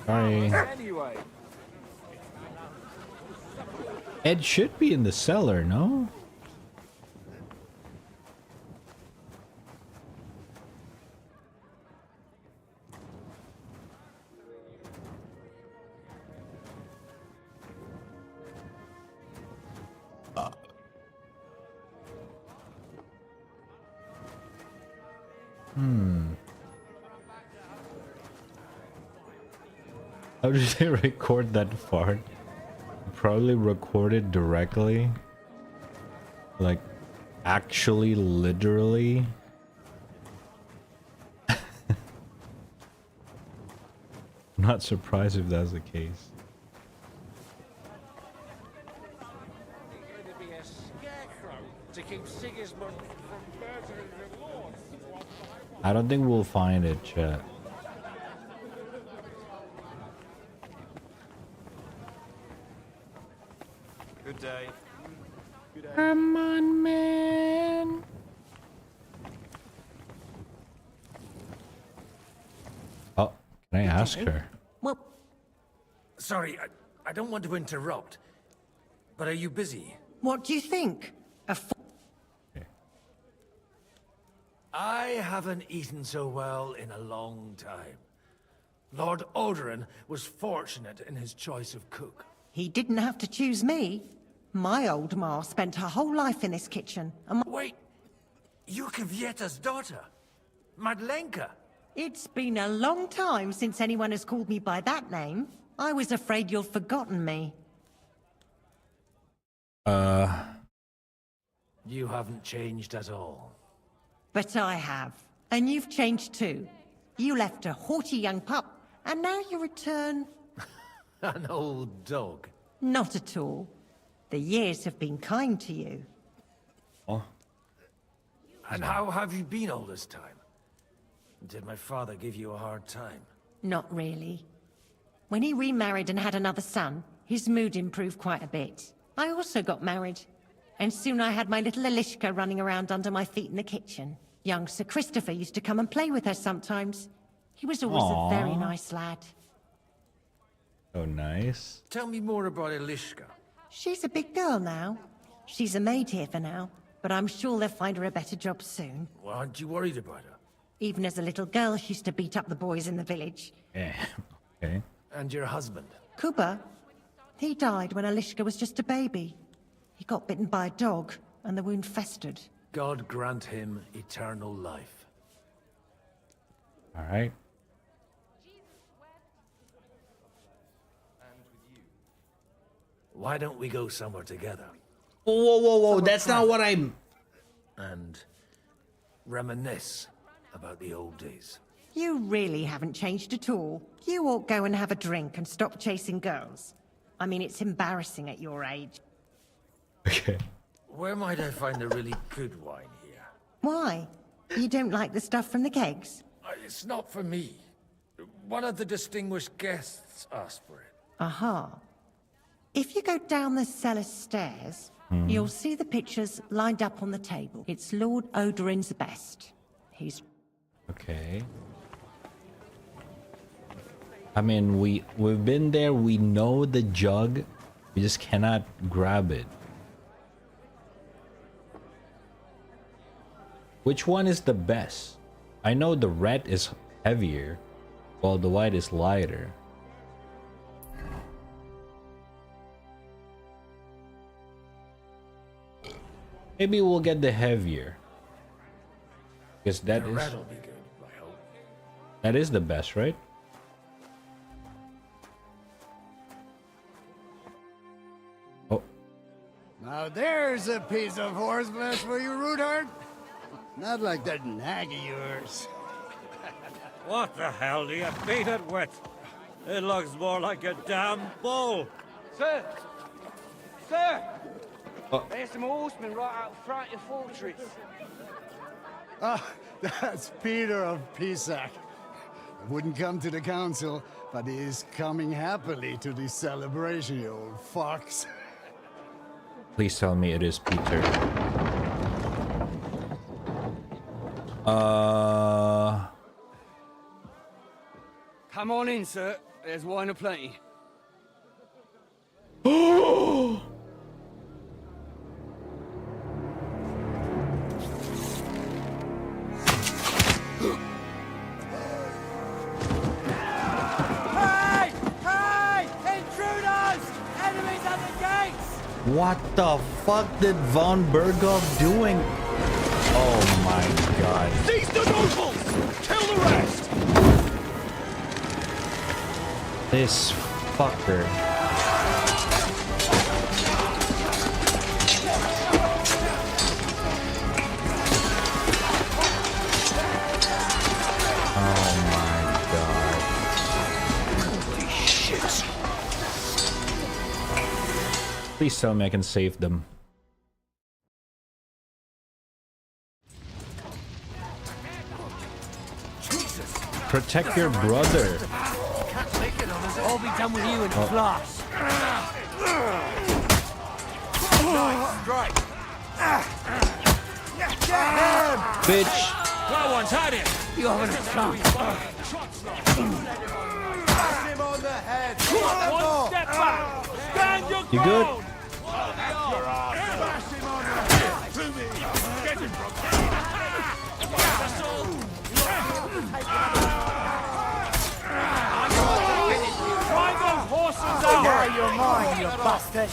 Sorry. Anyway. Ed should be in the cellar, no? How did they record that fart? Probably recorded directly. Like, actually, literally. Not surprised if that's the case. To keep Sigismund from murdering the Lord. I don't think we'll find it, chat. Good day. Come on, man. Oh, can I ask her? Well, sorry, I don't want to interrupt, but are you busy? What do you think? I haven't eaten so well in a long time. Lord Odoran was fortunate in his choice of cook. He didn't have to choose me. My old ma spent her whole life in this kitchen. And Wait, you're Kvieta's daughter, Madlenka. it's been a long time since anyone has called me by that name. I was afraid you'd forgotten me. You haven't changed at all. But I have. And you've changed too. You left a haughty young pup, and now you return... An old dog. Not at all. The years have been kind to you. Oh. And how have you been all this time? Did my father give you a hard time? Not really. When he remarried and had another son, his mood improved quite a bit. I also got married. And soon I had my little Elishka running around under my feet in the kitchen. Young Sir Christopher used to come and play with her sometimes. He was always a very nice lad. Oh, nice. Tell me more about Elishka. She's a big girl now. She's a maid here for now, but I'm sure they'll find her a better job soon. Well, aren't you worried about her? Even as a little girl, she used to beat up the boys in the village. Yeah, okay. And your husband? Kuba, he died when Elishka was just a baby. He got bitten by a dog, and the wound festered. God grant him eternal life. All right. Why don't we go somewhere together? Whoa. That's not what I'm... And reminisce about the old days. You really haven't changed at all. You ought go and have a drink and stop chasing girls. I mean, it's embarrassing at your age. Okay. Where might I find a really good wine here? Why? You don't like the stuff from the kegs? It's not for me. One of the distinguished guests asked for it. Aha. If you go down the cellar stairs, you'll see the pictures lined up on the table. It's Lord Odoran's best. He's... Okay. I mean, we've been there. We know the jug. We just cannot grab it. Which one is the best? I know the red is heavier, while the white is lighter. Maybe we'll get the heavier. Because that is... Red'll be good, I hope. That is the best, right? Oh. Now there's a piece of horse flesh for you, Rudart. Not like that nag of yours. What the hell do you beat it with? It looks more like a damn bull. Sir! Sir! Oh. There's some horsemen right out front of your fortress. Ah, that's Peter of Pisac. Wouldn't come to the council, but he is coming happily to the celebration, you old fox. Please tell me it is Peter. Come on in, sir. There's wine aplenty. Oh! Hey! Hey! Intruders! Enemies at the gates! What the fuck did von Berghoff doing? Oh my god. Seize the nobles! Kill the rest! This fucker. Oh my god. Holy shit. Please tell me I can save them. Protect your brother. Can't make it on us. All be done with you in Oh. class. Strike. Bitch. No one's had it! You haven't a chance. Smash him on the head. One step back! Stand your You good? ground! Smash him on the head. To me. Get him, bro. Drive those horses out! Now you're mine, you bastard.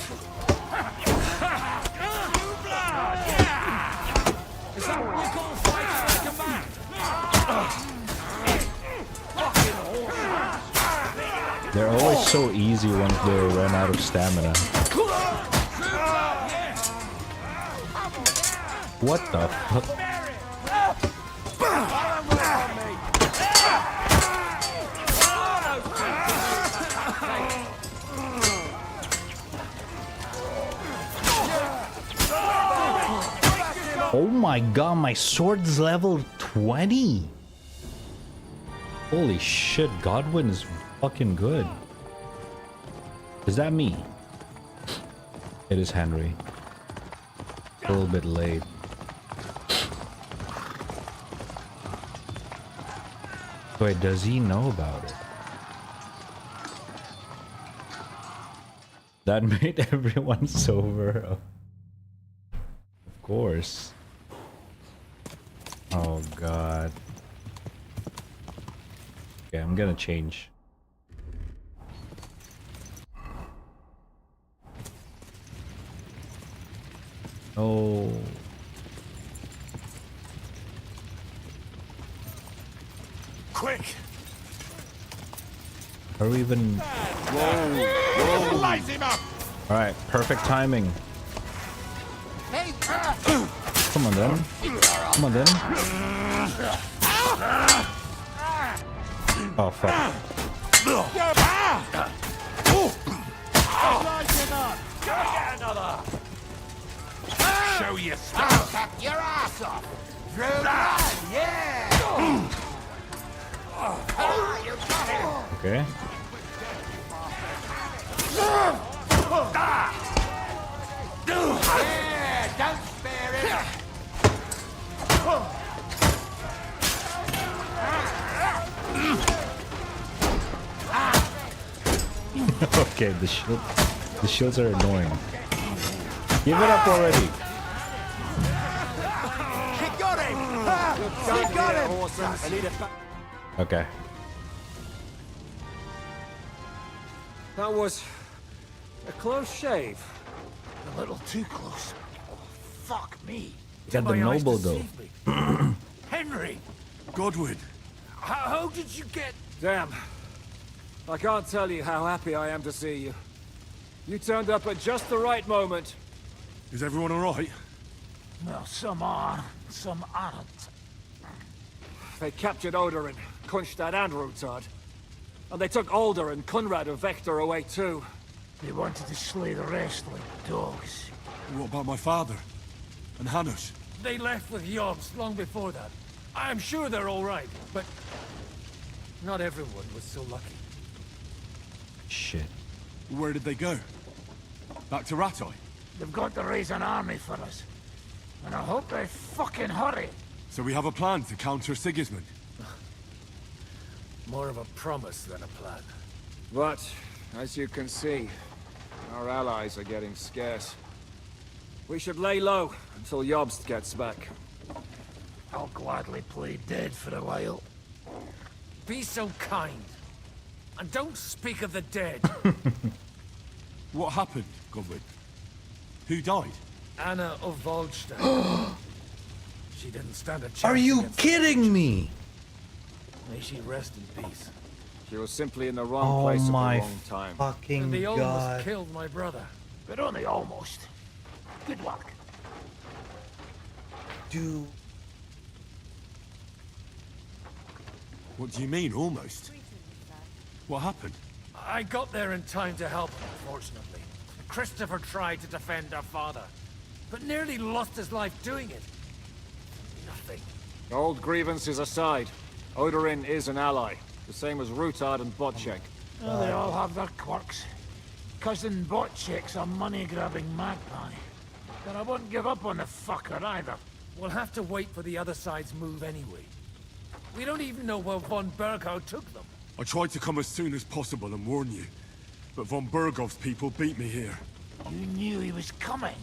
Is that what you call fighting like a man? They're always so easy once they run out of stamina. What the fuck? Oh my god, my sword's level 20. Holy shit, Godwin is fucking good. Is that me? It is Henry. A little bit late. Wait, does he know about it? That made everyone sober. Of course. Oh god. Okay, I'm gonna change. Oh. Quick! Are we even... Whoa! Light him up! Alright, perfect timing. Come on then. Come on then. Oh fuck. Show your stuff! Tap your ass off. Through blood, yeah! You got him! Okay. Yeah, don't spare it! Okay, the shields are annoying. Give it up already. He got him! He got him! Okay. That was a close shave. A little too close. Oh, fuck me. Got the My eyes noble though. deceive me. Henry! Godwin! How did you get... Damn. I can't tell you how happy I am to see you. You turned up at just the right moment. Is everyone alright? Well, some are, some aren't. They captured Oder and Kunstad and Rutard. And they took Alder and Kunrad of Vector away too. They wanted to slay the rest like dogs. What about my father? And Hanush? They left with Yobs long before that. I'm sure they're all right, but not everyone was so lucky. Shit. Where did they go? Back to Ratoi? They've got to raise an army for us. And I hope they fucking hurry. So we have a plan to counter Sigismund? More of a promise than a plan. But, as you can see, our allies are getting scarce. We should lay low until Jobst gets back. I'll gladly play dead for a while. Be so kind. And don't speak of the dead. What happened, Godwin? Who died? Anna of Waldstein. She didn't stand a chance. Are you against kidding me? May she rest in peace. She was simply in the wrong place at the my wrong time. fucking And they god. almost killed my brother. But only almost. Good luck. Dude. What do you mean, almost? What happened? I got there in time to help, unfortunately. Christopher tried to defend our father, but nearly lost his life doing it. Nothing. Old grievances aside, Odorin is an ally. The same as Rutard and Botchek. Well, they all have their quirks. Cousin Botchek's a money-grabbing magpie. But I wouldn't give up on the fucker either. We'll have to wait for the other side's move anyway. We don't even know where von Berghout took them. I tried to come as soon as possible and warn you, but von Bergov's people beat me here. You knew he was coming.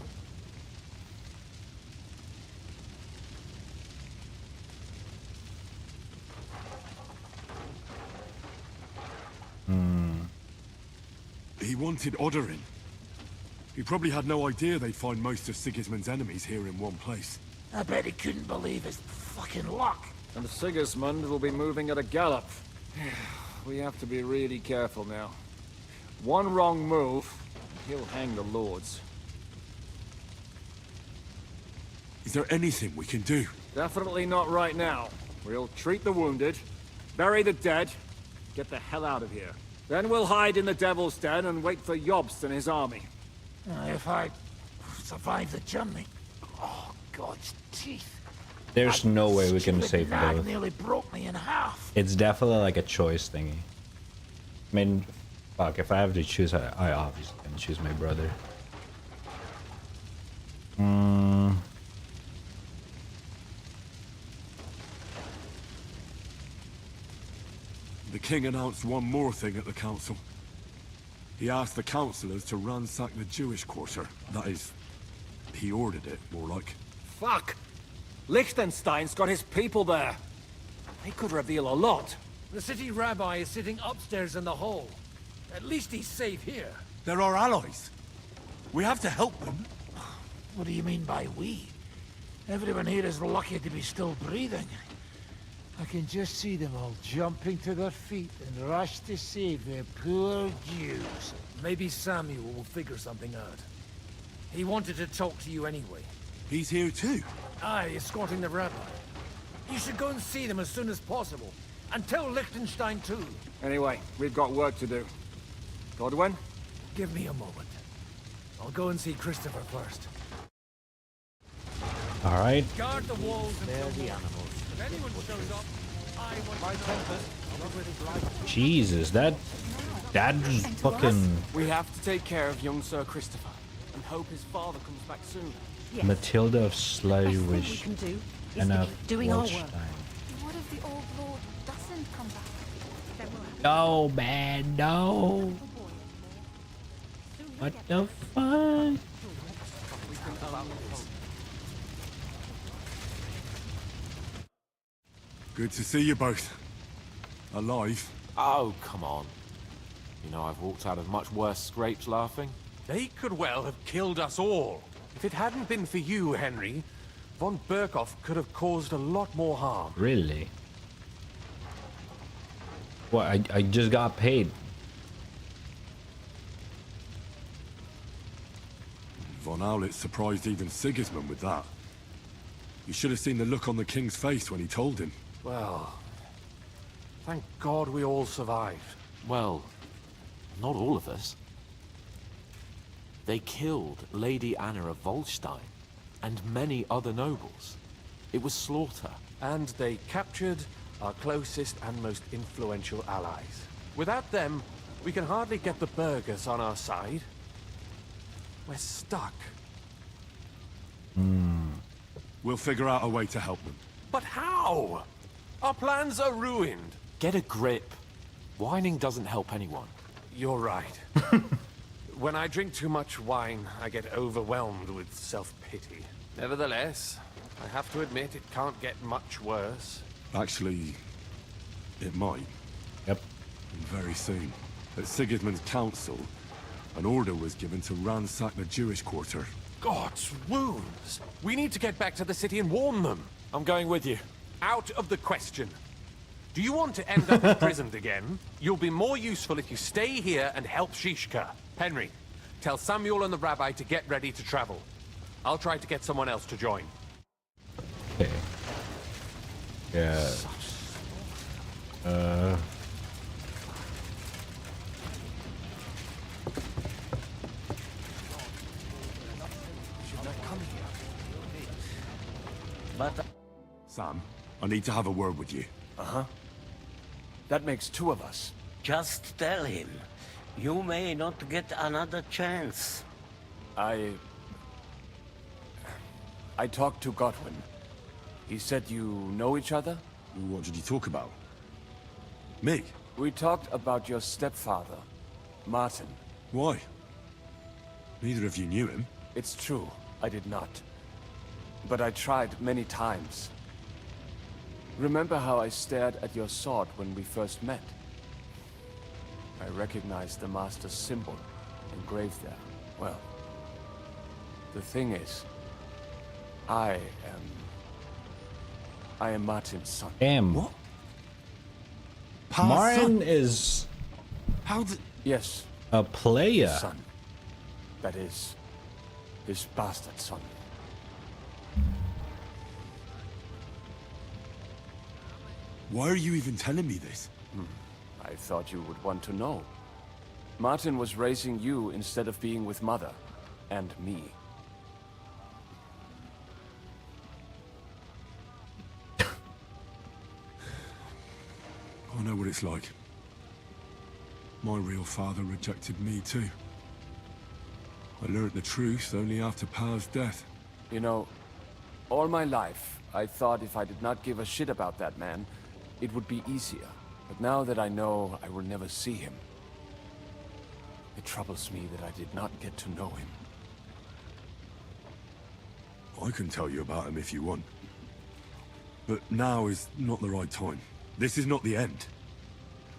He wanted Odorin. He probably had no idea they'd find most of Sigismund's enemies here in one place. I bet he couldn't believe his fucking luck. And Sigismund will be moving at a gallop. We have to be really careful now. One wrong move, he'll hang the lords. Is there anything we can do? Definitely not right now. We'll treat the wounded, bury the dead, get the hell out of here. Then we'll hide in the Devil's Den and wait for Jobst and his army. If I survive the journey... Oh, God's teeth. There's no way we can save Nag both. nearly broke me in half. It's definitely like a choice thingy. I mean, fuck, if I have to choose, I obviously can choose my brother. The king announced one more thing at the council. He asked the councillors to ransack the Jewish quarter. That is, he ordered it, more like. Fuck! Liechtenstein's got his people there. They could reveal a lot. The city rabbi is sitting upstairs in the hall. At least he's safe here. They're our allies. We have to help them. What do you mean by we? Everyone here is lucky to be still breathing. I can just see them all jumping to their feet and rush to save their poor Jews. Maybe Samuel will figure something out. He wanted to talk to you anyway. He's here too. Aye, escorting the rabbi. You should go and see them as soon as possible. And tell Liechtenstein too. Anyway, we've got work to do. Godwin? Give me a moment. I'll go and see Christopher first. Alright. Guard the walls and the animals. If anyone shows up, I want my tempest. Jesus, that just fucking We have to take care of young Sir Christopher and hope his father comes back soon. Matilda of Slywich and of doing our work. Waldstein. What if the old lord doesn't come back? Then we'll have No, man, no. What the fuck? Good to see you both. Alive. Oh, come on. You know, I've walked out of much worse scrapes laughing. They could well have killed us all. If it hadn't been for you, Henry, von Berkhoff could have caused a lot more harm. Really? What, I just got paid. Von Aulitz surprised even Sigismund with that. You should have seen the look on the king's face when he told him. Well, thank God we all survived. Well, not all of us. They killed Lady Anna of Waldstein and many other nobles. It was slaughter. And they captured our closest and most influential allies. Without them, we can hardly get the burghers on our side. We're stuck. We'll figure out a way to help them. But how? Our plans are ruined. Get a grip. Whining doesn't help anyone. You're right. When I drink too much wine, I get overwhelmed with self-pity. Nevertheless, I have to admit it can't get much worse. Actually, it might. Yep. And very soon. At Sigismund's council, an order was given to ransack the Jewish quarter. God's wounds. We need to get back to the city and warn them. I'm going with you. Out of the question. Do you want to end up imprisoned again? You'll be more useful if you stay here and help Shishka. Henry, tell Samuel and the rabbi to get ready to travel. I'll try to get someone else to join. Okay. Yeah. But... Sam, I need to have a word with you. Uh-huh. That makes two of us. Just tell him. You may not get another chance. I talked to Godwin. He said you know each other? What did you talk about? Me? We talked about your stepfather, Martin. Why? Neither of you knew him. It's true, I did not. But I tried many times. Remember how I stared at your sword when we first met? I recognized the Master's symbol engraved there. Well, the thing is, I am Martin's son. Damn. What? Martin is... How did... Yes. A player. His son. That is, his bastard son. Why are you even telling me this? I thought you would want to know. Martin was raising you instead of being with Mother. And me. I know what it's like. My real father rejected me too. I learned the truth only after Pa's death. You know, all my life, I thought if I did not give a shit about that man, it would be easier. But now that I know I will never see him, it troubles me that I did not get to know him. I can tell you about him if you want. But now is not the right time. This is not the end.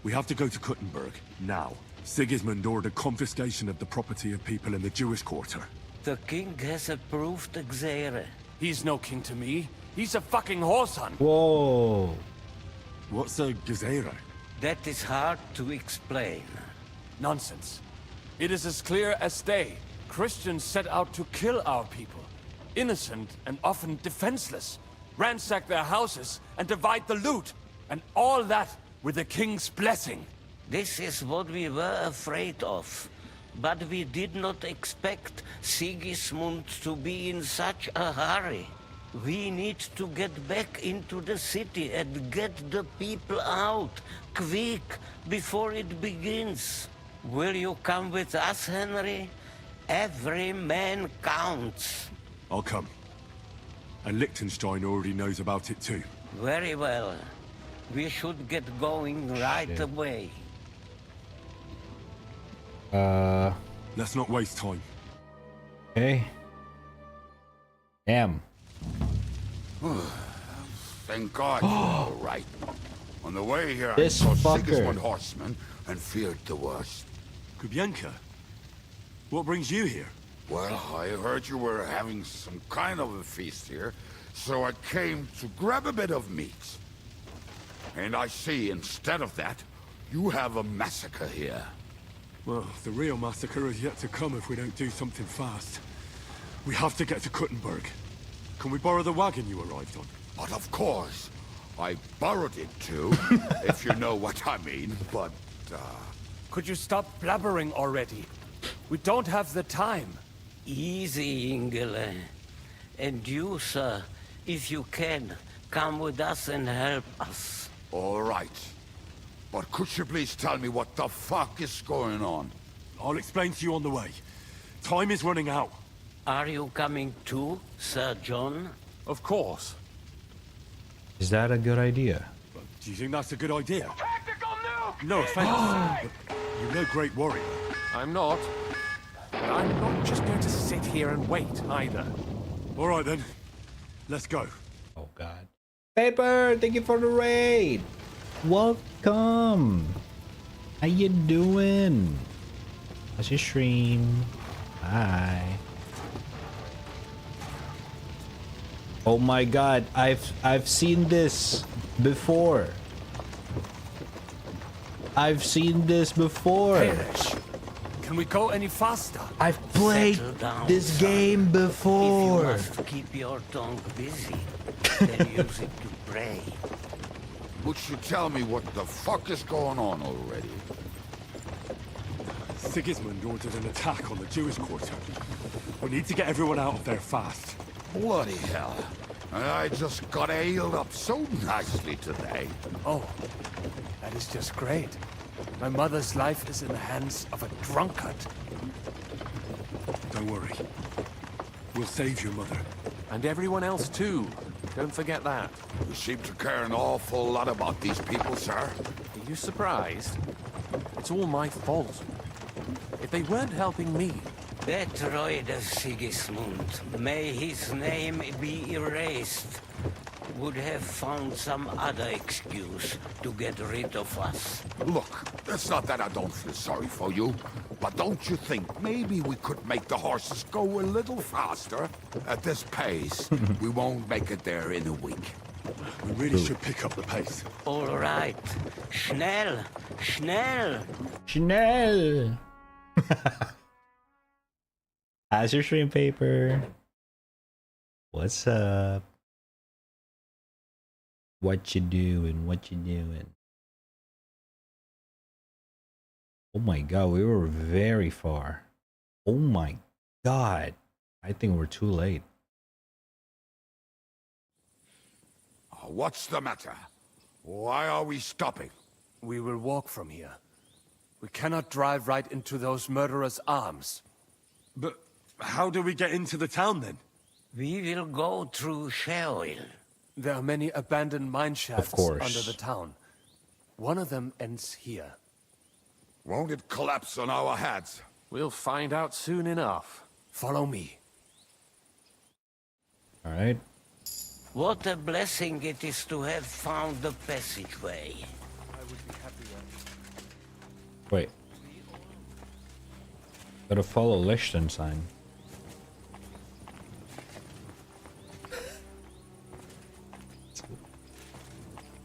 We have to go to Kuttenberg, now. Sigismund ordered confiscation of the property of people in the Jewish quarter. The king has approved Xere. He's no king to me. He's a fucking whoreson. Whoa. What's a Gezerah? That is hard to explain. Nonsense. It is as clear as day. Christians set out to kill our people. Innocent and often defenseless. Ransack their houses and divide the loot. And all that with the king's blessing. This is what we were afraid of. But we did not expect Sigismund to be in such a hurry. We need to get back into the city and get the people out, quick, before it begins. Will you come with us, Henry? Every man counts. I'll come. And Liechtenstein already knows about it too. Very well. We should get going right away. Let's not waste time. Okay. Damn. Thank God you're all right. On the way here, This I saw fucker. Sigismund horsemen and feared the worst. Kubienka, what brings you here? Well, I heard you were having some kind of a feast here, so I came to grab a bit of meat. And I see, instead of that, you have a massacre here. Well, the real massacre is yet to come if we don't do something fast. We have to get to Kuttenberg. Can we borrow the wagon you arrived on? But of course. I borrowed it too, if you know what I mean, but, Could you stop blabbering already? We don't have the time. Easy, Ingele. And you, sir, if you can, come with us and help us. All right. But could you please tell me what the fuck is going on? I'll explain to you on the way. Time is running out. Are you coming too, Sir John? Of course. Is that a good idea? Do you think that's a good idea? No offense, but you're no great warrior. I'm not. But I'm not just going to sit here and wait, either. All right, then. Let's go. Oh, God. Paper, thank you for the raid. Welcome. How you doing? How's your stream? Hi. Oh my god, I've seen this before. I've seen this before. Hamish, can we go any faster? I've played this game before. If you must keep your tongue busy, then use it to pray. Would you tell me what the fuck is going on already? Sigismund ordered an attack on the Jewish quarter. We need to get everyone out of there fast. Bloody hell. I just got ailed up so nicely today. Oh, that is just great. My mother's life is in the hands of a drunkard. Don't worry. We'll save your mother. And everyone else too. Don't forget that. You seem to care an awful lot about these people, sir. Are you surprised? It's all my fault. If they weren't helping me... That Reuter Sigismund, may his name be erased, would have found some other excuse to get rid of us. Look, it's not that I don't feel sorry for you, but don't you think maybe we could make the horses go a little faster? At this pace, we won't make it there in a week. We really should pick up the pace. All right. Schnell! Schnell! Schnell! How's your stream paper? What's up? What you doing? What you doing? Oh my god, we were very far. Oh my god. I think we're too late. What's the matter? Why are we stopping? We will walk from here. We cannot drive right into those murderers' arms. But how do we get into the town then? We will go through Sheol. There are many abandoned mine shafts Of course. under the town. One of them ends here. Won't it collapse on our heads? We'll find out soon enough. Follow me. Alright. What a blessing it is to have found the passageway. Wait. Gotta follow Liechtenstein.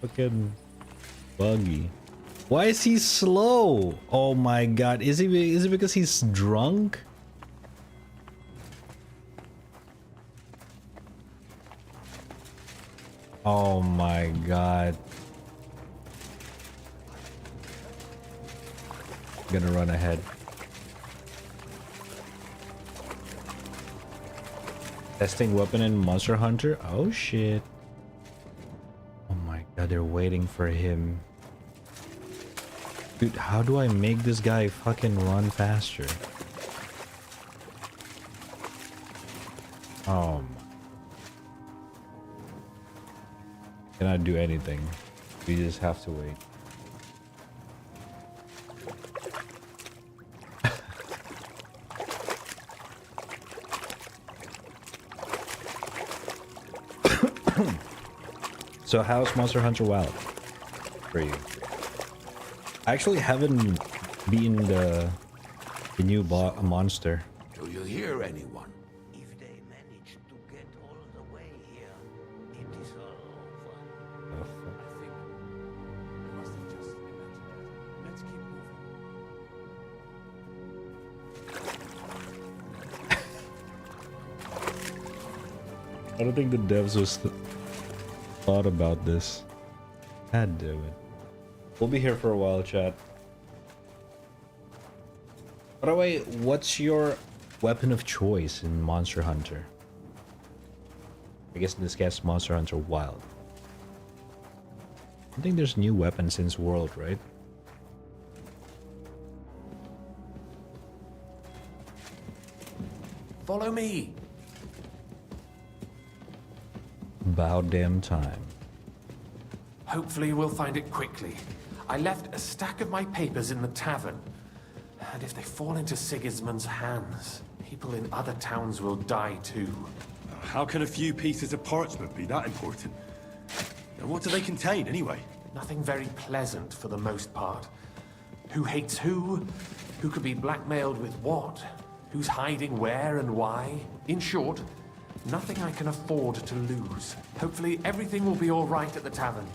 Fucking buggy. Why is he slow? Oh my god. Is it because he's drunk? Oh my god. Gonna run ahead. Testing weapon in Monster Hunter? Oh shit. Oh my god, they're waiting for him. Dude, how do I make this guy fucking run faster? Oh my. Cannot do anything. We just have to wait. So how's Monster Hunter Wild for you? I actually haven't beaten the new monster. Do you hear anyone? If they manage to get all the way here, it is all over. I think we must have just imagined it. Let's keep moving. I don't think the devs was thought about this. God damn it. We'll be here for a while, chat. By the way, what's your weapon of choice in Monster Hunter? I guess in this case, Monster Hunter Wild. I think there's new weapons since World, right? Follow me. About damn time. Hopefully we'll find it quickly. I left a stack of my papers in the tavern. And if they fall into Sigismund's hands, people in other towns will die too. How can a few pieces of parchment be that important? And what do they contain, anyway? Nothing very pleasant for the most part. Who hates who? Who could be blackmailed with what? Who's hiding where and why? In short, Nothing I can afford to lose. Hopefully everything will be all right at the tavern.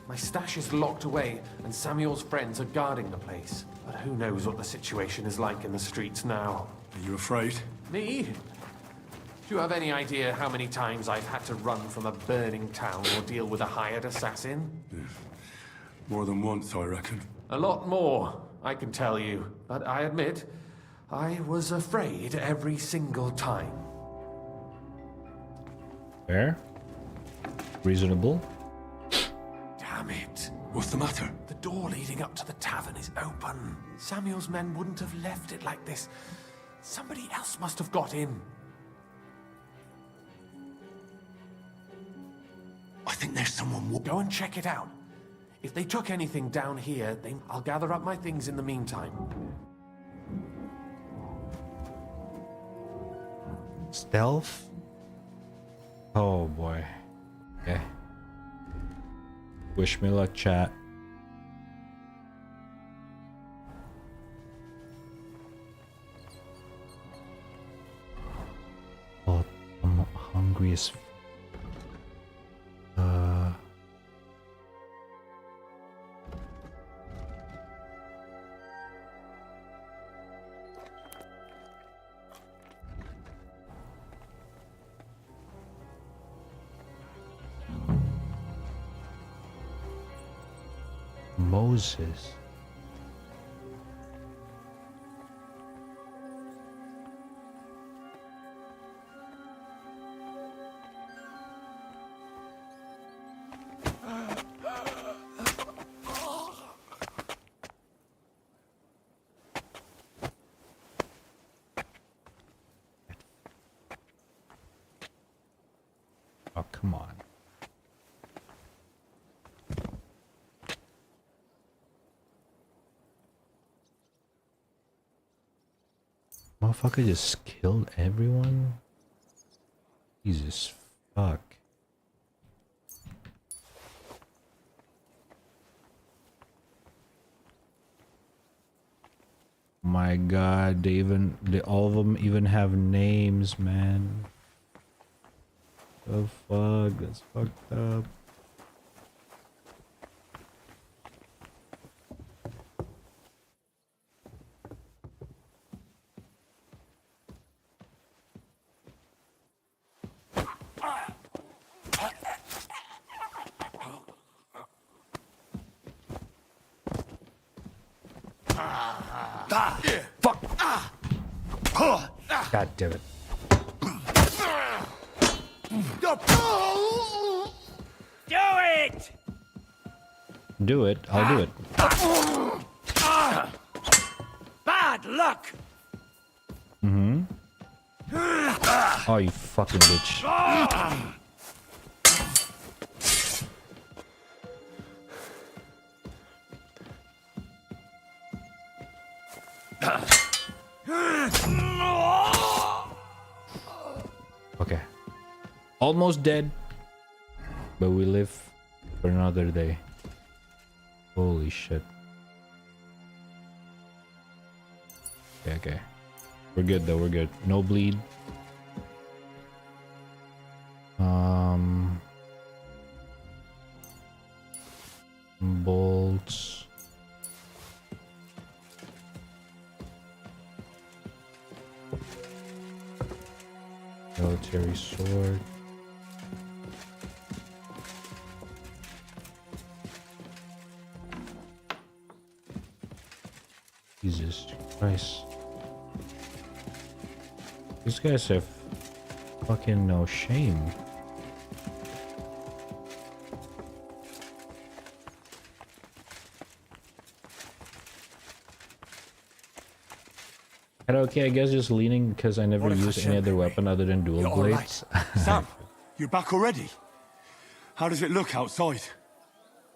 My stash is locked away, and Samuel's friends are guarding the place. But who knows what the situation is like in the streets now. Are you afraid? Me? Do you have any idea how many times I've had to run from a burning town or deal with a hired assassin? More than once, I reckon. A lot more, I can tell you. But I admit, I was afraid every single time. Fair. Reasonable. Damn it. What's the matter? The door leading up to the tavern is open. Samuel's men wouldn't have left it like this. Somebody else must have got in. I think there's someone... Go and check it out. If they took anything down here, then I'll gather up my things in the meantime. Stealth? Oh boy. Okay. Wish me luck, chat. Oh, I'm hungry as Moses. Oh, come on. Motherfucker just killed everyone? Jesus fuck. My god, all of them even have names, man. The fuck, that's fucked up. Fuck! God damn it. Do it! Do it, I'll do it. Bad luck! Mm-hmm. Oh, you fucking bitch. Okay. Almost dead. But we live for another day. Holy shit. Okay, okay. We're good though, we're good. No bleed. Bolts. Military sword. Jesus Christ. These guys have fucking no shame. Okay, I guess just leaning because I never used any other weapon other than dual blades. Sam, you're back already? How does it look outside?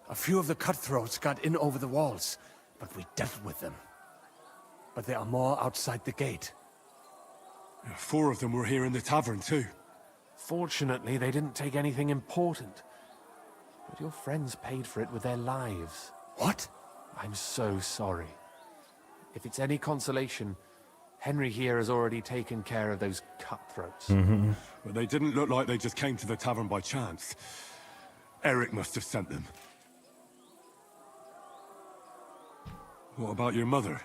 A few of the cutthroats got in over the walls, but we dealt with them. But there are more outside the gate. 4 of them were here in the tavern too. Fortunately, they didn't take anything important. But your friends paid for it with their lives. What? I'm so sorry. If it's any consolation, Henry here has already taken care of those cutthroats. But they didn't look like they just came to the tavern by chance. Eric must have sent them. What about your mother?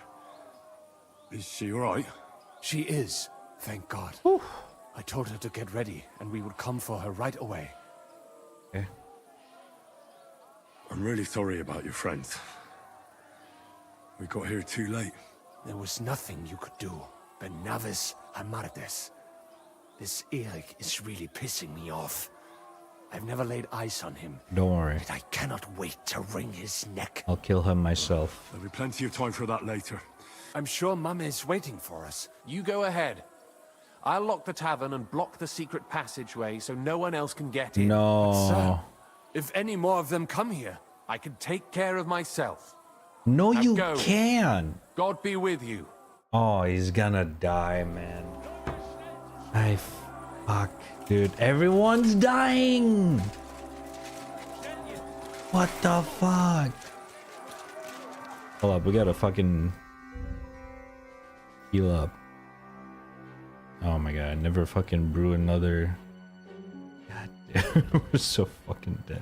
Is she all right? She is, thank God. I told her to get ready, and we would come for her right away. Okay. I'm really sorry about your friends. We got here too late. There was nothing you could do. Benavis Hamartes. This Eric is really pissing me off. I've never laid eyes on him. Don't worry. But I cannot wait to wring his neck. I'll kill him myself. There'll be plenty of time for that later. I'm sure Mum is waiting for us. You go ahead. I'll lock the tavern and block the secret passageway so no one else can get in. No. If any more of them come here, I can take care of myself. No, Now you go. can't. God be with you. Oh, he's gonna die, man. Fuck, dude. Everyone's dying. What the fuck? Hold up, we gotta fucking heal up. Oh my god, never fucking brew another. God damn, we're so fucking dead.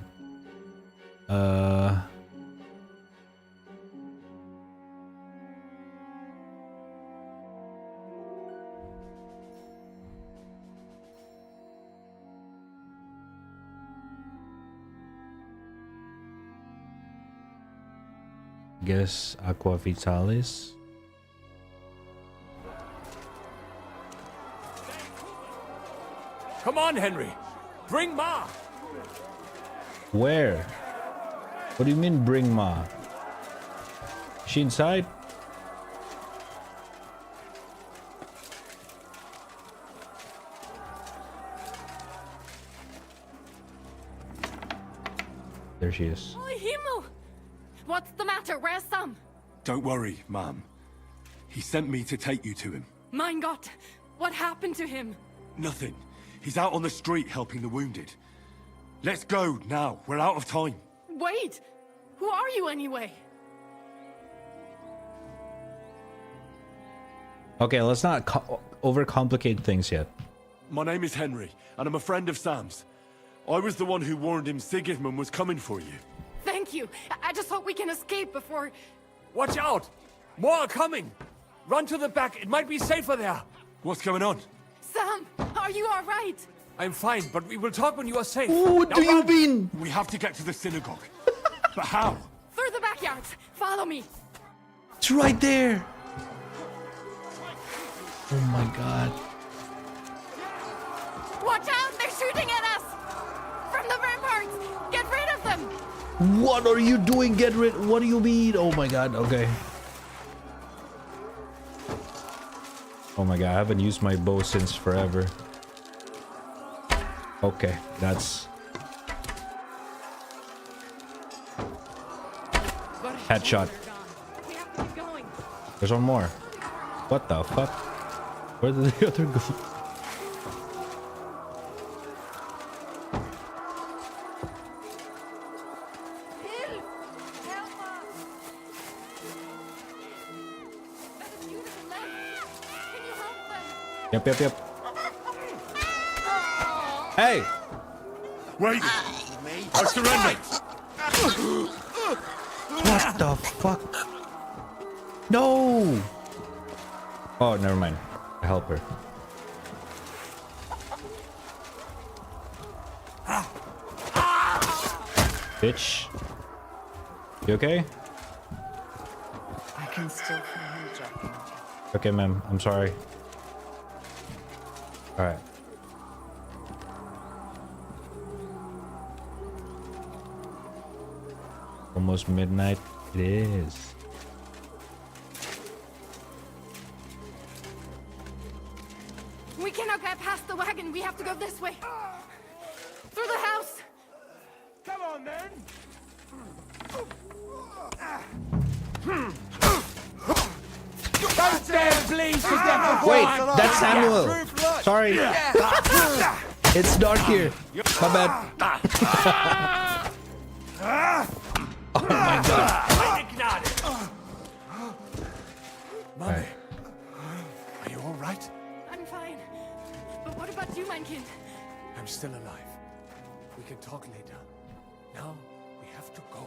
Guess Aqua Vitalis. come on, Henry. Bring Ma. Where? What do you mean bring Ma? She inside? There she is. Oh, Himmel! What's the matter? Where's Sam? Don't worry, ma'am. He sent me to take you to him. Mein Gott! What happened to him? Nothing. He's out on the street helping the wounded. Let's go now. We're out of time. Wait! Who are you anyway? Okay, let's not overcomplicate things yet. My name is Henry, and I'm a friend of Sam's. I was the one who warned him Sigismund was coming for you. Thank you. I just hope we can escape before... Watch out! More are coming! Run to the back, it might be safer there. What's going on? Sam, are you all right? I'm fine, but we will talk when you are safe. What do you mean? We have to get to the synagogue. But how? Through the backyards. Follow me. It's right there. Oh my god. Watch out! They're shooting at us! From the ramparts! Get rid of them! What are you doing? Get rid. What do you mean? Oh my god. Okay. Oh my god. I haven't used my bow since forever. Okay. That's... headshot. There's one more. What the fuck? Where did the other go? Yep. Hey! Wait! I surrender! What the fuck? No! Oh, never mind. I help her. Bitch. You okay? I can still feel him dropping. Okay, ma'am. I'm sorry. Alright. Almost midnight. It is. We cannot get past the wagon. We have to go this way. Through the house. Come on, then. Don't stand, please, to death before Wait, I'm- that's Samuel. Sorry. It's dark here. My bad. Oh my god. Mommy, are you you, mein Kind? I'm still alive. We can talk later. Now, we have to go.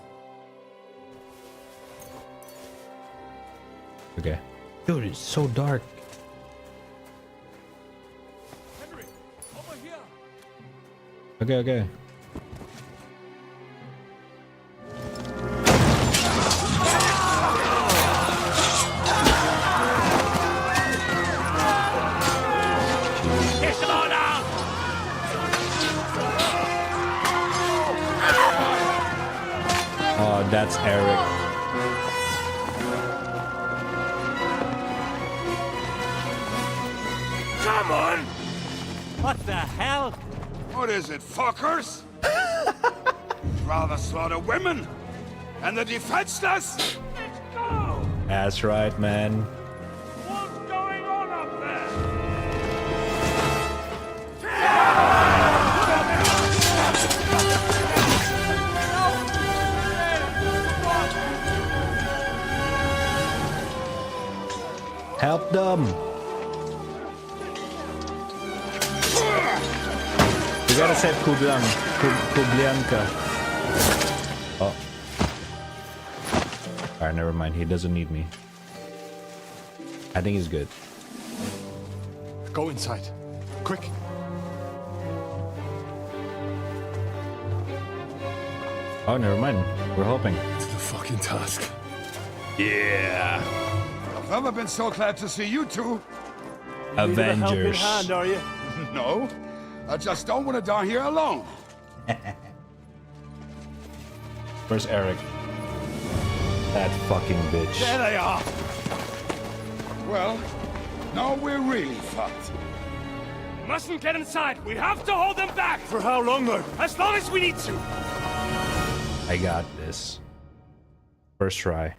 Okay. Dude, it's so dark. Henry, over here. Okay, okay. Oh, that's Eric. Come on! What the hell? What is it, fuckers? Rather slaughter women and the defenseless? Let's go! That's right, man. What's going on up there? Help them. We gotta save Kublianka. Oh. Alright, never mind. He doesn't need me. I think he's good. Go inside. Quick. Oh, never mind. We're hoping. To the fucking task. Yeah. I've never been so glad to see you two. Avengers. Hand, are you? No, I just don't want to die here alone. Where's Eric? That fucking bitch. There they are! Well, now we're really fucked. Mustn't get inside. We have to hold them back. For how long, though? As long as we need to. I got this. First try.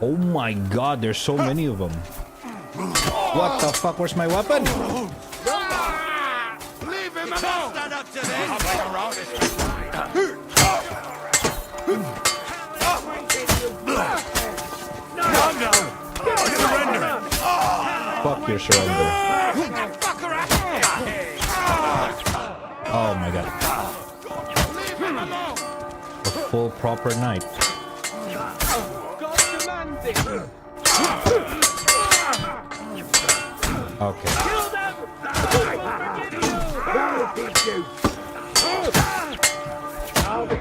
Oh my god, there's so many of them. What the fuck? Where's my weapon? Leave him alone! Stand up to this! I'll wait around this. Calm down. Surrender. Fuck your surrender. Oh my god. A full proper night. Okay.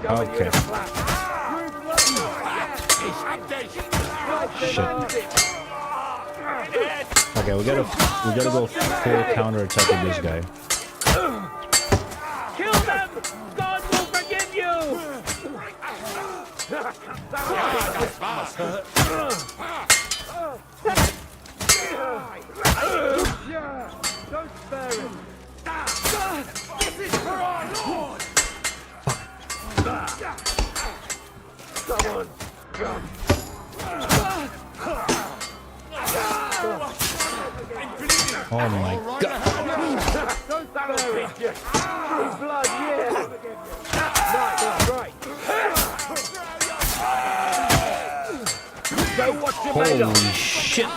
Okay. Shit. Okay, we gotta go full counter attack with this guy. Kill them! God will forgive you! Don't spare him! This is for our Lord! Come on! Oh my god. Don't spare him! His blood, yeah! Right. Go watch your made Holy shit.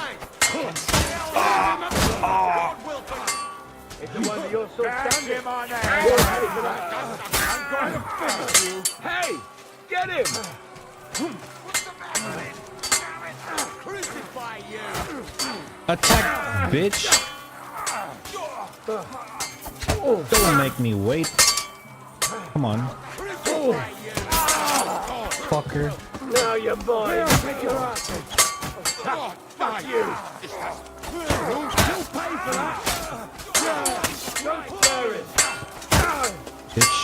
It's the one that you're still standing. I'm going to finish you. Hey! Get him! Crucify you! Attack, bitch. Don't make me wait. Come on. Fucker. Now you're mine. Pick your ass. Fuck you. You'll pay for that. Don't spare it. Bitch.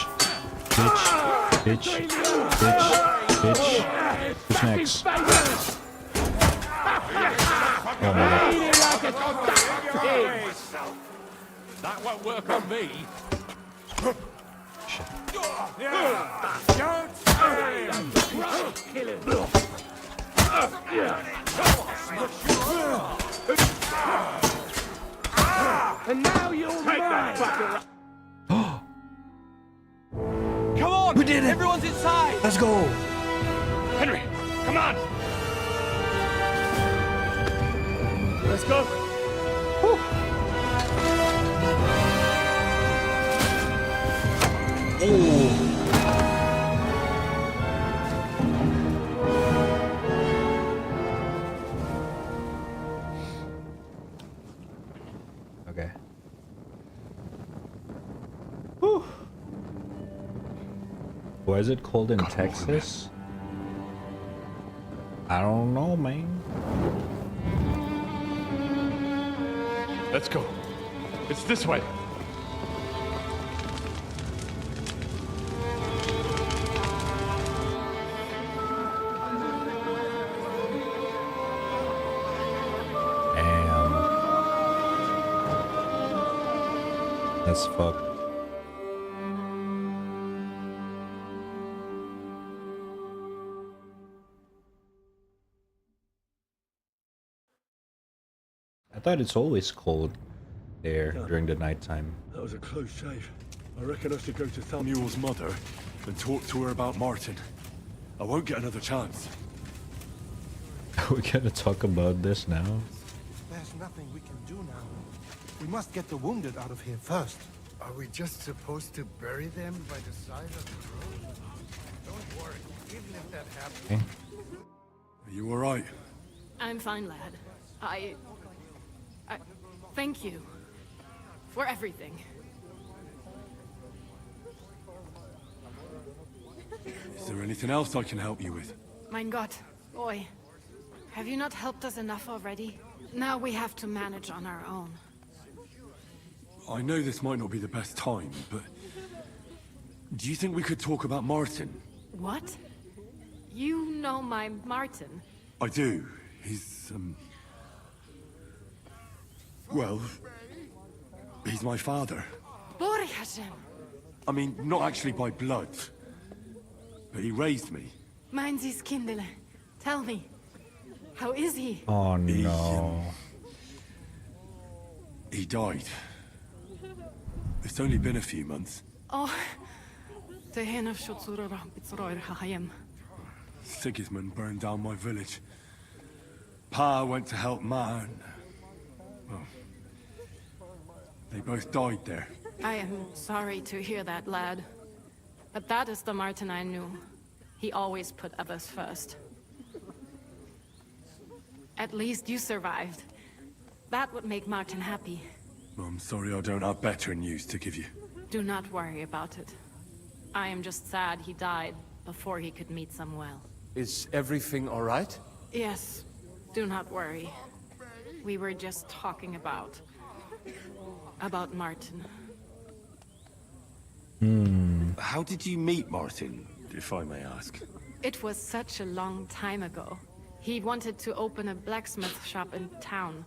Bitch. Bitch. Bitch. Bitch. Who's next? Oh my god. That won't work on me. Shit. Don't spare him. Kill him. And now you'll take that fucker. Come on! We did it! Everyone's inside! Let's go! Henry, come on! Let's go. Okay. Why is it cold in Texas? I don't know, man. Let's go. It's this way. Damn. That's fucked. I thought it's always cold there during the nighttime. That was a close shave. I reckon I should go to Samuel's mother and talk to her about Martin. I won't get another chance. We're gonna talk about this now. There's nothing we can do now. We must get the wounded out of here first. Are we just supposed to bury them by the side of the road? Don't worry, even if that happens. Are you alright? I'm fine, lad. I thank you for everything. Is there anything else I can help you with? Mein Gott, boy. Have you not helped us enough already? Now we have to manage on our own. I know this might not be the best time, but... do you think we could talk about Martin? What? You know my Martin? I do. He's, well... he's my father. Bore Hashem. I mean, not actually by blood. But he raised me. Mein Sis Kindele. Tell me. How is he? Oh no. He died. It's only been a few months. Oh. Tehenaf Shotsura Bitsroir Hahayem. Sigismund burned down my village. Pa went to help Ma and... well... they both died there. I am sorry to hear that, lad. But that is the Martin I knew. He always put others first. At least you survived. That would make Martin happy. I'm sorry I don't have better news to give you. Do not worry about it. I am just sad he died before he could meet Samuel. Is everything all right? Yes, do not worry. We were just talking about Martin. How did you meet Martin, if I may ask? It was such a long time ago. He wanted to open a blacksmith shop in town,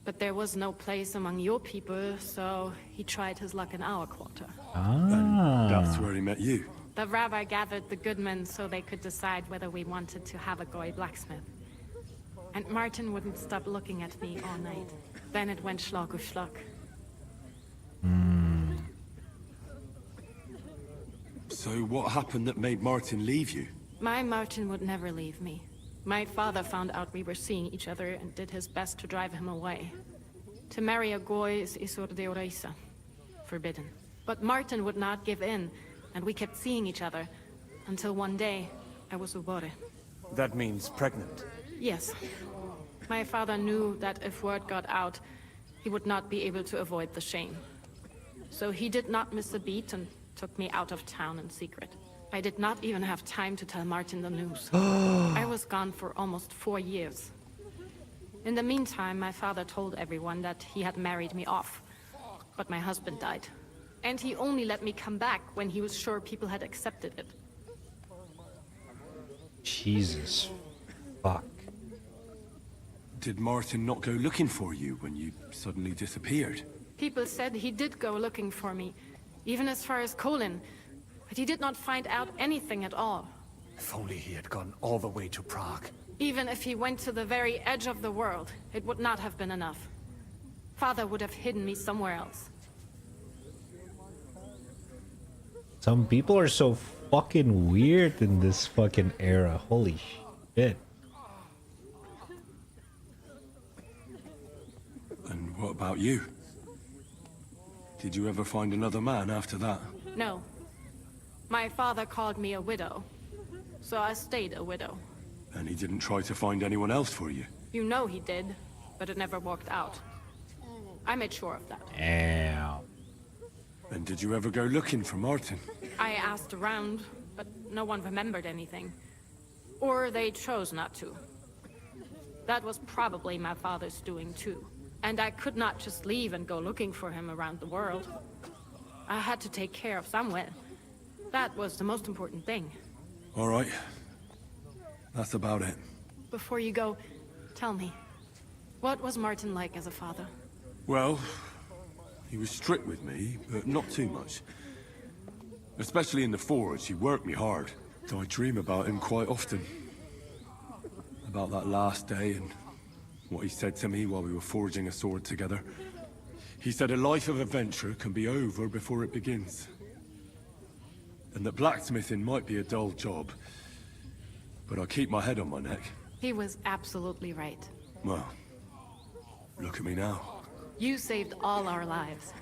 but there was no place among your people, so he tried his luck in our quarter. And that's where he met you. The rabbi gathered the good men so they could decide whether we wanted to have a goy blacksmith. And Martin wouldn't stop looking at me all night. Then it went schlag auf schlag. So what happened that made Martin leave you? My Martin would never leave me. My father found out we were seeing each other and did his best to drive him away. To marry a goy is isur deoraisa, forbidden. But Martin would not give in, and we kept seeing each other, until one day, I was ubore. That means pregnant. Yes. My father knew that if word got out, he would not be able to avoid the shame. So he did not miss a beat and took me out of town in secret. I did not even have time to tell Martin the news. I was gone for almost 4 years. In the meantime, my father told everyone that he had married me off. But my husband died. And he only let me come back when he was sure people had accepted it. Jesus. Fuck. Did Martin not go looking for you when you suddenly disappeared? People said he did go looking for me, even as far as Colin. But he did not find out anything at all. If only he had gone all the way to Prague. Even if he went to the very edge of the world, it would not have been enough. Father would have hidden me somewhere else. Some people are so fucking weird in this fucking era. Holy shit. about you. Did you ever find another man after that? No. My father called me a widow, so I stayed a widow. And he didn't try to find anyone else for you? You know he did, but it never worked out. I made sure of that. Damn. And did you ever go looking for Martin? I asked around, but no one remembered anything. Or they chose not to. That was probably my father's doing too. And I could not just leave and go looking for him around the world. I had to take care of someone. That was the most important thing. All right. That's about it. Before you go, tell me, what was Martin like as a father? Well, he was strict with me, but not too much. Especially in the forge, he worked me hard. So I dream about him quite often. About that last day and what he said to me while we were forging a sword together. He said a life of adventure can be over before it begins. And that blacksmithing might be a dull job, but I keep my head on my neck. He was absolutely right. Well, look at me now. You saved all our lives.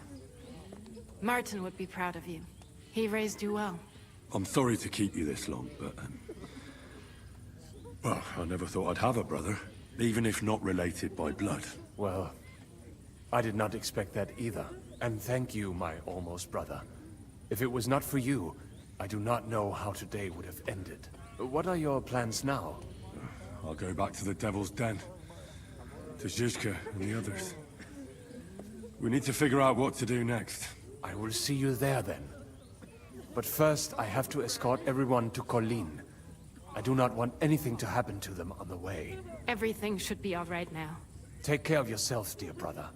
Martin would be proud of you. He raised you well. I'm sorry to keep you this long, but... well, I never thought I'd have a brother, even if not related by blood. Well, I did not expect that either. And thank you, my almost brother. If it was not for you, I do not know how today would have ended. What are your plans now? I'll go back to the Devil's Den. To Zizka and the others. We need to figure out what to do next. I will see you there then. But first, I have to escort everyone to Colleen. I do not want anything to happen to them on the way. Everything should be all right now. Take care of yourself, dear brother.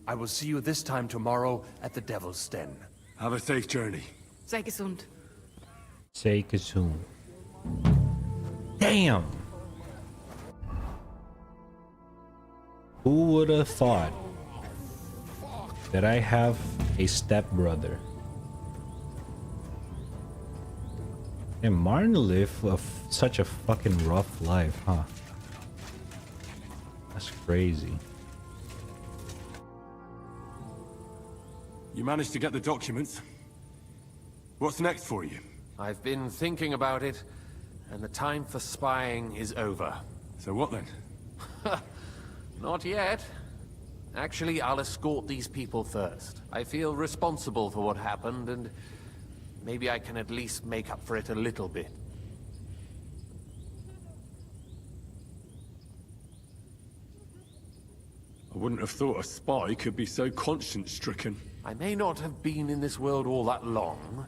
I will see you this time tomorrow at the Devil's Den. Have a safe journey. Sei gesund. Say Kasum. Damn. Who would have thought that I have a stepbrother? And Martin lived such a fucking rough life, huh? That's crazy. You managed to get the documents. What's next for you? I've been thinking about it, and the time for spying is over. So what then? Not yet. Actually, I'll escort these people first. I feel responsible for what happened, and maybe I can at least make up for it a little bit. I wouldn't have thought a spy could be so conscience-stricken. I may not have been in this world all that long,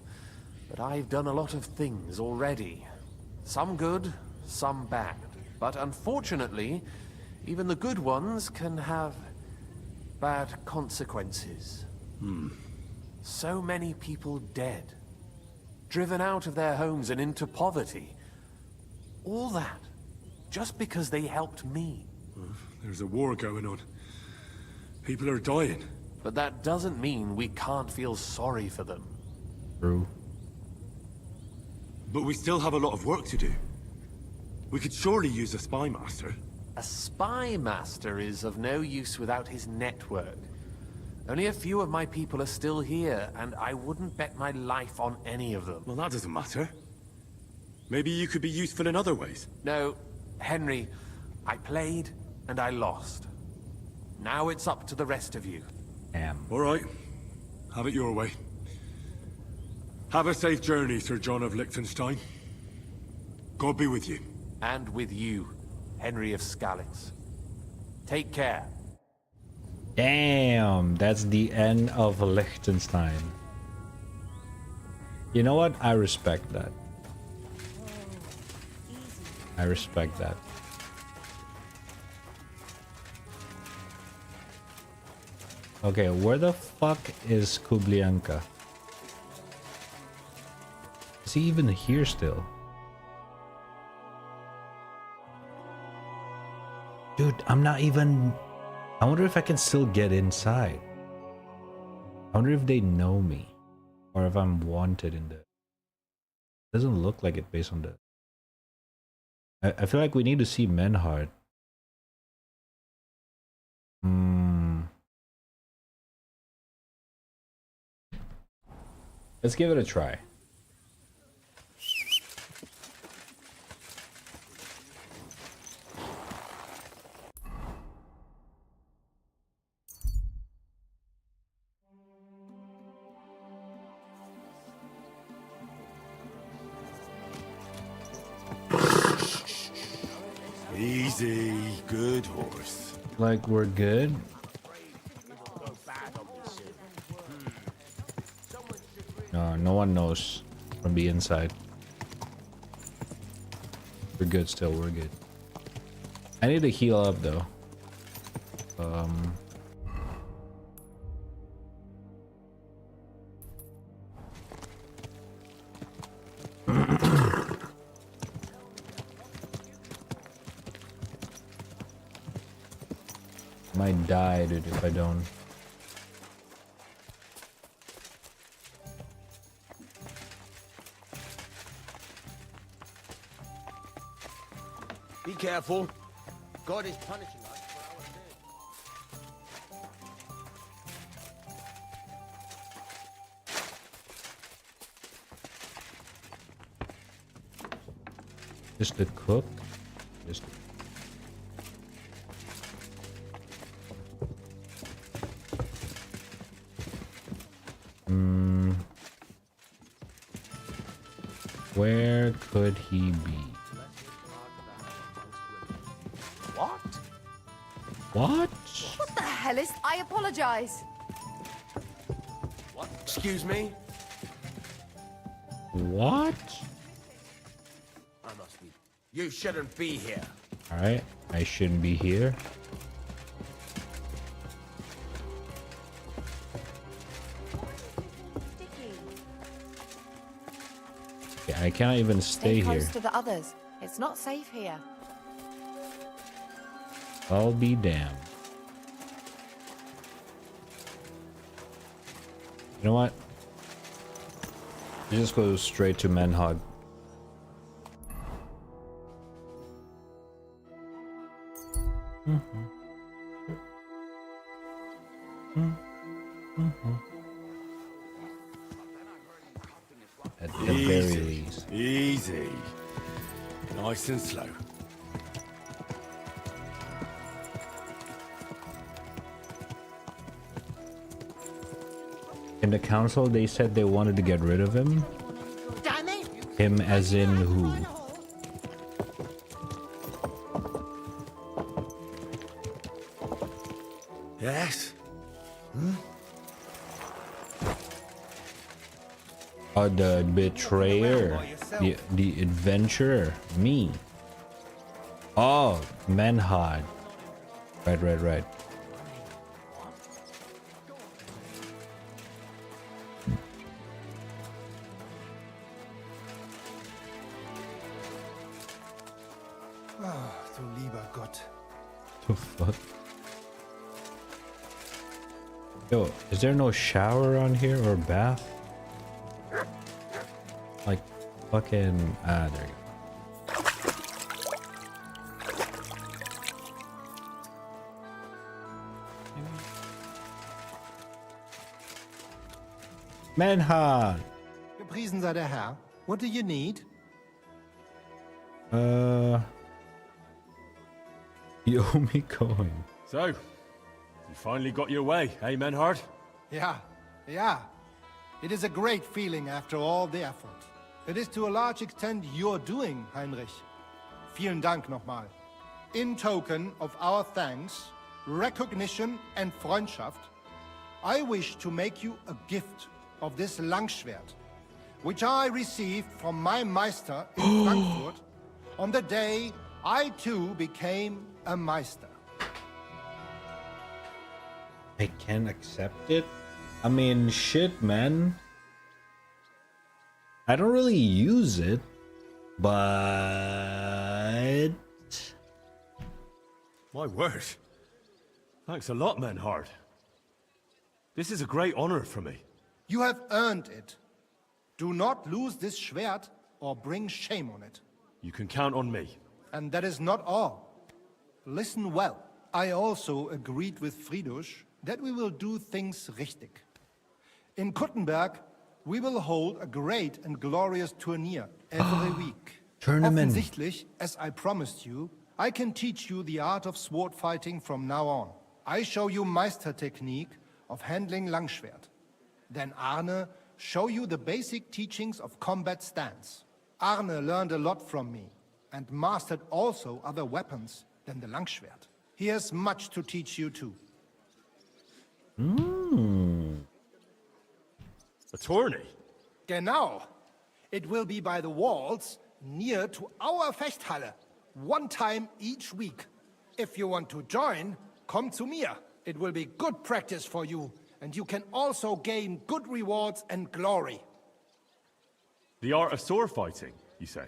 but I've done a lot of things already. Some good, some bad. But unfortunately, even the good ones can have bad consequences. So many people dead. Driven out of their homes and into poverty. All that, just because they helped me. There's a war going on. People are dying. But that doesn't mean we can't feel sorry for them. True. But we still have a lot of work to do. We could surely use a spy master. A spy master is of no use without his network. Only a few of my people are still here, and I wouldn't bet my life on any of them. Well, that doesn't matter. Maybe you could be useful in other ways. No, Henry, I played and I lost. Now it's up to the rest of you. Damn. All right. Have it your way. Have a safe journey, Sir John of Liechtenstein. God be with you. And with you, Henry of Skalitz. Take care. Damn, that's the end of Liechtenstein. You know what? I respect that. I respect that. Okay, where the fuck is Kublianka? Is he even here still? Dude, I'm not even... I wonder if I can still get inside. I wonder if they know me. Or if I'm wanted in the... Doesn't look like it based on the... I feel like we need to see Menhard. Let's give it a try. Easy, good horse. Like we're good. No one knows from the inside. We're good still, we're good. I need to heal up though. Might die, dude, if I don't. Be careful. God is punishing us for our sins. Just the cook. Just where could he be? What? What? What the hell is... I apologize. What? Excuse me? What? I must be... You shouldn't be here. Alright, I shouldn't be here. Yeah, I can't even stay close here. to the others. It's not safe here. I'll be damned. You know what? You just go straight to Menhog. At the very least. Easy. Nice and slow. In the council, they said they wanted to get rid of him. Damn it! Him as in who? Yes? Oh, the betrayer. The adventurer. Me. Oh, Menhod. Right. Ah, du lieber Gott. The fuck? Yo, is there no shower on here or bath? Like, fucking... Ah, there you go. Menhod! Gepriesen sei der Herr. What do you need? You owe me coin. So, you finally got your way, eh, Menhard? Yeah. It is a great feeling after all the effort. It is to a large extent your doing, Heinrich. Vielen Dank nochmal. In token of our thanks, recognition and Freundschaft, I wish to make you a gift of this Langschwert, which I received from my Meister in Frankfurt on the day I too became a Meister. I can't accept it? I mean, shit, man. I don't really use it, but... My word. Thanks a lot, Menhard. This is a great honor for me. You have earned it. Do not lose this Schwert or bring shame on it. You can count on me. And that is not all. Listen well. I also agreed with Friedrich that we will do things richtig. In Kuttenberg, We will hold a great and glorious tourney every week. Tournament. Offensichtlich, as I promised you, I can teach you the art of sword fighting from now on. I show you Meistertechnique of handling Langschwert. Then Arne show you the basic teachings of combat stance. Arne learned a lot from me and mastered also other weapons than the Langschwert. He has much to teach you too. A tourney? Genau. It will be by the walls near to our Fechthalle, one time each week. If you want to join, come to mir. It will be good practice for you, and you can also gain good rewards and glory. The art of sword fighting, you say?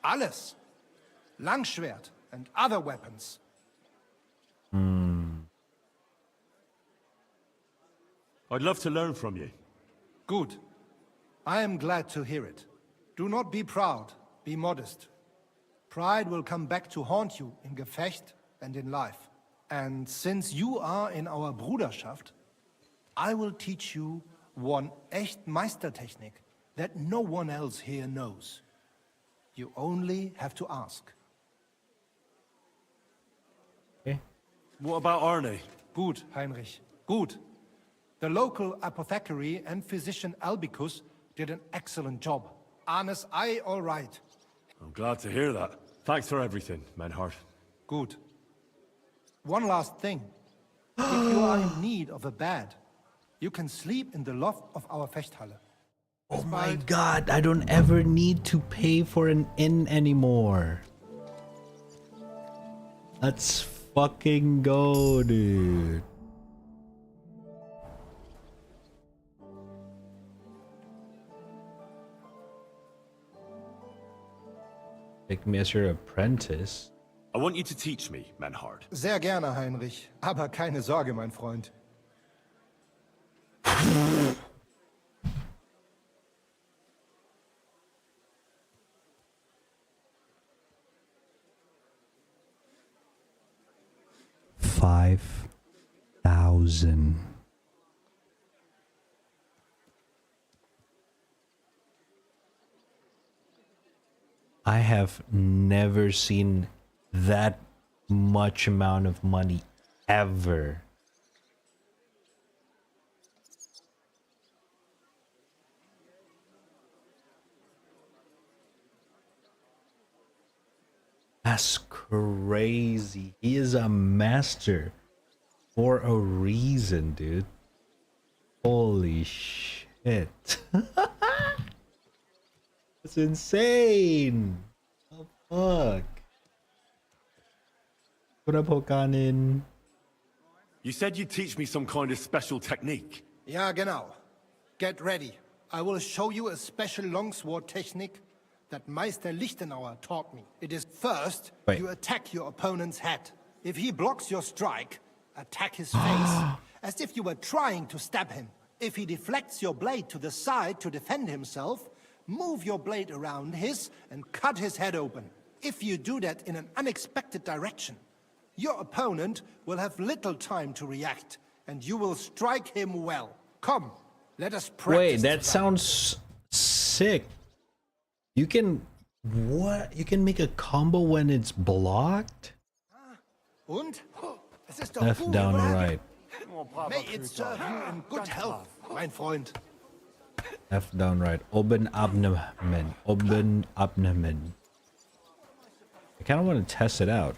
Alles. Langschwert and other weapons. I'd love to learn from you. Good. I am glad to hear it. Do not be proud, be modest. Pride will come back to haunt you in Gefecht and in life. And since you are in our Bruderschaft, I will teach you one echt Meistertechnik that no one else here knows. You only have to ask. Okay. What about Arne? Gut, Heinrich. Gut. The local apothecary and physician Albicus did an excellent job. Arne's eye all right. I'm glad to hear that. Thanks for everything, Menhart. Good. One last thing. If you are in need of a bed, you can sleep in the loft of our Fechthalle. Oh my god, I don't ever need to pay for an inn anymore. Let's fucking go, dude. Take me as your apprentice. I want you to teach me, Menhart. Sehr gerne, Heinrich. Aber keine Sorge, mein Freund. $5,000. I have never seen that much amount of money ever. That's crazy. He is a master for a reason, dude. Holy shit. That's insane. Oh fuck. What up, Hokanin? You said you'd teach me some kind of special technique. Ja, genau. Get ready. I will show you a special longsword technique that Meister Lichtenauer taught me. It is first, you attack your opponent's head. If he blocks your strike, attack his face, as if you were trying to stab him. If he deflects your blade to the side to defend himself, move your blade around his and cut his head open. If you do that in an unexpected direction, your opponent will have little time to react, and you will strike him well. Come, let us practice. Wait, that sounds sick. You can... what? You can make a combo when it's blocked? Und? Es ist doch Left, gut, down, oder? right. May it serve you in good health, mein Freund. Left, down, right. Oben, abnehmen. Oben, abnehmen. I kind of want to test it out.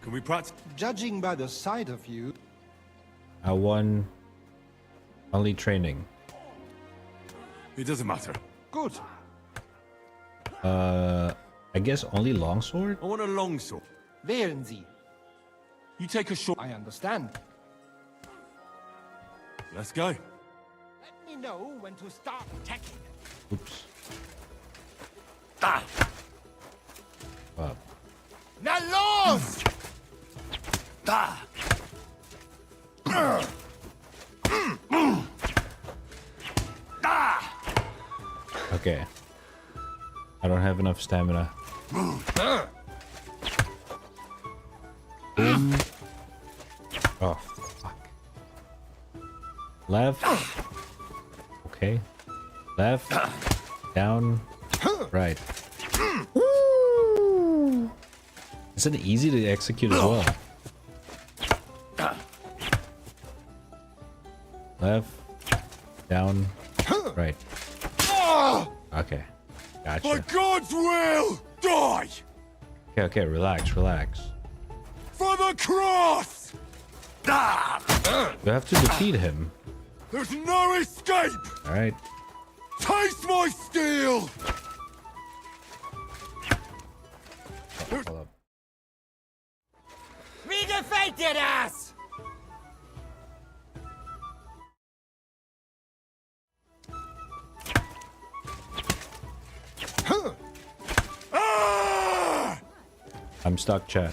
Can we practice? Judging by the sight of you, I won only training. It doesn't matter. Good. I guess only longsword? I want a longsword. Wählen Sie. You take a short... I understand. Let's go. Let me know when to start attacking. Oops. Ah. Wow. Na los! Da! Okay. I don't have enough stamina. Oh, fuck. Left. Okay. Left. Down. Right. Is it easy to execute as well? Left. Down. Right. Okay. Gotcha. By God's will, die! Okay, okay, relax, relax. For the cross! You have to defeat him. There's no escape! Alright. Taste my steel! Hold up. We defeated us! I'm stuck, chat.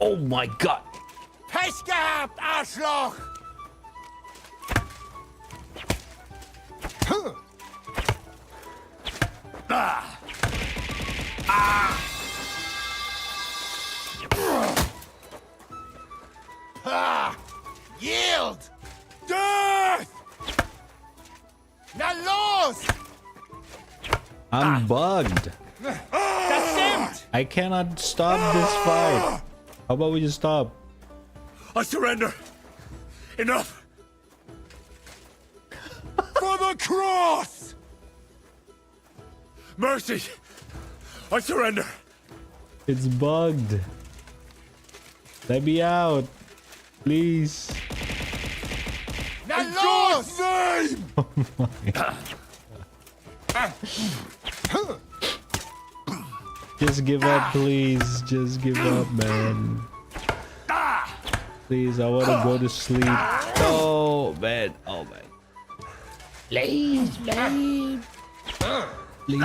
Oh my god! Pech gehabt, Arschloch! Yield! Death! Na los! I'm bugged. Das stimmt! I cannot stop this fight. How about we just stop? I surrender. Enough. For the cross! Mercy. I surrender. It's bugged. Let me out. Please. Na los! Name! Oh my. Just give up, please. Just give up, man. Please, I want to go to sleep. Oh, man. Oh, man. Please, babe. Please.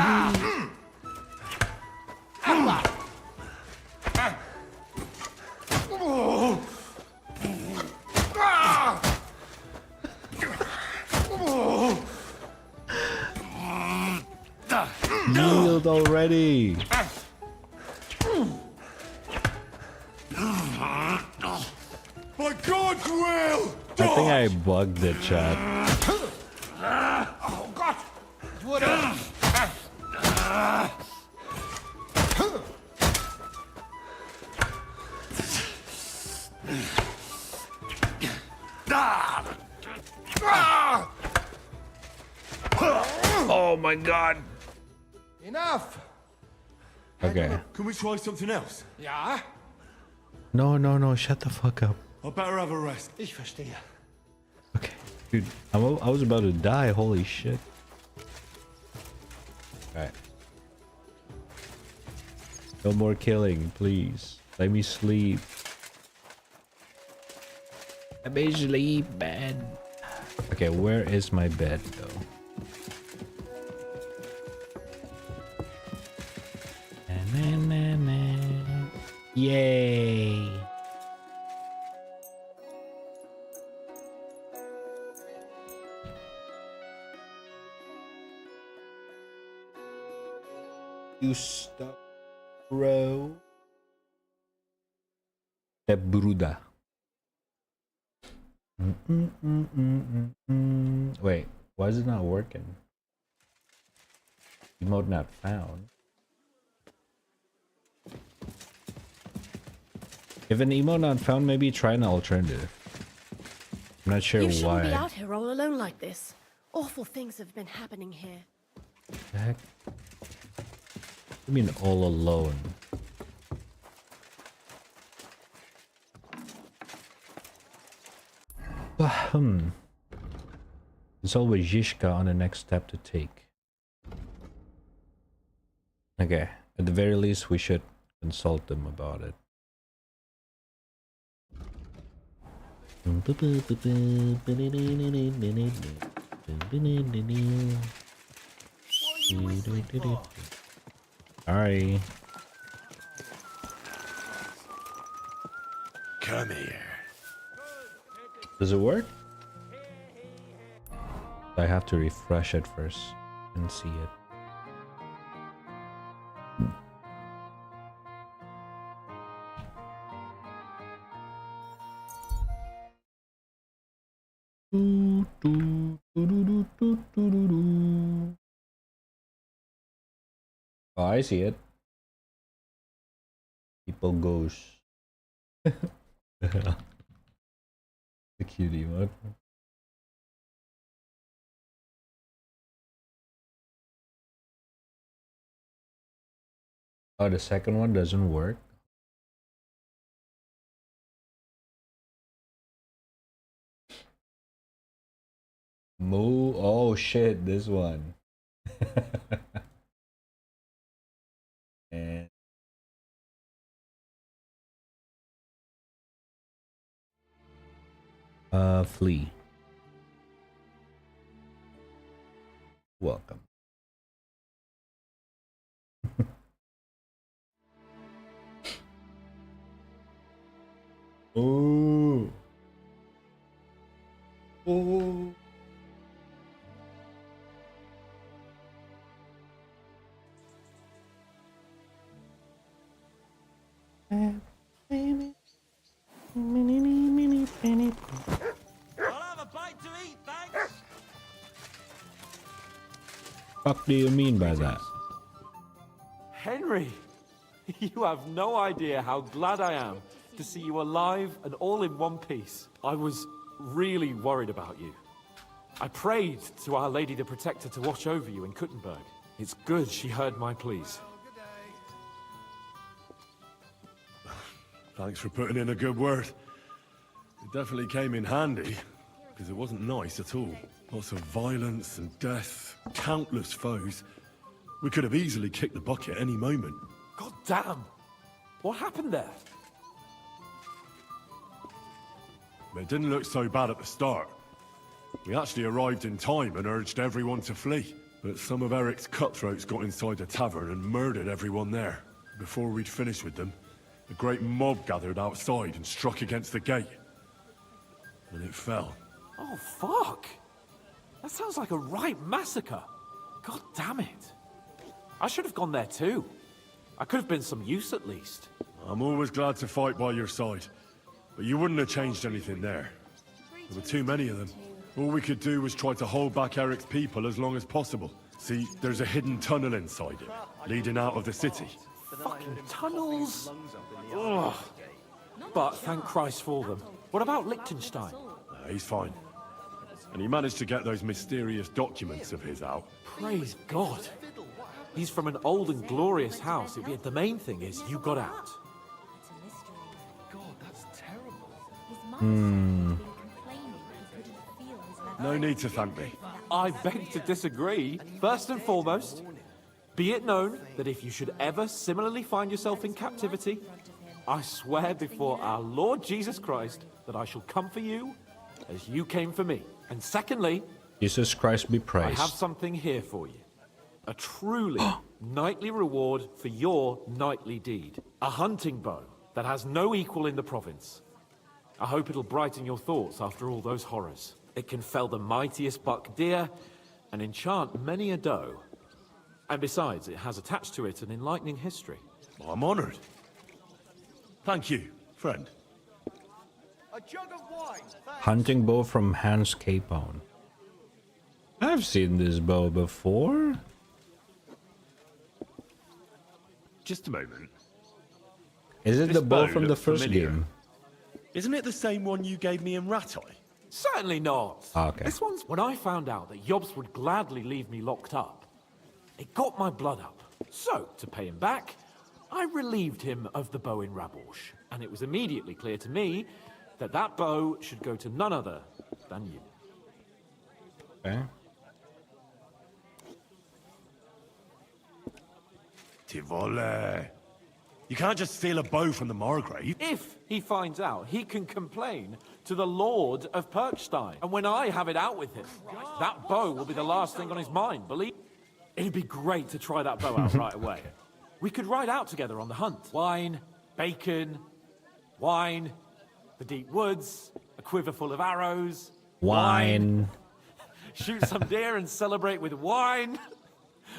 Yield already. By God's will, I think I bugged the chat. Oh Gott! Ich wurde... Oh my god. Enough! Okay. Can we try something else? Ja? No, no, no. Shut the fuck up. I better have a rest. Ich verstehe. Okay. Dude, I was about to die. Holy shit. Alright. No more killing, please. Let me sleep. Let me sleep, man. Okay, where is my bed, though? Na, na, na. Yay. You stop, bro. The Bruda. Wait, why is it not working? Emote not found. If an emote not found, maybe try an alternative. I'm not sure You why. shouldn't be out here all alone like this. Awful things have been happening here. The heck? I mean all alone. There's always Yishka on the next step to take. Okay, at the very least we should consult them about it. Sorry. Come here. Does it work? I have to refresh it first and see it. Oh, I see it. People goes. The cutie one. Oh, the second one doesn't work. Moo. Oh shit, this one. And flee. Welcome. Ooh. Ooh. I'll have a bite to eat, thanks. Fuck do you mean by that? Henry, you have no idea how glad I am to see you alive and all in one piece. I was really worried about you. I prayed to Our Lady the Protector to watch over you in Kuttenberg. It's good she heard my pleas. Thanks for putting in a good word. It definitely came in handy, because it wasn't nice at all. Lots of violence and death, countless foes. We could have easily kicked the bucket any moment. God damn! What happened there? It didn't look so bad at the start. We actually arrived in time and urged everyone to flee. But some of Eric's cutthroats got inside the tavern and murdered everyone there. Before we'd finished with them, a great mob gathered outside and struck against the gate. And it fell. Oh, fuck! That sounds like a right massacre. God damn it. I should have gone there too. I could have been some use at least. I'm always glad to fight by your side. But you wouldn't have changed anything there. There were too many of them. All we could do was try to hold back Eric's people as long as possible. See, there's a hidden tunnel inside it, leading out of the city. Fucking tunnels! Ugh. But thank Christ for them. What about Liechtenstein? He's fine. And he managed to get those mysterious documents of his out. Praise God. He's from an old and glorious house. The main thing is you got out. No need to thank me. I beg to disagree. First and foremost, be it known that if you should ever similarly find yourself in captivity, I swear before our Lord Jesus Christ that I shall come for you as you came for me. And secondly, Jesus Christ be praised. I have something here for you. A truly knightly reward for your knightly deed. A hunting bow that has no equal in the province. I hope it'll brighten your thoughts after all those horrors. It can fell the mightiest buck deer and enchant many a doe. And besides, it has attached to it an enlightening history. I'm honored. Thank you, friend. A jug of wine. Hunting bow from Hans Capone. I've seen this bow before. Just a moment. Is it This the bow bow from the looks first familiar. game? Isn't it the same one you gave me in Rat Eye? Certainly not. Okay. This one's when I found out that Yobs would gladly leave me locked up. It got my blood up. So, to pay him back, I relieved him of the bow in Rabosh. And it was immediately clear to me that that bow should go to none other than you. Okay. Tivole. You can't just steal a bow from the Margrave. If he finds out, he can complain to the Lord of Perkstein. And when I have it out with him, that bow will be the last thing on his mind, believe. It'd be great to try that bow out right away. We could ride out together on the hunt. Wine, bacon, wine, the deep woods, a quiver full of arrows, Wine. shoot some deer and celebrate with wine,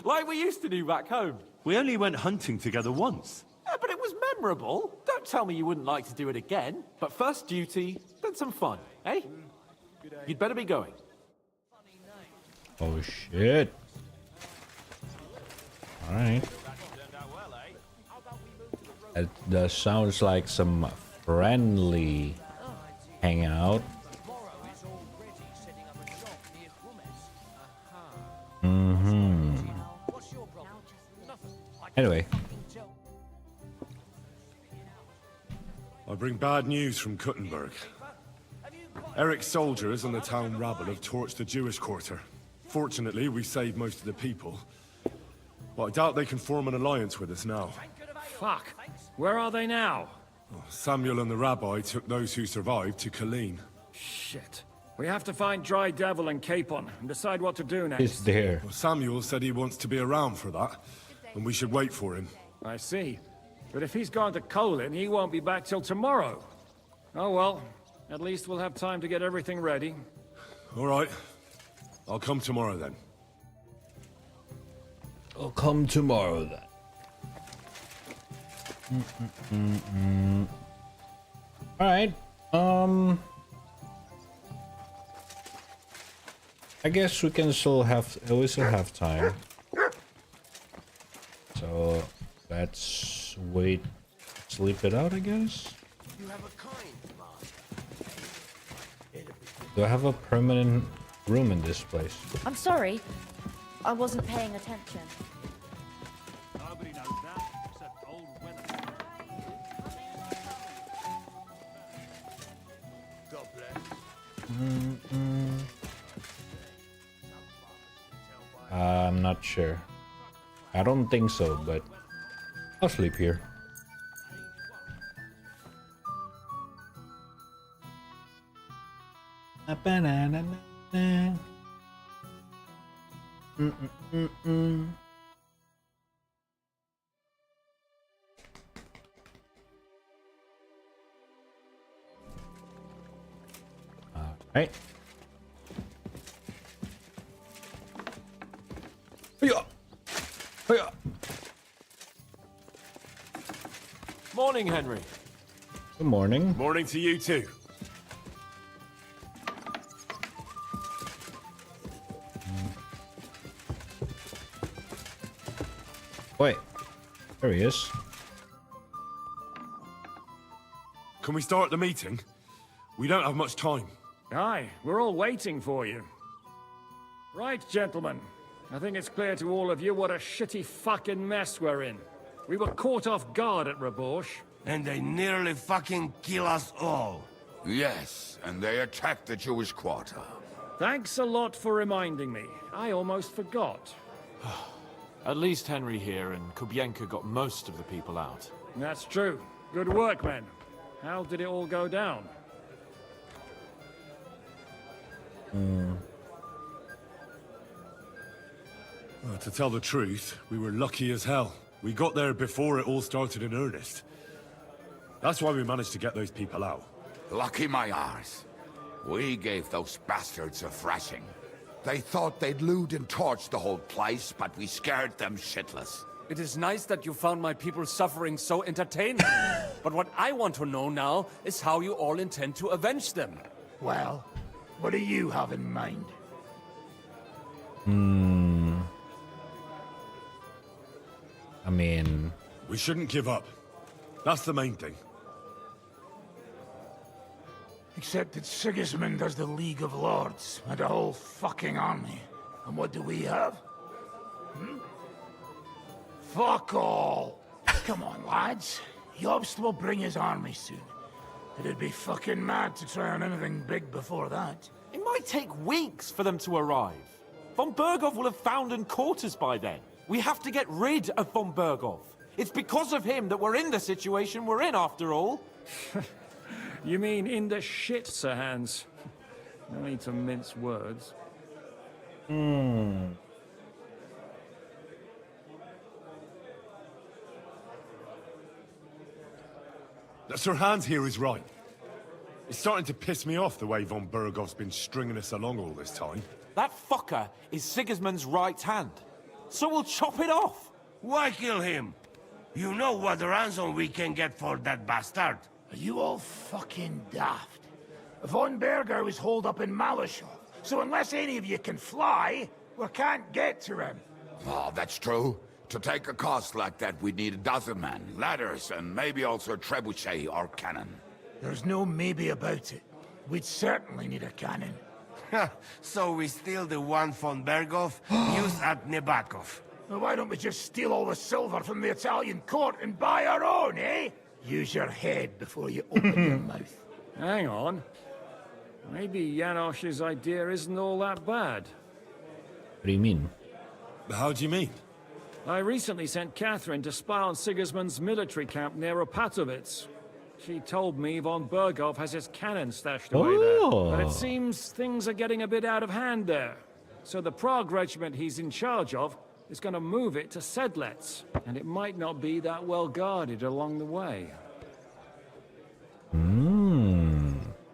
like we used to do back home. We only went hunting together once. Yeah, but it was memorable. Don't tell me you wouldn't like to do it again. But first duty, then some fun, eh? You'd better be going. Oh shit. Alright. That sounds like some friendly hangout. Anyway. I bring bad news from Kuttenberg. Eric's soldiers and the town rabble have torched the Jewish quarter. Fortunately, we saved most of the people. But I doubt they can form an alliance with us now. Fuck. Where are they now? Samuel and the rabbi took those who survived to Colleen. Shit. We have to find Dry Devil and Capon and decide what to do next. He's there. Well, Samuel said he wants to be around for that, and we should wait for him. I see. But if he's gone to Colin, he won't be back till tomorrow. Oh well. At least we'll have time to get everything ready. All right. I'll come tomorrow then. I'll come tomorrow then. Alright. I guess we still have time. So let's wait, sleep it out, I guess. Do I have a permanent room in this place? I'm sorry. I wasn't paying attention. Nobody knows that except old weather. God bless. I'm not sure. I don't think so, but I'll sleep here. Alright. Morning, Henry. Good morning. Morning to you too. Wait, there he is. Can we start the meeting? We don't have much time. Aye, we're all waiting for you. Right, gentlemen. I think it's clear to all of you what a shitty fucking mess we're in. We were caught off guard at Rabosh. And they nearly fucking kill us all. Yes, and they attacked the Jewish quarter. Thanks a lot for reminding me. I almost forgot. At least Henry here and Kubienka got most of the people out. That's true. Good work, men. How did it all go down? Well, to tell the truth, we were lucky as hell. We got there before it all started in earnest. That's why we managed to get those people out. Lucky my arse. We gave those bastards a thrashing. They thought they'd loot and torch the whole place, but we scared them shitless. It is nice that you found my people suffering so entertaining. But what I want to know now is how you all intend to avenge them. Well, what do you have in mind? I mean... We shouldn't give up. That's the main thing. Except that Sigismund has the League of Lords and a whole fucking army. And what do we have? Fuck all! Come on, lads. Jobst will bring his army soon. It'd be fucking mad to try on anything big before that. It might take weeks for them to arrive. Von Bergov will have found and caught us by then. We have to get rid of Von Bergov. It's because of him that we're in the situation we're in, after all. You mean in the shit, Sir Hans? No need to mince words. Sir Hans here is right. It's starting to piss me off the way von Bergov's been stringing us along all this time. That fucker is Sigismund's right hand. So we'll chop it off. Why kill him? You know what ransom we can get for that bastard. Are you all fucking daft? Von Berger was holed up in Malashov, so unless any of you can fly, we can't get to him. Oh, that's true. To take a cost like that, we'd need a dozen men, ladders, and maybe also a trebuchet or cannon. There's no maybe about it. We'd certainly need a cannon. So we steal the one von Berghoff used at Nebakov. Well, why don't we just steal all the silver from the Italian court and buy our own, eh? Use your head before you open your mouth. Hang on. Maybe Janosch's idea isn't all that bad. What do you mean? How do you mean? I recently sent Catherine to spy on Sigismund's military camp near Opatovitz. She told me von Berghoff has his cannon stashed away there. But it seems things are getting a bit out of hand there. So the Prague regiment he's in charge of is going to move it to Sedlets. And it might not be that well guarded along the way.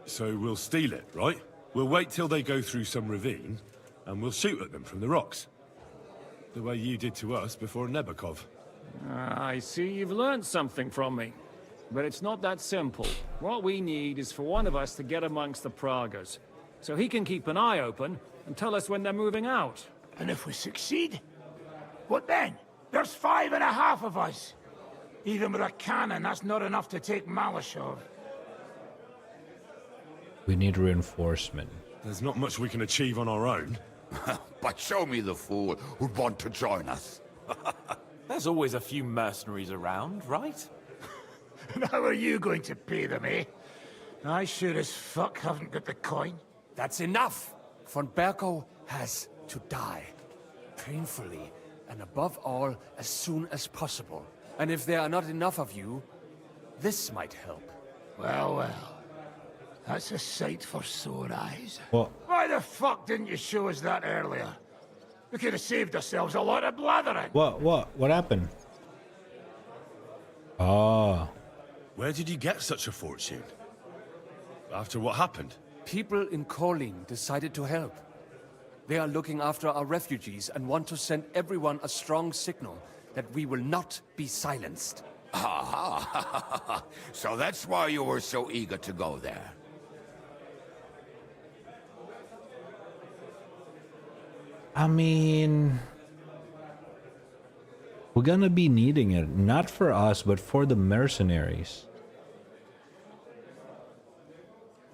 So we'll steal it, right? We'll wait till they go through some ravine, and we'll shoot at them from the rocks. The way you did to us before Nebakov. I see you've learned something from me. But it's not that simple. What we need is for one of us to get amongst the Pragas, so he can keep an eye open and tell us when they're moving out. And if we succeed? What then? There's 5.5 of us. Even with a cannon, that's not enough to take Malashov. We need reinforcement. There's not much we can achieve on our own. But show me the fool who'd want to join us. There's always a few mercenaries around, right? And how are you going to pay them, eh? I sure as fuck haven't got the coin. That's enough! Von Berkow has to die. Painfully, and above all, as soon as possible. And if there are not enough of you, this might help. Well, well. That's a sight for sore eyes. What? Why the fuck didn't you show us that earlier? We could have saved ourselves a lot of blathering. What happened? Ah. Where did you get such a fortune? After what happened? People in Kolin decided to help. They are looking after our refugees and want to send everyone a strong signal that we will not be silenced. Ah, so that's why you were so eager to go there. I mean, we're gonna be needing it, not for us, but for the mercenaries.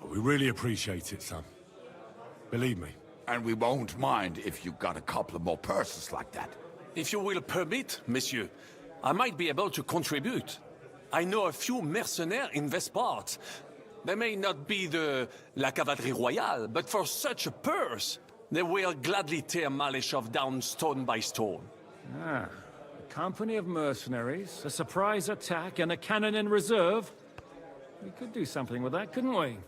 We really appreciate it, Sam. Believe me. And we won't mind if you got a couple of more purses like that. If you will permit, monsieur, I might be able to contribute. I know a few mercenaires in this part. They may not be la cavalerie royale, but for such a purse, they will gladly tear Malashov down stone by stone. Ah, a company of mercenaries, a surprise attack, and a cannon in reserve. We could do something with that, couldn't we?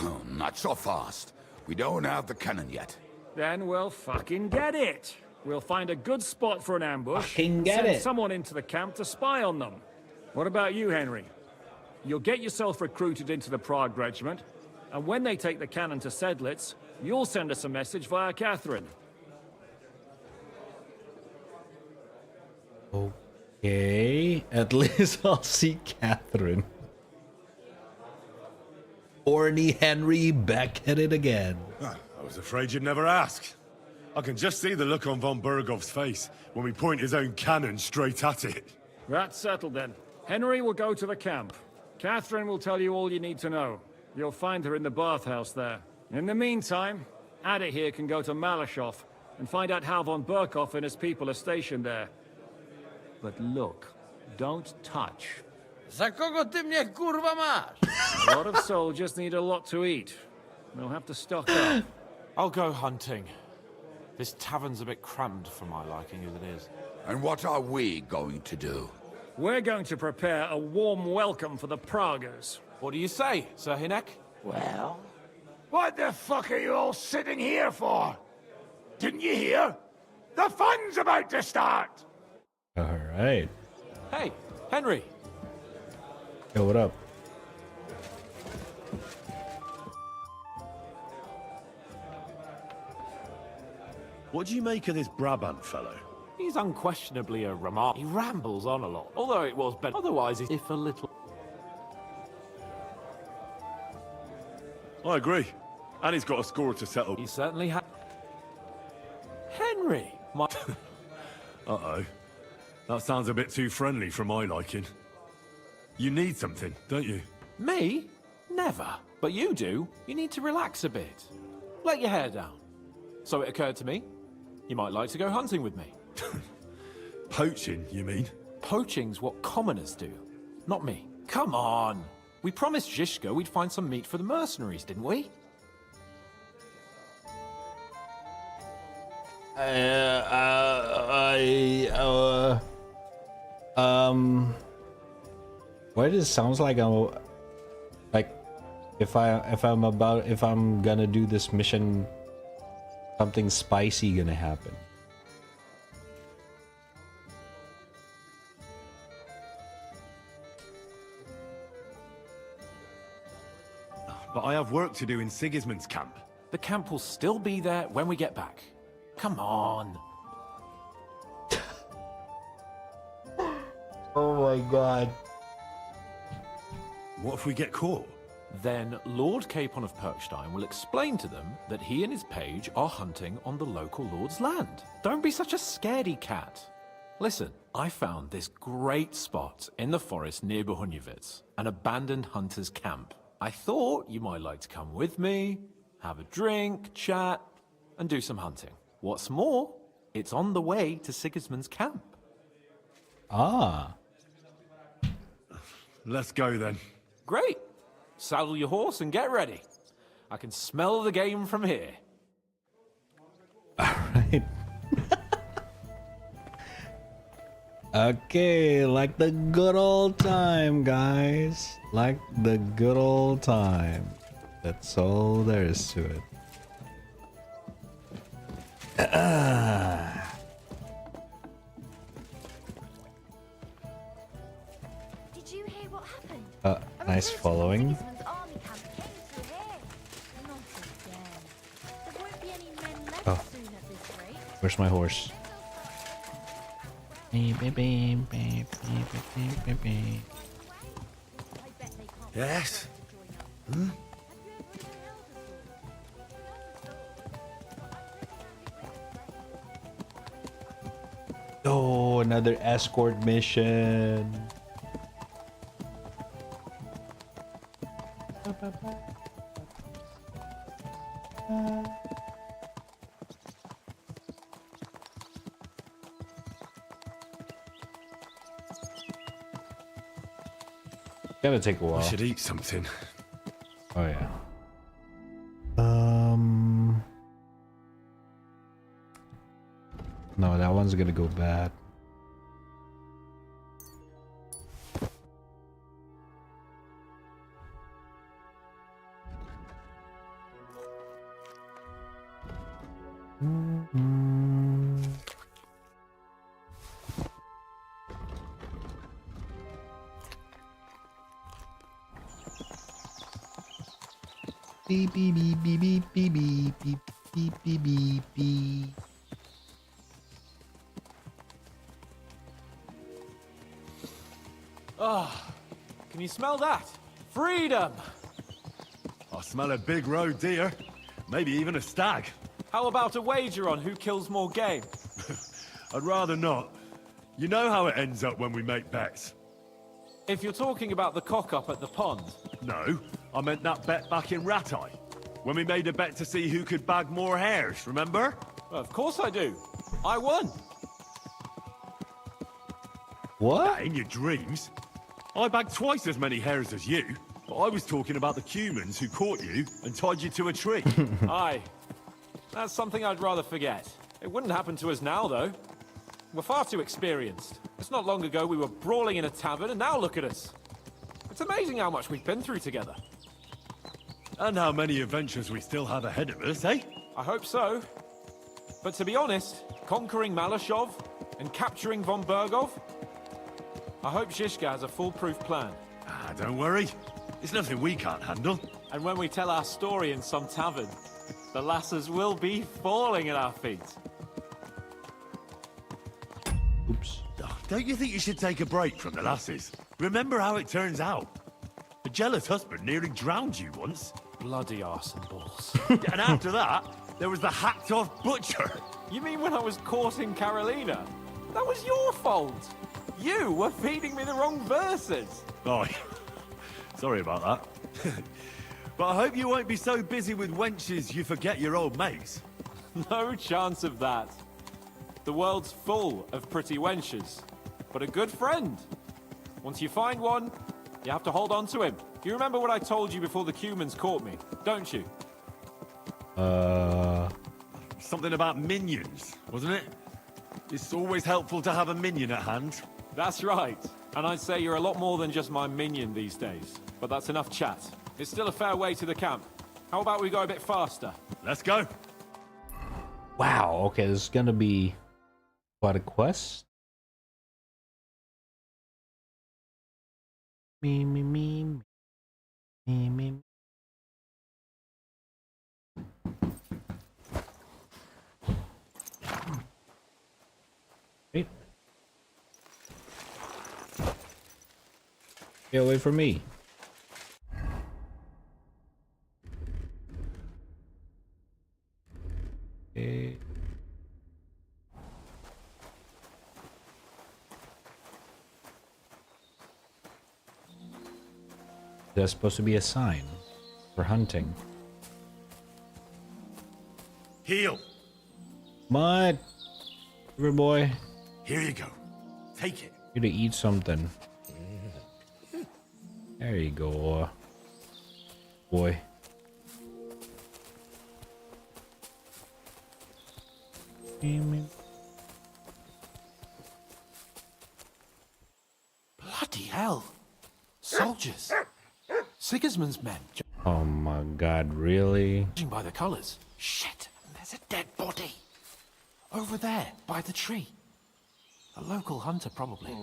No, not so fast. We don't have the cannon yet. Then we'll fucking get it. We'll find a good spot for an ambush. Fucking get send it. someone into the camp to spy on them. What about you, Henry? You'll get yourself recruited into the Prague regiment, and when they take the cannon to Sedlitz, you'll send us a message via Catherine. Okay, at least I'll see Catherine. Horny Henry back at it again. I was afraid you'd never ask. I can just see the look on von Bergov's face when we point his own cannon straight at it. That's settled then. Henry will go to the camp. Catherine will tell you all you need to know. You'll find her in the bathhouse there. In the meantime, Ada here can go to Malashov and find out how von Berkov and his people are stationed there. But look, don't touch. Za kogo ty mnie kurwa masz? A lot of soldiers need a lot to eat. They'll have to stock up. I'll go hunting. This tavern's a bit crammed for my liking as it is. And what are we going to do? We're going to prepare a warm welcome for the Pragas. What do you say, Sir Hinek? Well, what the fuck are you all sitting here for? Didn't you hear? The fun's about to start! Alright. Hey, Henry. Yo, what up? What do you make of this Brabant fellow? He's unquestionably a remark. He rambles on a lot, although it was better. Otherwise, if a little... I agree. And he's got a score to settle. He certainly has. Henry! My... Uh-oh. That sounds a bit too friendly for my liking. You need something, don't you? Me? Never. But you do. You need to relax a bit. Let your hair down. So it occurred to me, you might like to go hunting with me. Poaching, you mean? Poaching's what commoners do, not me. Come on! We promised Zhishka we'd find some meat for the mercenaries, didn't we? Why does it sounds like I'm like if I'm gonna do this mission, something spicy gonna happen. But I have work to do in Sigismund's camp. The camp will still be there when we get back. Come on. Oh my god. What if we get caught? Then Lord Capon of Perkstein will explain to them that he and his page are hunting on the local lord's land. Don't be such a scaredy cat. Listen, I found this great spot in the forest near Bohunjevitz, an abandoned hunter's camp. I thought you might like to come with me, have a drink, chat, and do some hunting. What's more, it's on the way to Sigismund's camp. Ah. Let's go then. Great. Saddle your horse and get ready. I can smell the game from here. Alright. Okay, like the good old time, guys. Like the good old time. That's all there is to it. Did you hear what happened? Nice following. Sigismund's army camp came through here. Not again. There won't be any men left Oh. soon at this rate. Where's my horse? Yes? Hmm? Oh, another escort mission. Gonna take a while. I should eat something. Oh yeah. No, that one's gonna go bad. Beep beep beep beep beep beep beep beep beep beep beep beep. Ah, can you smell that? Freedom! I smell a big roe deer. Maybe even a stag. How about a wager on who kills more game? I'd rather not. You know how it ends up when we make bets. If you're talking about the cock-up at the pond. No, I meant that bet back in Rattay. When we made a bet to see who could bag more hares, remember? Well, of course I do. I won. What? In your dreams. I bagged twice as many hares as you, but I was talking about the Cumans who caught you and tied you to a tree. Aye. That's something I'd rather forget. It wouldn't happen to us now, though. We're far too experienced. It's not long ago we were brawling in a tavern, and now look at us. It's amazing how much we've been through together. And how many adventures we still have ahead of us, eh? I hope so. But to be honest, conquering Malashov and capturing von Bergov, I hope Zhishka has a foolproof plan. Ah, don't worry. It's nothing we can't handle. And when we tell our story in some tavern, the lasses will be falling at our feet. Don't you think you should take a break from the lasses? Remember how it turns out. A jealous husband nearly drowned you once. Bloody arse and balls. And after that, there was the hacked-off butcher. You mean when I was courting Carolina? That was your fault. You were feeding me the wrong verses. Oh, sorry about that. But I hope you won't be so busy with wenches you forget your old mates. No chance of that. The world's full of pretty wenches. But a good friend. Once you find one, you have to hold on to him. You remember what I told you before the Cumans caught me, don't you? Something about minions, wasn't it? It's always helpful to have a minion at hand. That's right. And I'd say you're a lot more than just my minion these days. But that's enough chat. It's still a fair way to the camp. How about we go a bit faster? Let's go. Wow, okay, this is gonna be quite a quest. Me. Wait. Get away from me. Okay. There's supposed to be a sign for hunting. Heal. What? River boy. Here you go. Take it. You to eat something. There you go, boy. Bloody hell. Soldiers. Sigismund's men. Oh my god, really? Judging by the colours. Shit, there's a dead body. Over there, by the tree. A local hunter, probably.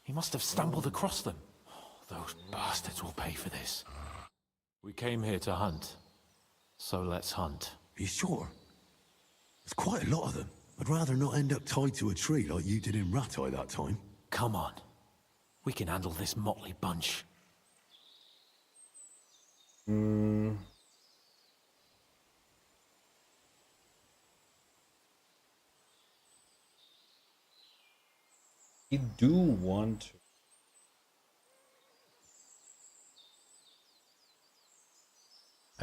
He must have stumbled across them. Those bastards will pay for this. We came here to hunt. So let's hunt. Are you sure? There's quite a lot of them. I'd rather not end up tied to a tree like you did in Rattay that time. Come on. We can handle this motley bunch. You do want to.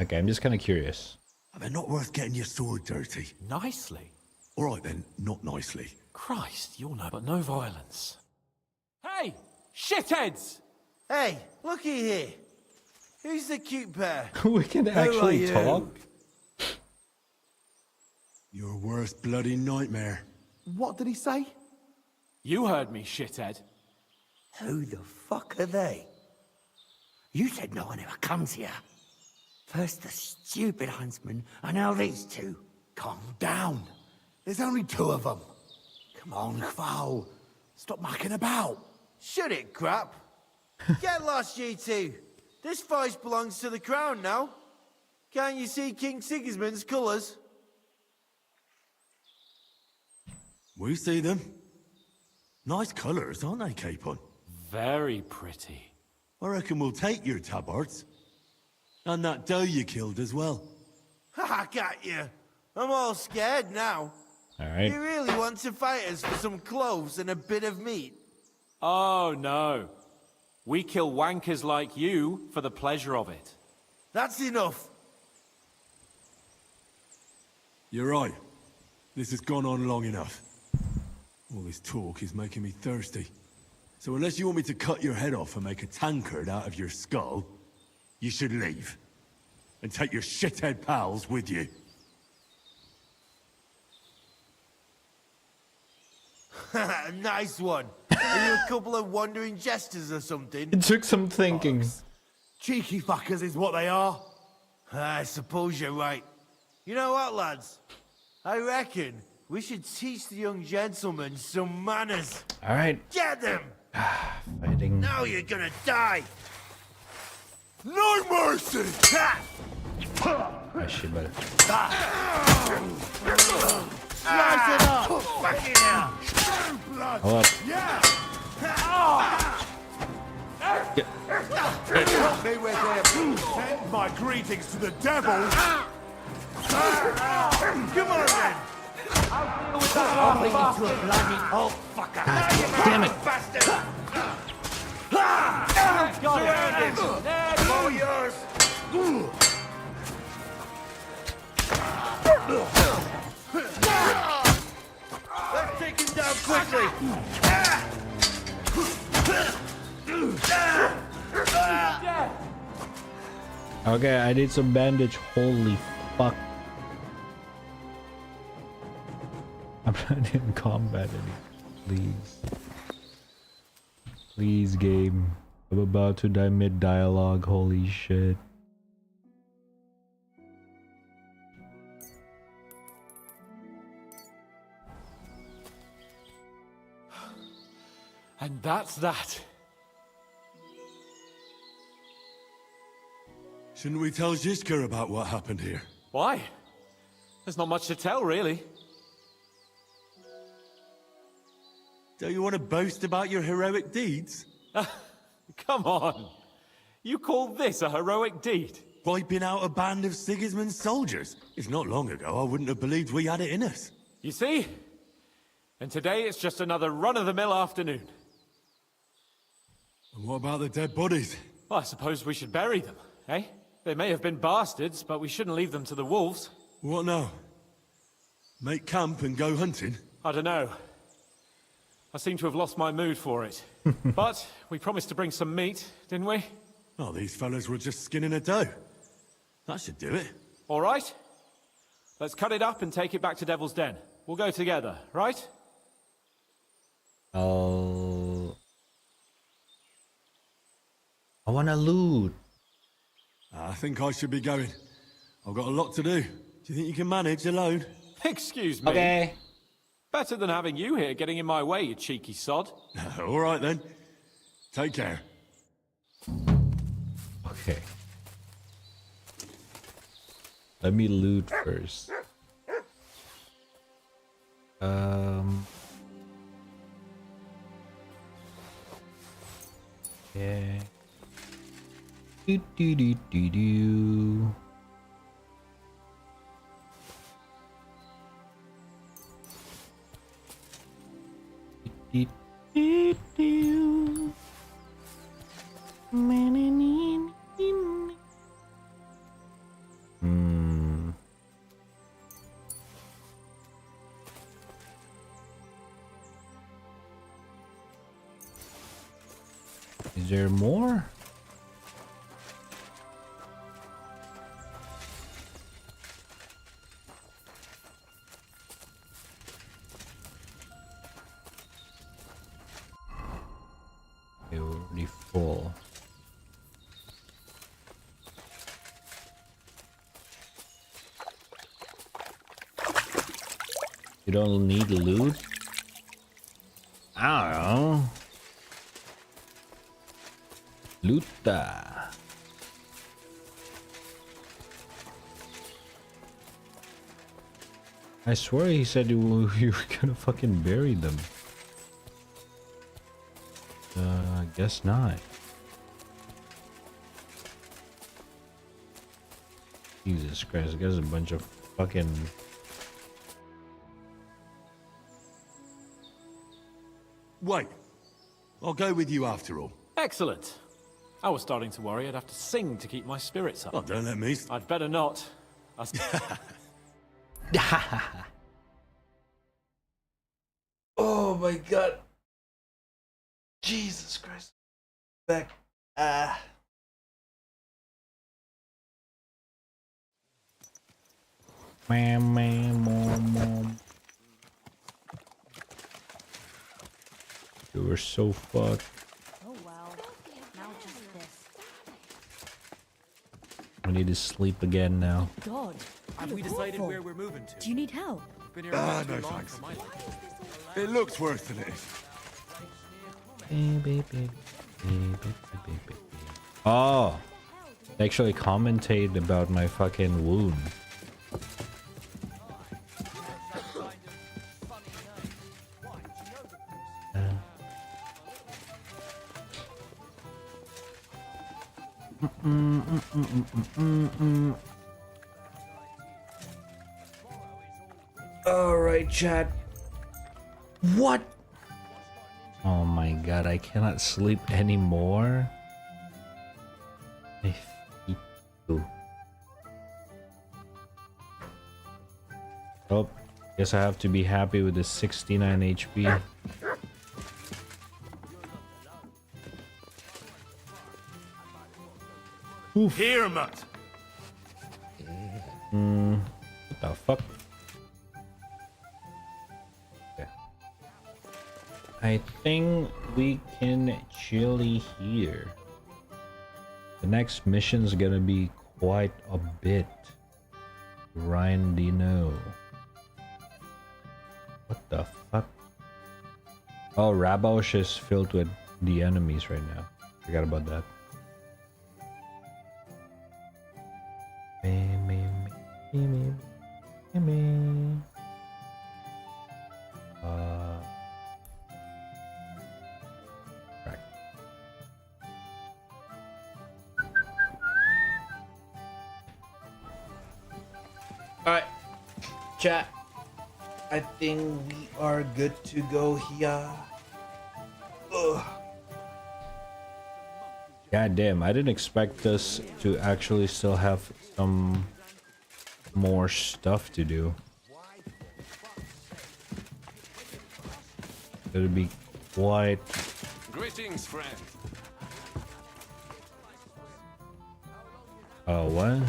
Okay, I'm just kind of curious. Are they not worth getting your sword dirty? Nicely. All right then, not nicely. Christ, you'll know, but no violence. Hey, shitheads! Hey, looky here. Who's the cute pair? We can actually you? talk. Your worst bloody nightmare. What did he say? You heard me, shithead. Who the fuck are they? You said no one ever comes here. First the stupid huntsman, and now these two. Calm down. There's only two of them. Come on, Kval. Stop mucking about. Shut it, crap. Get lost, you two. This forest belongs to the crown now. Can't you see King Sigismund's colours? We see them. Nice colours, aren't they, Capon? Very pretty. I reckon we'll take your tabards. And that doe you killed as well. Ha, got you. I'm all scared now. Alright. You really want to fight us for some cloves and a bit of meat? Oh, no. We kill wankers like you for the pleasure of it. That's enough. You're right. This has gone on long enough. All this talk is making me thirsty. So unless you want me to cut your head off and make a tankard out of your skull, you should leave. And take your shithead pals with you. Nice one. Are you a couple of wandering jesters or something? It took some thinking. Cheeky fuckers is what they are. I suppose you're right. You know what, lads? I reckon we should teach the young gentlemen some manners. Alright. Get them! Fighting. Now you're gonna die! No mercy! I should better. Slice it up! Fucking hell! What? Help me with him. Send my greetings to the devil. Come on then. I'll bring you to a bloody old fucker. God damn it. Bastard. Surrounded. All yours. Let's take him down quickly. Okay, I need some bandage. Holy fuck. I'm not in combat anymore. Please. Please, game. I'm about to die mid-dialogue. Holy shit. And that's that. Shouldn't we tell Zizka about what happened here? Why? There's not much to tell, really. Don't you want to boast about your heroic deeds? Come on. You call this a heroic deed? Wiping out a band of Sigismund's soldiers. It's not long ago I wouldn't have believed we had it in us. You see? And today it's just another run-of-the-mill afternoon. And what about the dead bodies? Well, I suppose we should bury them, eh? They may have been bastards, but we shouldn't leave them to the wolves. What now? Make camp and go hunting? I don't know. I seem to have lost my mood for it. But we promised to bring some meat, didn't we? Oh, these fellas were just skinning a doe. That should do it. All right. Let's cut it up and take it back to Devil's Den. We'll go together, right? Oh. I wanna loot. I think I should be going. I've got a lot to do. Do you think you can manage alone? Excuse me. Okay. Better than having you here getting in my way, you cheeky sod. All right then. Take care. Okay. Let me loot first. Yeah. Do do do do do. Do, do, do. Is there more? Already full. You don't need loot? I don't know. Loota. I swear he said you were gonna fucking bury them. I guess not. Jesus Christ, there's a bunch of fucking... Wait. I'll go with you after all. Excellent. I was starting to worry I'd have to sing to keep my spirits up. Oh, don't let me... I'd better not. Oh my god. Jesus Christ. Back. Mom. You were so fucked. Oh well. Now just this. I need to sleep again now. God. Have we decided where we're moving to? Do you need help? Been here Ah, much no too long thanks. for my liking. It looks worse than it is. Oh, they actually commented about my fucking wound. All right, chat. What? Oh my god, I cannot sleep anymore. I feel. Oh, guess I have to be happy with the 69 HP. Oof. Here, Mutt. What the fuck? Okay. I think we can chilly here. The next mission's gonna be quite a bit. Ryan Dino. What the fuck? Oh, Rabosh is filled with the enemies right now. Forgot about that. Right. Alright, chat. I think we are good to go here. Ugh. God damn, I didn't expect us to actually still have some more stuff to do. It'll be quite... Greetings, friend. Oh, what?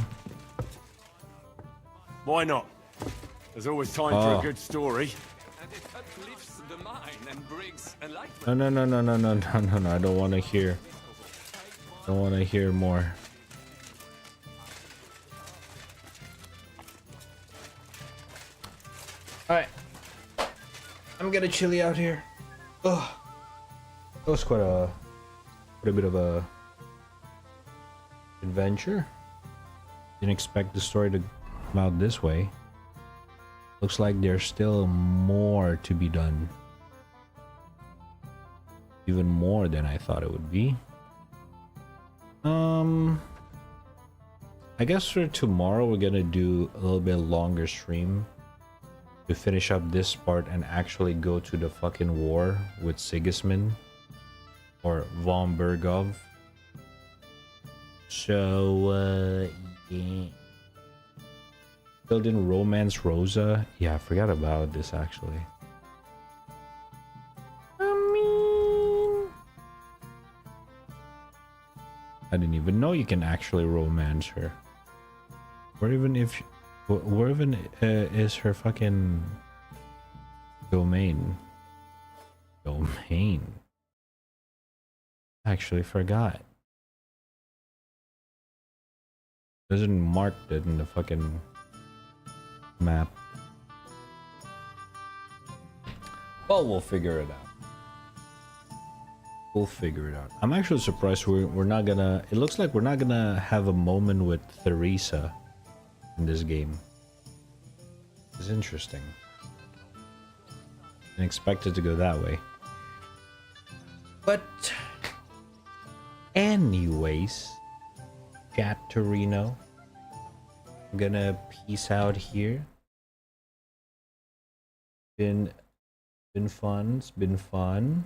Why not? There's always time for a good story. And it uplifts the mind and brings enlightenment. No, I don't want to hear. Don't want to hear more. Alright. I'm gonna chilly out here. Ugh. That was quite a bit of a adventure. Didn't expect the story to come out this way. Looks like there's still more to be done. Even more than I thought it would be. I guess for tomorrow we're gonna do a little bit longer stream to finish up this part and actually go to the fucking war with Sigismund or von Bergov. So yeah. Filled in Romance Rosa. Yeah, I forgot about this actually. I didn't even know you can actually romance her. Or even if, where even is her fucking domain? Domain. Actually forgot. Doesn't mark it in the fucking map. Well, we'll figure it out. We'll figure it out. I'm actually surprised we're not gonna... It looks like we're not gonna have a moment with Theresa in this game. It's interesting. Didn't expect it to go that way. But... anyways... Chat Torino. I'm gonna peace out here. Been fun. It's been fun.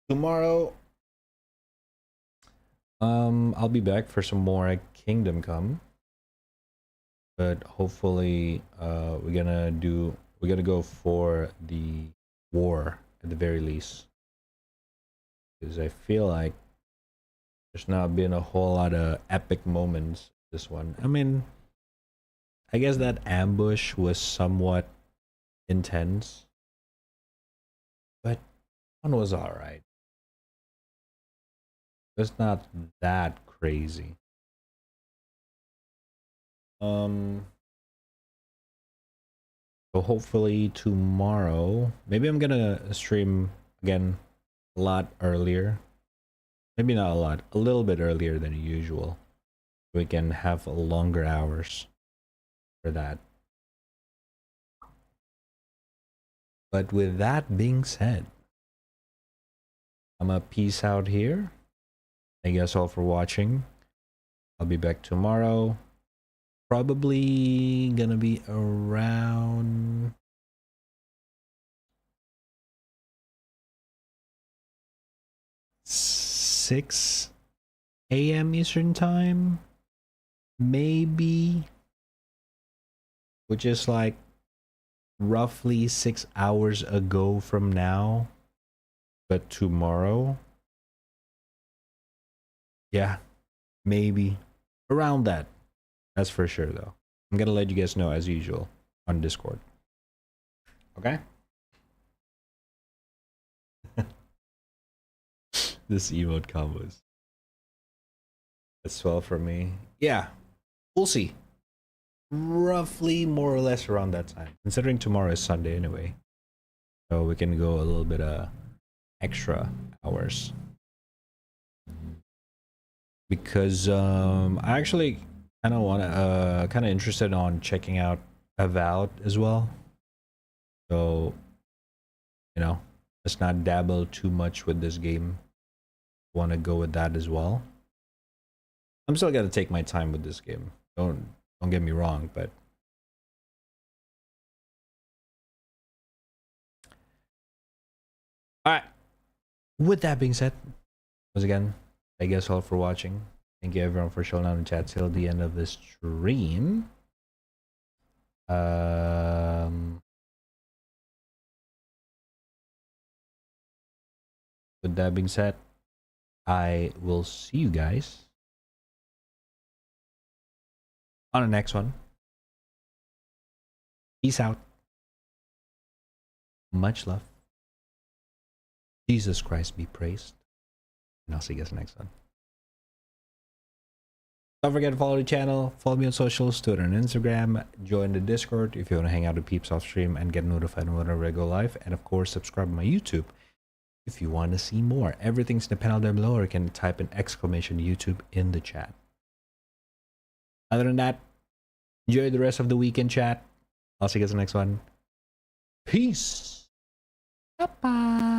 Tomorrow, I'll be back for some more Kingdom Come, but hopefully, we're gonna go for the war at the very least, because I feel like there's not been a whole lot of epic moments this one. I mean, I guess that ambush was somewhat intense, but one was alright. It's not that crazy. So hopefully tomorrow, maybe I'm gonna stream again a lot earlier. Maybe not a lot, a little bit earlier than usual. We can have longer hours for that. But with that being said, I'm a peace out here. Thank you guys all for watching. I'll be back tomorrow. Probably gonna be around 6 a.m. Eastern time, maybe, which is like roughly 6 hours ago from now, but tomorrow, yeah, maybe around that. That's for sure, though. I'm gonna let you guys know as usual on Discord. Okay. This emote combos. That's 12 for me. Yeah, we'll see. Roughly more or less around that time. Considering tomorrow is Sunday anyway. So we can go a little bit extra hours. Because I actually kind of interested on checking out Avowed as well. So, you know, let's not dabble too much with this game. Want to go with that as well. I'm still gonna take my time with this game. Don't get me wrong, but all right. With that being said, once again, thank you guys all for watching. Thank you everyone for showing up in chat till the end of the stream. With that being said, I will see you guys on the next one. Peace out. Much love. Jesus Christ be praised. And I'll see you guys next one. Don't forget to follow the channel, follow me on socials, Twitter and Instagram, join the Discord if you want to hang out with peeps off stream and get notified whenever I go live, and of course subscribe to my YouTube if you want to see more. Everything's in the panel down below, or you can type an exclamation YouTube in the chat. Other than that, enjoy the rest of the weekend, chat. I'll see you guys in the next one. Peace. Bye-bye.